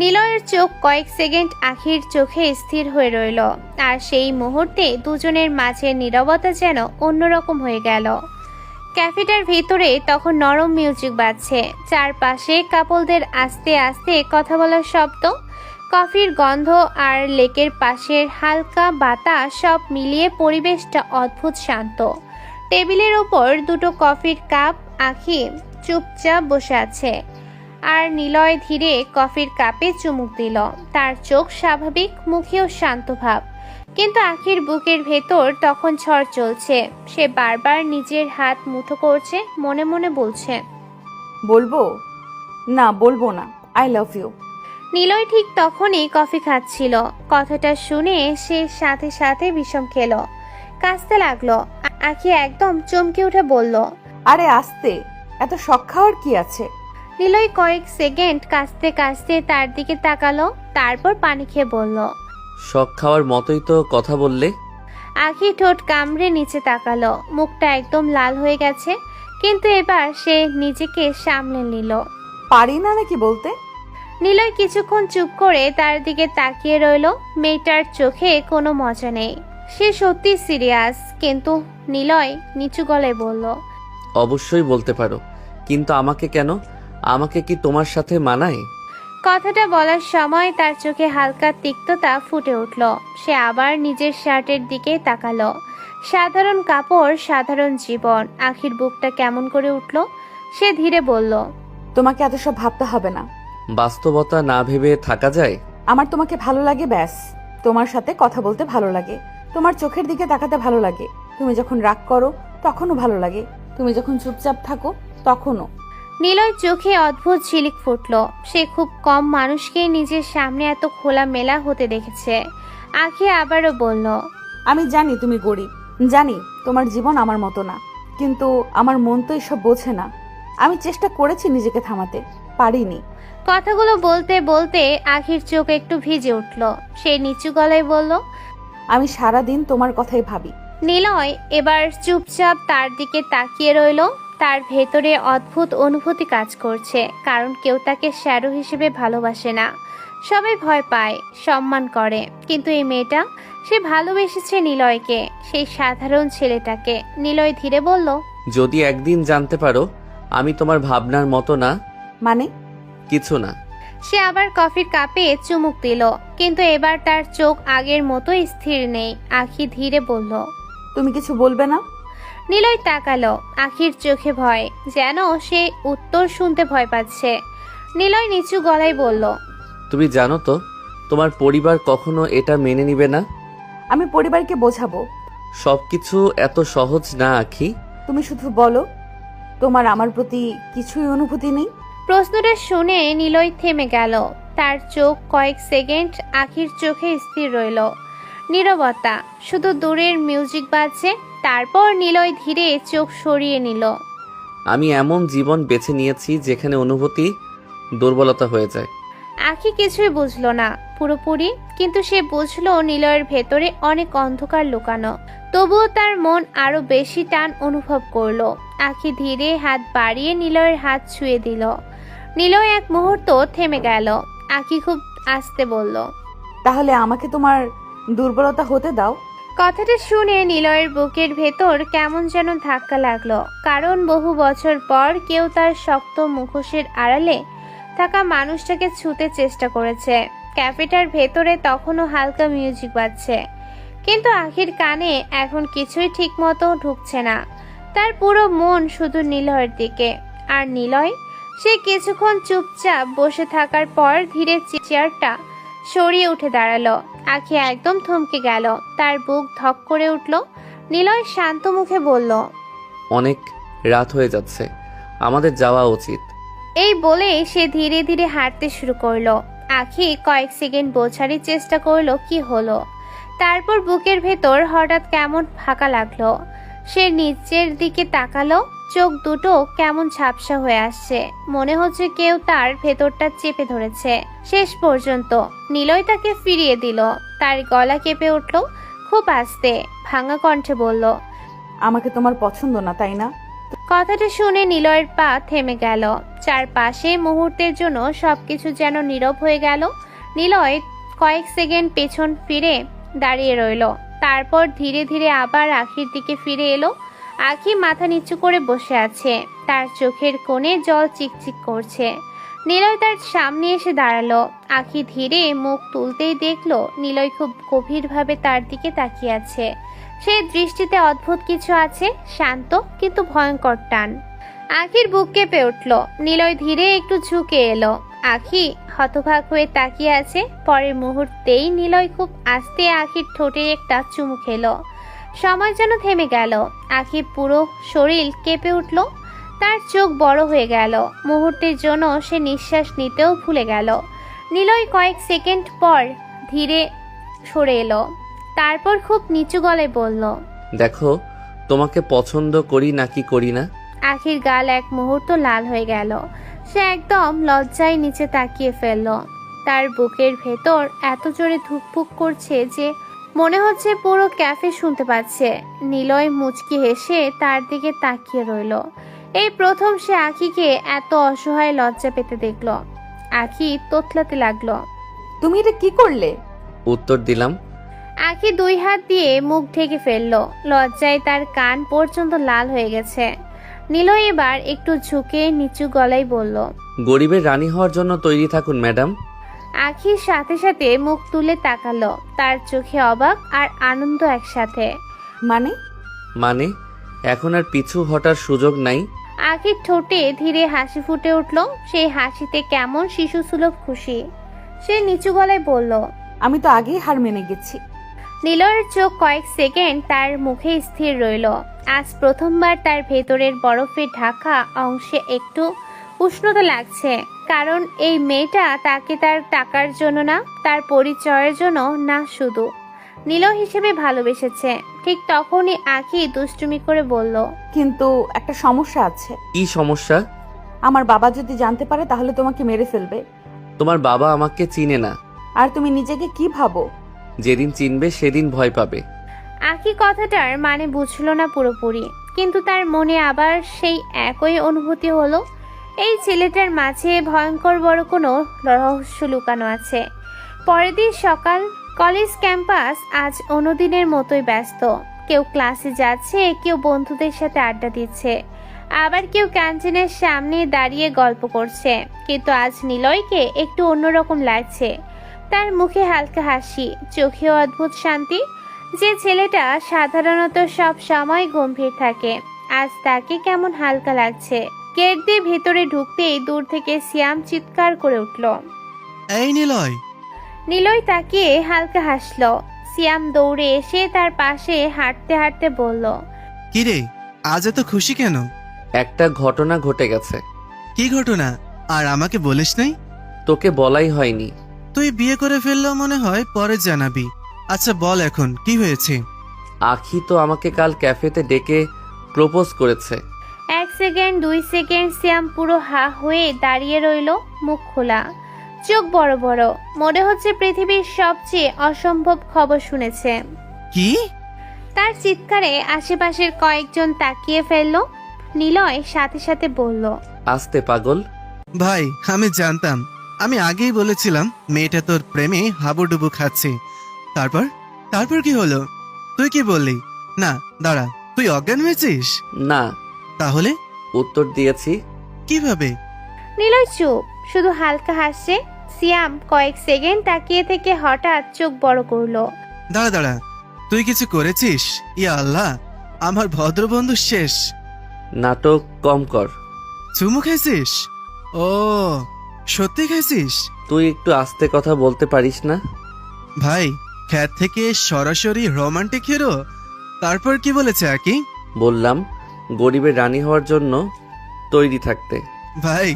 নিলয়ের চোখ কয়েক সেকেন্ড আঁখির চোখে স্থির হয়ে রইল, আর সেই মুহূর্তে দুজনের মাঝে নীরবতা যেন অন্যরকম হয়ে গেল। ক্যাফেটার ভিতরে তখন নরম মিউজিক বাজছে। চারপাশে কাপলদের আস্তে আস্তে কথা বলার শব্দ, কফির গন্ধ আর লেকের পাশের হালকা বাতাস সব মিলিয়ে পরিবেশটা অদ্ভুত শান্ত। টেবিলের উপর দুটো কফির কাপ। আঁখি চুপচাপ বসে আছে, আর নিলয় ধীরে কফির কাপে চুমুক দিল। তার চোখ স্বাভাবিক, মুখেও শান্ত ভাব। কিন্তু আখির বুকের ভেতর তখন ঝড় চলছে। সে বারবার নিজের হাত মুঠো করছে, মনে মনে বলছে, বলবো না, বলবো না, আই লাভ ইউ। নিলয় ঠিক তখনই কফি খাচ্ছিল। কথাটা শুনে সে সাথে সাথে বিষম খেলো, কাঁচতে লাগলো। আখি একদম চমকে উঠে বলল, আরে আস্তে, এত শখ খাওয়ার কি আছে? নিলয় কয়েক সেকেন্ড কাঁচতে কাঁচতে তার দিকে তাকালো, তারপর পানি খেয়ে বলল, শখ খাওয়ার মতোই তো কথা বললে। আখি ঠোঁট কামড়ে নিচে তাকালো, মুখটা একদম লাল হয়ে গেছে, কিন্তু এবার সে নিজেকে সামলে নিল। পারি না নাকি বলতে? নিলয় কিছুক্ষণ চুপ করে তার দিকে তাকিয়ে রইল। মেয়েটার চোখে কোনো মজা নেই, সে সত্যি সিরিয়াস। কিন্তু নিলয় নিচু গলায় বলল, অবশ্যই বলতে পারো, কিন্তু আমাকে কেন? আমাকে কি তোমার সাথে মানায়? কথাটা বলার সময় তার চোখে হালকা তিক্ততা ফুটে উঠল। সে আবার নিজের শার্টের দিকে তাকালো। সাধারণ কাপড়, সাধারণ জীবন। আখির বুকটা কেমন করে উঠল। সে ধীরে বলল, তোমাকে এত সব ভাবতে হবে না। বাস্তবতা না ভেবে থাকা যায়? আমার তোমাকে ভালো লাগে, ব্যাস। তোমার সাথে কথা বলতে ভালো লাগে, তোমার চোখের দিকে তাকাতে ভালো লাগে। তুমি যখন রাগ করো তখনও ভালো লাগে, তুমি যখন চুপচাপ থাকো তখনও। নিলয় চোখে অদ্ভুত ঝিলিক ফুটল। সে খুব কম মানুষকে নিজের সামনে এত খোলামেলা হতে দেখেছে। আখি আবারও বলল, আমি জানি তুমি গরিব, জানি তোমার জীবন আমার মতো না, কিন্তু আমার মন তো এসব বোঝে না। আমি চেষ্টা করেছি নিজেকে থামাতে, পারিনি। কথাগুলো বলতে বলতে আখির চোখ একটু ভিজে উঠল। সে নিচু গলায় বলল, আমি সারাদিন তোমার কথাই ভাবি। নিলয় এবার চুপচাপ তার দিকে তাকিয়ে রইল। তার ভেতরে অদ্ভুত অনুভূতি কাজ করছে, কারণ কেউ তাকে শ্যাডো হিসেবে ভালোবাসে না। সবাই ভয় পায়, সম্মান করে, কিন্তু এই মেয়েটা, সে ভালোবেসেছে নিলয়কে, সেই সাধারণ ছেলেটাকে। নিলয় ধীরে বলল, যদি একদিন জানতে পারো আমি তোমার ভাবনার মতো না। মানে? কিছু না। সে আবার কফির কাপে চুমুক দিল, কিন্তু এবার তার চোখ আগের মতো স্থির নেই। আখি ধীরে বলল, তুমি কিছু বলবে না? নিলয় তাকালো। আখির চোখে ভয়, যেন সে উত্তর শুনতে ভয় পাচ্ছে। নিলয় নিচু গলায় বলল, তুমি জানো তো তোমার পরিবার কখনো এটা মেনে নিবে না। আমি পরিবারকে বোঝাবো। সবকিছু এত সহজ না আখি। তুমি শুধু বলো, তোমার আমার প্রতি কিছুই অনুভূতি নেই? প্রশ্নটা শুনে নিলয় থেমে গেল। তার চোখ কয়েক সেকেন্ড আখির চোখে স্থির রইল। নীরবতা, শুধু দূরের মিউজিক বাজছে। তারপর নিলয় ধীরে চোখ সরিয়ে নিল। আমি এমন জীবন বেছে নিয়েছি যেখানে অনুভূতি দুর্বলতা হয়ে যায়। আখি কিছুই বুঝলো না পুরোপুরি, কিন্তু সে বুঝলো নিলয়ের ভেতরে অনেক অন্ধকার লুকানো। তবুও তার মন আরো বেশি টান অনুভব করলো। আখি ধীরে হাত বাড়িয়ে নিলয়ের হাত ছুঁয়ে দিল। নিলয় এক মুহূর্ত থেমে গেল। আখি খুব আস্তে বলল, তাহলে আমাকে তোমার দুর্বলতা হতে দাও। কথাটা শুনে নিলয়ের বুকের ভেতর কেমন যেন ধাক্কা লাগলো, কারণ বহু বছর পর কেউ তার শক্ত মুখোশের আড়ালে থাকা মানুষটাকে ছুঁতে চেষ্টা করেছে। ক্যাফেটার ভেতরে তখনও হালকা মিউজিক বাজছে, কিন্তু আখির কানে এখন কিছুই ঠিক মতো ঢুকছে না। তার পুরো মন শুধু নিলয়ের দিকে। আর নিলয়, সে কিছুক্ষণ চুপচাপ বসে থাকার পর ধীরে চেয়ারটা সরিয়ে উঠে দাঁড়ালো। আখি একদম থমকে গেল, তার বুক ধক করে উঠল। নিলয় শান্ত মুখে বলল, অনেক রাত হয়ে যাচ্ছে, আমাদের যাওয়া উচিত। এই বলে সে ধীরে ধীরে হাঁটতে শুরু করলো। আখি কয়েক সেকেন্ড বোঝারই চেষ্টা করলো কি হলো। তারপর বুকের ভেতর হঠাৎ কেমন ফাঁকা লাগলো। সে নিচের দিকে তাকালো, চোখ দুটো কেমন ঝাপসা হয়ে আসছে, মনে হচ্ছে কেউ তার ভেতরটা চেপে ধরেছে। শেষ পর্যন্ত নিলয় তাকে ফিরিয়ে দিল। তার গলা কেঁপে উঠল, খুব আস্তে ভাঙা কণ্ঠে বলল, আমাকে তোমার পছন্দ না, তাই না? কথাটা শুনে নিলয়ের পা থেমে গেল। চারপাশে মুহূর্তের জন্য সবকিছু যেন নীরব হয়ে গেল। নিলয় কয়েক সেকেন্ড পেছন ফিরে দাঁড়িয়ে রইল, তারপর ধীরে ধীরে আবার আখির দিকে ফিরে এলো। আখি মাথা নিচু করে বসে আছে, তার চোখের কোণে জল চিকচিক করছে। নিলয় তার সামনে এসে দাঁড়ালো। আখি ধীরে মুখ তুলতেই দেখলো নিলয় খুব গভীরভাবে তার দিকে তাকিয়ে আছে। সেই দৃষ্টিতে অদ্ভুত কিছু আছে, শান্ত কিন্তু ভয়ঙ্কর টান। আখির বুক কেঁপে উঠল। নিলয় ধীরে একটু ঝুঁকে এলো। আখি হতবাক হয়ে তাকিয়ে আছে। পরের মুহূর্তেই নিলয় খুব আস্তে আখির ঠোঁটে একটা চুমু খেলো। সময় যেন থেমে গেল। আখির পুরো শরীর কেঁপে উঠল, তার চোখ বড় হয়ে গেল। মুহূর্তের জন্য সে নিঃশ্বাস নিতেও ভুলে গেল। নিলয় কয়েক সেকেন্ড পর ধীরে সরে এলো, তারপর খুব নিচু গলায় বলল, দেখো তোমাকে পছন্দ করি নাকি করি না। আখির গাল এক মুহূর্ত লাল হয়ে গেল। সে একদম লজ্জায় নিচে তাকিয়ে ফেলল। তার বুকের ভেতর এত জোরে ধুকপুক করছে যে মনে হচ্ছে পুরো ক্যাফে শুনতে পাচ্ছে। নিলয় মুচকি হেসে তার দিকে তাকিয়ে রইল। এই প্রথম সে আখিকে এত অসহায় লজ্জা পেতে দেখল। আখি তোতলাতে লাগলো। তুমি এটা কি করলে? উত্তর দিলাম। আখি 2 হাত দিয়ে মুখ ঢেকে ফেললো। লজ্জায় তার কান পর্যন্ত লাল হয়ে গেছে। নিলয় এবার একটু ঝুঁকে নিচু গলায় বলল, গরিবের রানী হওয়ার জন্য তৈরি থাকুন ম্যাডাম। আখির সাথে সাথে মুখ তুলে তাকালো। তার চোখে অবাক আর আনন্দ একসাথে। মানে এখন আর পিছু হটার সুযোগ নাই। আখির ঠোঁটে ধীরে হাসি ফুটে উঠল। সেই হাসিতে কেমন শিশু সুলভ খুশি। সে নিচু গলায় বলল, আমি তো আগেই হার মেনে গেছি। নিলয়ের চোখ কয়েক সেকেন্ড তার মুখে স্থির রইল। আজ প্রথমবার তার ভেতরের বরফে ঢাকা অংশে একটু উষ্ণতা লাগছে। কারণ এই মেয়েটা তাকে তার টাকার জন্য না, তার পরিচয়ের জন্য না, শুধু নিলয় হিসেবে ভালোবেসেছে। ঠিক তখনই আখি দুষ্টুমি করে বলল, কিন্তু একটা সমস্যা আছে। কি সমস্যা? আমার বাবা যদি জানতে পারে তাহলে তোমাকে মেরে ফেলবে। তোমার বাবা আমাকে চিনে না। আর তুমি নিজেকে কি ভাবো? যেদিন চিনবে সেদিন ভয় পাবে। আখি কথাটার মানে বুঝলো না পুরোপুরি, কিন্তু তার মনে আবার সেই একই অনুভূতি হলো। এই ছেলেটার মাঝে ভয়ঙ্কর বড় কোনো রহস্য লুকানো আছে। পরের দিন সকাল, কলেজ ক্যাম্পাস আজ অন্যদিনের মতোই ব্যস্ত। কেউ ক্লাসে যাচ্ছে, কেউ বন্ধুদের সাথে আড্ডা দিচ্ছে, আবার কেউ ক্যান্টিনের সামনে দাঁড়িয়ে গল্প করছে। কিন্তু আজ নিলয়কে একটু অন্যরকম লাগছে। তার মুখে হালকা হাসি, চোখেও অদ্ভুত শান্তি। যে ছেলেটা সাধারণত সব সময় গম্ভীর থাকে, আজ তাকে কেমন হালকা লাগছে। গেট দিয়ে ভেতরে ঢুকতেই দূর থেকে সিয়াম চিৎকার করে উঠল, এই নিলয়! নিলয় তাকিয়ে হালকা হাসলো। সিয়াম দৌড়ে এসে তার পাশে হাঁটতে হাঁটতে বলল, কিরে, আজ এত খুশি কেন? একটা ঘটনা ঘটে গেছে। কি ঘটনা? আর আমাকে বলিস নাই? তোকে বলাই হয়নি। তুই বিয়ে করে ফেললেও মনে হয় পরে জানাবি। আচ্ছা বল, এখন কি হয়েছে? আখি তো আমাকে কাল ক্যাফেতে ডেকে প্রপোজ করেছে। 1 সেকেন্ড 2 সেকেন্ড সিয়াম পুরো হা হয়ে দাঁড়িয়ে রইল, মুখ খোলা, চোখ বড় বড়। মনে হচ্ছে পৃথিবীর সবচেয়ে অসম্ভব খবর শুনেছে। কি? তার চিৎকারে আশেপাশের কয়েকজন তাকিয়ে ফেলল। নিলয় সাথে সাথে বলল, আস্তে পাগল। ভাই, আমি জানতাম। আমি আগেই বলেছিলাম মেয়েটা তোর প্রেমে হাবুডুবু খাচ্ছে। তারপর তারপর কি হলো? তুই কি বললি? না দাঁড়া, তুই অজ্ঞান হয়েছিস? না। তাহলে? উত্তর দিয়েছি। কিভাবে? নিলয় চুপ, শুধু হালকা হাসছে। সিয়াম কয়েক সেকেন্ড তাকিয়ে থেকে হঠাৎ চোখ বড় করলো। দাঁড়া দাঁড়া, তুই কিছু করেছিস? ইয়া আল্লাহ, আমার ভদ্রবন্ধু শেষ। নাটক কম কর। চুমু খাইছিস? ও, সত্যি খাইছিস? তুই একটু আস্তে কথা বলতে পারিস না? ভাই, খ্যাত থেকে সরাসরি রোমান্টিক হিরো। তারপর কি বলেছে আকি? বললাম গরিবের রানী হওয়ার জন্য তৈরি থাকতে। ভাই,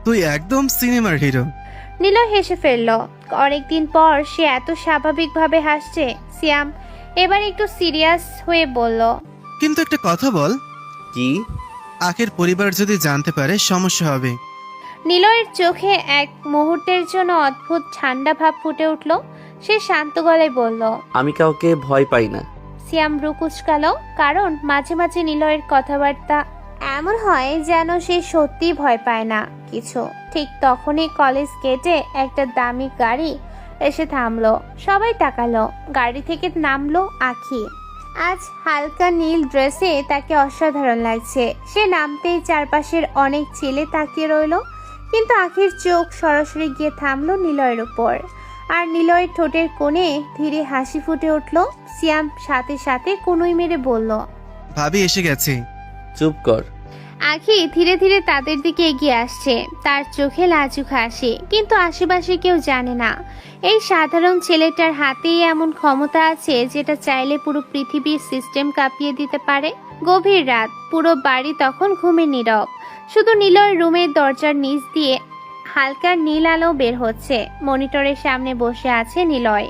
তুই একদম সিনেমার হিরো। নিলয় হেসে ফেলল। অনেকদিন পর সে এত স্বাভাবিকভাবে হাসছে। সিয়াম এবার একটু সিরিয়াস হয়ে বলল, কিন্তু একটা কথা বল। কি? আখের পরিবার যদি জানতে পারে সমস্যা হবে। নিলয়ের চোখে এক মুহূর্তের জন্য অদ্ভুত ঠান্ডা ভাব ফুটে উঠল। সে শান্ত গলায় বলল, আমি কাউকে ভয় পাই না। সিয়াম ভ্রু কুঁচকালো, কারণ মাঝে মাঝে নিলয়ের কথাবার্তা এমন হয় যেন সে সত্যি ভয় পায় না কিছু। ঠিক তখনই কলেজ গেটে একটা দামি গাড়ি এসে থামলো। সবাই তাকালো। গাড়ি থেকে নামলো আখি। আজ হালকা নীল ড্রেসে তাকে অসাধারণ লাগছে। সে নামতেই চারপাশের অনেক ছেলে তাকিয়ে রইল, কিন্তু আখির চোখ সরাসরি গিয়ে থামলো নিলয়ের উপর। আর নিলয়ের ঠোঁটের কোণে ধীরে হাসি ফুটে উঠল। সিয়াম সাথে সাথে কনুই মেরে বলল, ভাবি এসে গেছে। চুপ কর। আখি ধীরে ধীরে তাদের দিকে এগিয়ে আসছে, তার চোখে লাজুক হাসি, কিন্তু আশেপাশে কেউ জানে না এই সাধারণ ছেলেটার হাতেই এমন ক্ষমতা আছে যেটা চাইলে পুরো পৃথিবীর সিস্টেম কাঁপিয়ে দিতে পারে। গভীর রাত, পুরো বাড়ি তখন ঘুমে নীরব। শুধু নিলয় রুমের দরজার নিচ দিয়ে হালকা নীল আলো বের হচ্ছে। মনিটরের সামনে বসে আছে নিলয়।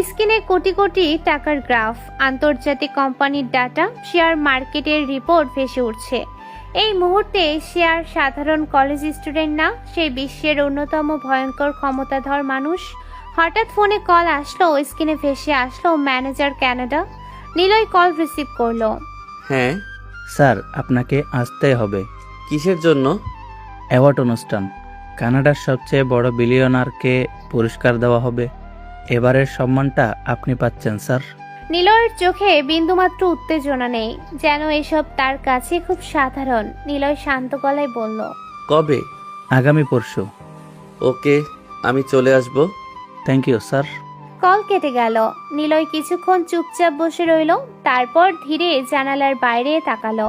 স্ক্রিনে কোটি কোটি টাকার গ্রাফ, আন্তর্জাতিক কোম্পানির ডাটা, শেয়ার মার্কেটের রিপোর্ট ভেসে উঠছে। এই মুহূর্তে সে আর সাধারণ কলেজ স্টুডেন্ট না, সে বিশ্বের অন্যতম ভয়ঙ্কর ক্ষমতাধর মানুষ। হঠাৎ ফোনে কল আসলো, স্ক্রিনে ভেসে আসলো manager Canada. Niloy call receive করলো। হ্যাঁ। স্যার, আপনাকে আসতে হবে। কিসের জন্য? অ্যাওয়ার্ড অনুষ্ঠান। কানাডার সবচেয়ে বড় বিলিয়নারকে পুরস্কার দেওয়া হবে। এবারের সম্মানটা আপনি পাচ্ছেন স্যার। নিলয়ের চোখে বিন্দুমাত্র উত্তেজনা নেই, যেন এসব তার কাছে খুব সাধারণ। নিলয় শান্ত গলায় বলল, কবে? আগামী পরশু। ওকে, আমি চলে আসব। Thank you sir. কল কেটে গেল। নিলয় কিছুক্ষণ চুপচাপ বসে রইল, তারপর ধীরে জানালার বাইরে তাকালো।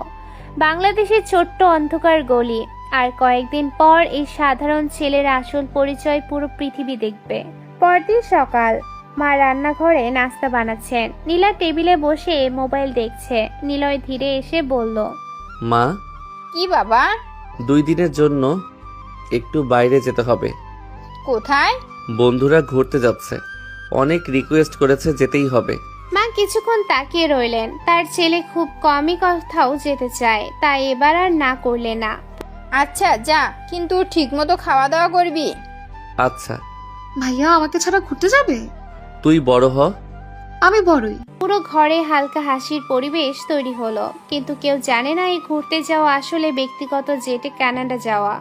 বাংলাদেশের ছোট্ট অন্ধকার গলি। আর কয়েকদিন পর এই সাধারণ ছেলের আসল পরিচয় পুরো পৃথিবী দেখবে। পরদিন সকাল, মা রান্নাঘরে নাস্তা বানাচ্ছেন। নীলা টেবিলে বসে মোবাইল দেখছে। নিলয় ধীরে এসে বলল, মা। কি বাবা? 2 দিনের জন্য একটু বাইরে যেতে হবে। কোথায়? বন্ধুরা ঘুরতে যাচ্ছে, অনেক রিকোয়েস্ট করেছে, যেতেই হবে। মা কিছুক্ষণ তাকিয়ে রইলেন। তার ছেলে খুব কমই কোথাও যেতে চায়, তাই এবার আর না করলে না। আচ্ছা যা, কিন্তু ঠিকমতো খাওয়া দাওয়া করবি। আচ্ছা। ভাইয়া আমাকে ছাড়া ঘুরতে যাবে? তুই বড় হ। আমি বড়ই। পুরো ঘরে হালকা হাসির পরিবেশ তৈরি হলো, কিন্তু কেউ জানে না এই ঘুরতে যাওয়া আসলে ব্যক্তিগত জেটে কানাডা যাওয়া।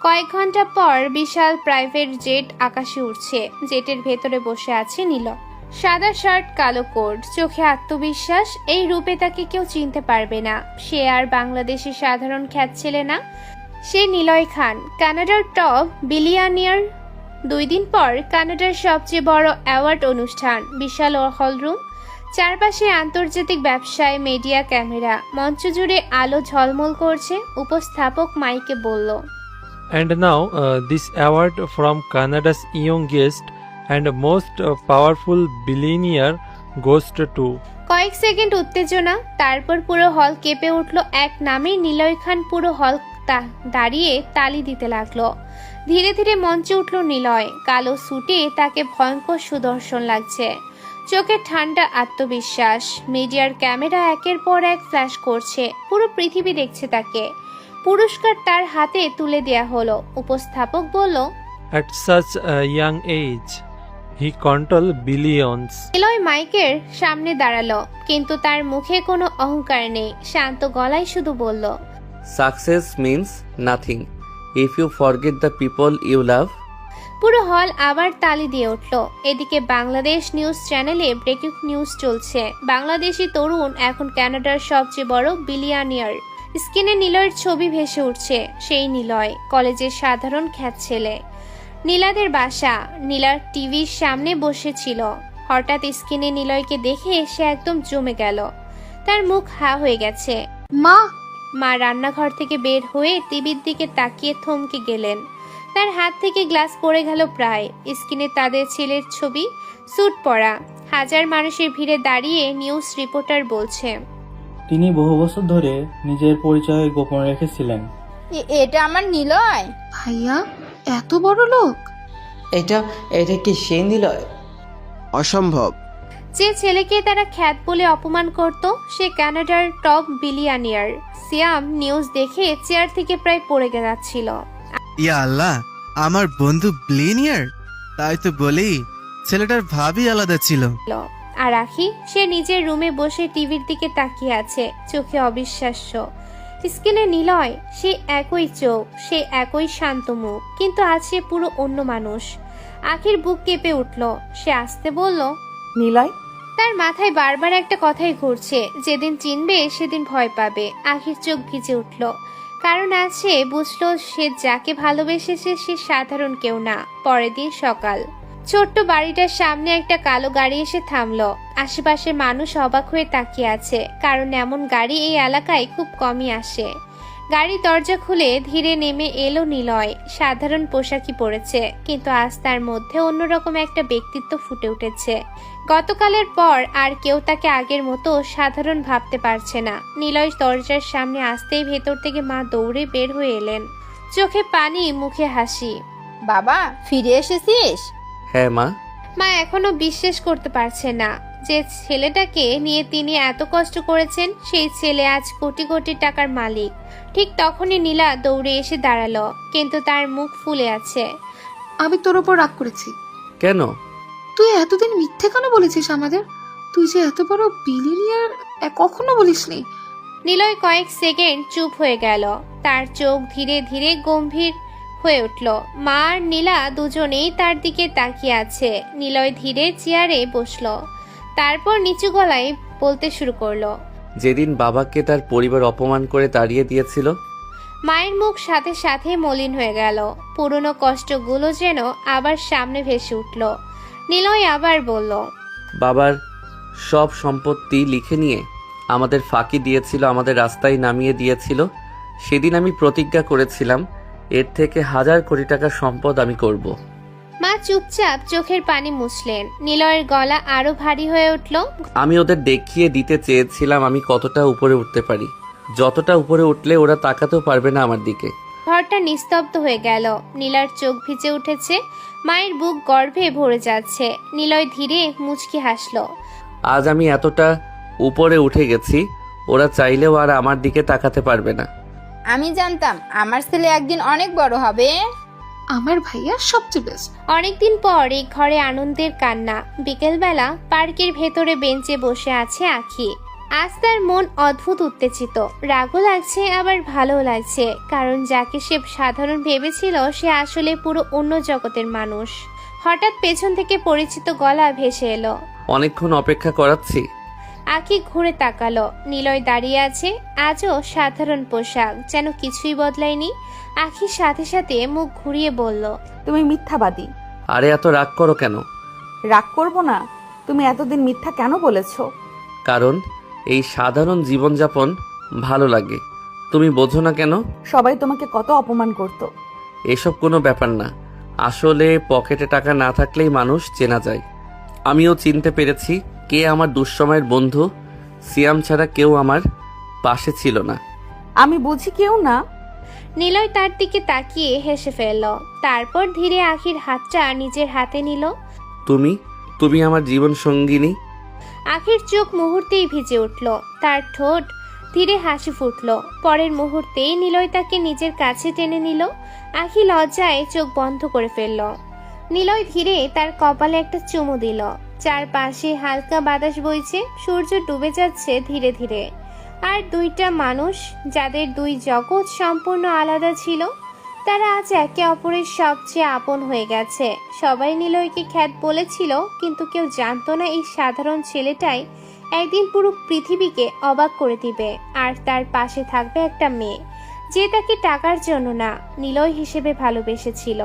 কয়েক ঘন্টা পর বিশাল প্রাইভেট জেট আকাশে উঠছে। জেটের ভেতরে বসে আছে নীলয়। সাদা শার্ট, কালো কোট, চোখে আত্মবিশ্বাস। এই রূপে তাকে কেউ চিনতে পারবে না। সে আর বাংলাদেশের সাধারণ খ্যাত ছেলে না, সে নিলয় খান, কানাডার টপ বিলিয়নিয়ার। 2 দিন পর কানাডার সবচেয়ে বড় অ্যাওয়ার্ড অনুষ্ঠান, বিশাল হলরুম, চারপাশে আন্তর্জাতিক ব্যবসায় মিডিয়া, ক্যামেরা, মঞ্চ জুড়ে আলো ঝলমল করছে। উপস্থাপক মাইকে বলল, And now this award from Canada's youngest and most powerful billionaire goes to কয়েক সেকেন্ড উত্তেজনা, তারপর পুরো হল কেঁপে উঠল এক নামে। নিলয় খান। পুরো হল দাঁড়িয়ে তালি দিতে লাগলো। ধীরে ধীরে মঞ্চে উঠল নিলয়। কালো স্যুটে তাকে ভয়ঙ্কর সুদর্শন লাগছে, চোখে ঠান্ডা আত্মবিশ্বাস। মিডিয়ার ক্যামেরা একের পর এক ফ্ল্যাশ করছে, পুরো পৃথিবী দেখছে তাকে। পুরস্কার তার হাতে তুলে দেয়া হলো। উপস্থাপক বলল, at such a young age he control billions. Niloy মাইকের সামনে দাঁড়ালো, কিন্তু তার মুখে কোনো অহংকার নেই। শান্ত গলায় শুধু বলল, success means nothing if you forget the people you love. পুরো হল আবার তালি দিয়ে উঠল। এদিকে বাংলাদেশ নিউজ চ্যানেলে ব্রেকিং নিউজ চলছে। বাংলাদেশি তরুণ এখন কানাডার সবচেয়ে বড় বিলিয়নিয়ার। স্ক্রিনে নিলয়ের ছবি ভেসে উঠছে। সেই নিলয়, কলেজের সাধারণ খ্যাত ছেলে। নীলাদের বাসা। নীলার টিভির সামনে বসেছিল। হঠাৎ স্ক্রিনে নিলয়কে দেখে সে একদম জমে গেল। তার মুখ হা হয়ে গেছে। মা। মা রান্নাঘর থেকে বের হয়ে টিভির দিকে তাকিয়ে থমকে গেলেন। তার হাত থেকে গ্লাস পড়ে গেল প্রায়। স্ক্রিনে তাদের ছেলের ছবি, স্যুট পরা। হাজার মানুষের ভিড়ে দাঁড়িয়ে নিউজ রিপোর্টার বলছে, তিনি বহু বছর ধরে নিজের পরিচয় গোপন রেখেছিলেন। এটা আমার নিলয়। ভাইয়া এত বড় লোক? এটা কি সে নিলয়? অসম্ভব। যে ছেলেকে তারা খ্যাত বলে অপমান করত, সে কানাডার টপ বিলিয়নিয়ার। সিয়াম নিউজ দেখে চেয়ার থেকে প্রায় পড়ে যাচ্ছিল। ইয়া আল্লাহ, আমার বন্ধু বিলিয়নিয়ার? তাই তো বলি, ছেলেটার ভাবই আলাদা ছিল। আর আখি, সে নিজের রুমে বসে টিভির দিকে তাকিয়ে আছে, চোখে অবিশ্বাস্য। স্ক্রিনে নিলয়, সে একই চোখ, সে একই শান্ত মুখ, কিন্তু আজ সে পুরো অন্য মানুষ। আখির বুক কেঁপে উঠল। সে আস্তে বলল, নিলয়। তার মাথায় বারবার একটা কথাই ঘুরছে, যেদিন চিনবে সেদিন ভয় পাবে। আখির চোখ ভিজে উঠল, কারণ আজ সে বুঝলো সে যাকে ভালোবেসেছে সে সাধারণ কেউ না। পরের দিন সকাল, ছোট্ট বাড়িটার সামনে একটা কালো গাড়ি এসে থামলো। আশেপাশের মানুষ অবাক হয়ে তাকিয়ে আছে, কারণ এমন গাড়ি এই এলাকায় খুব কমই আসে। গাড়ির দরজা খুলে ধীরে নেমে এলো নিলয়। সাধারণ পোশাকই পরেছে, কিন্তু আজ তার মধ্যে অন্যরকম একটা ব্যক্তিত্ব ফুটে উঠেছে। গতকালের পর আর কেউ তাকে আগের মতো সাধারণ ভাবতে পারছে না। নিলয় দরজার সামনে আসতেই ভেতর থেকে মা দৌড়ে বের হয়ে এলেন, চোখে পানি, মুখে হাসি। বাবা, ফিরে এসেছিস? হ্যাঁ মা। মা এখনো বিশ্বাস করতে পারছে না যে ছেলেটাকে নিয়ে তিনি এত কষ্ট করেছেন, সেই ছেলে আজ কোটি কোটি টাকার মালিক। ঠিক তখনই নীলা দৌড়ে এসে দাঁড়ালো, কিন্তু তার মুখ ফুলে আছে। আমি তোর ওপর রাগ করেছি। কেন? তুই এতদিন মিথ্যে কেন বলেছিস আমাদের? তুই যে এত বড় বিলিনিয়ার কখনো বলিসনি। নিলয় কয়েক সেকেন্ড চুপ হয়ে গেল, তার চোখ ধীরে ধীরে গম্ভীর হয়ে উঠল। মা আর নীলা দুজনেই তার দিকে তাকিয়ে আছে। নিলয় ধীরে চেয়ারে বসলো, তারপর নিচু গলায় বলতে শুরু করলো। যেদিন বাবাকে তার পরিবার অপমান করে তাড়িয়ে দিয়েছিল। মায়ের মুখ সাথে সাথে মলিন হয়ে গেল, পুরনো কষ্টগুলো যেন আবার সামনে ভেসে উঠল। নিলয় আবার বলল, বাবার সব সম্পত্তি লিখে নিয়ে আমাদের ফাঁকি দিয়েছিল, আমাদের রাস্তায় নামিয়ে দিয়েছিল। সেদিন আমি প্রতিজ্ঞা করেছিলাম এর থেকে 1000 কোটি টাকার সম্পদ আমি করব। মা চুপচাপ চোখের পানি মুছলেন। নিলয়ের গলা আরো ভারী হয়ে উঠল। আমি ওদের দেখিয়ে দিতে চেয়েছিলাম আমি কতটা উপরে উঠতে পারি, যতটা উপরে উঠলে ওরা তাকাতেও পারবে না আমার দিকে। ঘরটা নিস্তব্ধ হয়ে গেল। নীলার চোখ ভিজে উঠেছে, মায়ের বুক গর্ভে ভরে যাচ্ছে। নিলয় ধীরে মুচকি হাসলো। আজ আমি এতটা উপরে উঠে গেছি, ওরা চাইলেও আর আমার দিকে তাকাতে পারবে না। আমি জানতাম আমার ছেলে একদিন অনেক বড় হবে। আমার ভাইয়া সবচেয়ে বেস্ট। অনেকদিন পর এই ঘরে আনন্দের কান্না। বিকেলবেলা পার্কের ভেতরে বেঞ্চে বসে আছে আখি। আজ তার মন অদ্ভুত উত্তেজিত, রাগও লাগছে আবার ভালোও লাগছে, কারণ যাকে সে সাধারণ ভেবেছিল সে আসলে পুরো অন্য জগতের মানুষ। হঠাৎ পেছন থেকে পরিচিত গলা ভেসে এলো। অনেকক্ষণ অপেক্ষা করাচ্ছি। আখি ঘুরে তাকালো, নিলয় দাঁড়িয়ে আছে, আজও সাধারণ পোশাক, যেন কিছুই বদলায়নি। আখির সাথে সাথে মুখ ঘুরিয়ে বলল, তুমি মিথ্যাবাদী। আরে এত রাগ করো কেন? রাগ করবো না। তুমি এতদিন মিথ্যা কেন বলেছো? কারণ এই সাধারণ জীবনযাপন ভালো লাগে। তুমি বোঝো না কেন? সবাই তোমাকে কত অপমান করত। এসব কোনো ব্যাপার না, আসলে পকেটে টাকা না থাকলেই মানুষ চেনা যায়। আমিও চিনতে পেরেছি কে আমার দুঃসময়ের বন্ধু। সিয়াম ছাড়া কেউ আমার পাশে ছিল না। আমি বুঝি কেউ না? নিলয় তার দিকে তাকিয়ে হেসে ফেলল, তারপর ধীরে আখির হাতটা নিজের হাতে নিল। তুমি আমার জীবন সঙ্গিনী। আখির চোখ মুহূর্তেই ভিজে উঠল, তার ঠোঁট ধীরে হাসি ফুটল। পরের মুহূর্তেই নিলয় তাকে নিজের কাছে টেনে নিল। আখি লজ্জায় চোখ বন্ধ করে ফেলল। নিলয় ধীরে তার কপালে একটা চুমু দিল। চারপাশে হালকা বাতাস বইছে, সূর্য ডুবে যাচ্ছে ধীরে ধীরে। আর দুইটা মানুষ যাদের দুই জগৎ সম্পূর্ণ আলাদা ছিল, তারা আজ একে অপরের সবচেয়ে আপন হয়ে গেছে। সবাই নিলয়কে খ্যাত বলেছিল, কিন্তু কেউ জানতো না এই সাধারণ ছেলেটাই একদিন পুরো পৃথিবীকে অবাক করে দিবে। আর তার পাশে থাকবে একটা মেয়ে যে তাকে টাকার জন্য না, নিলয় হিসেবে ভালোবেসেছিল।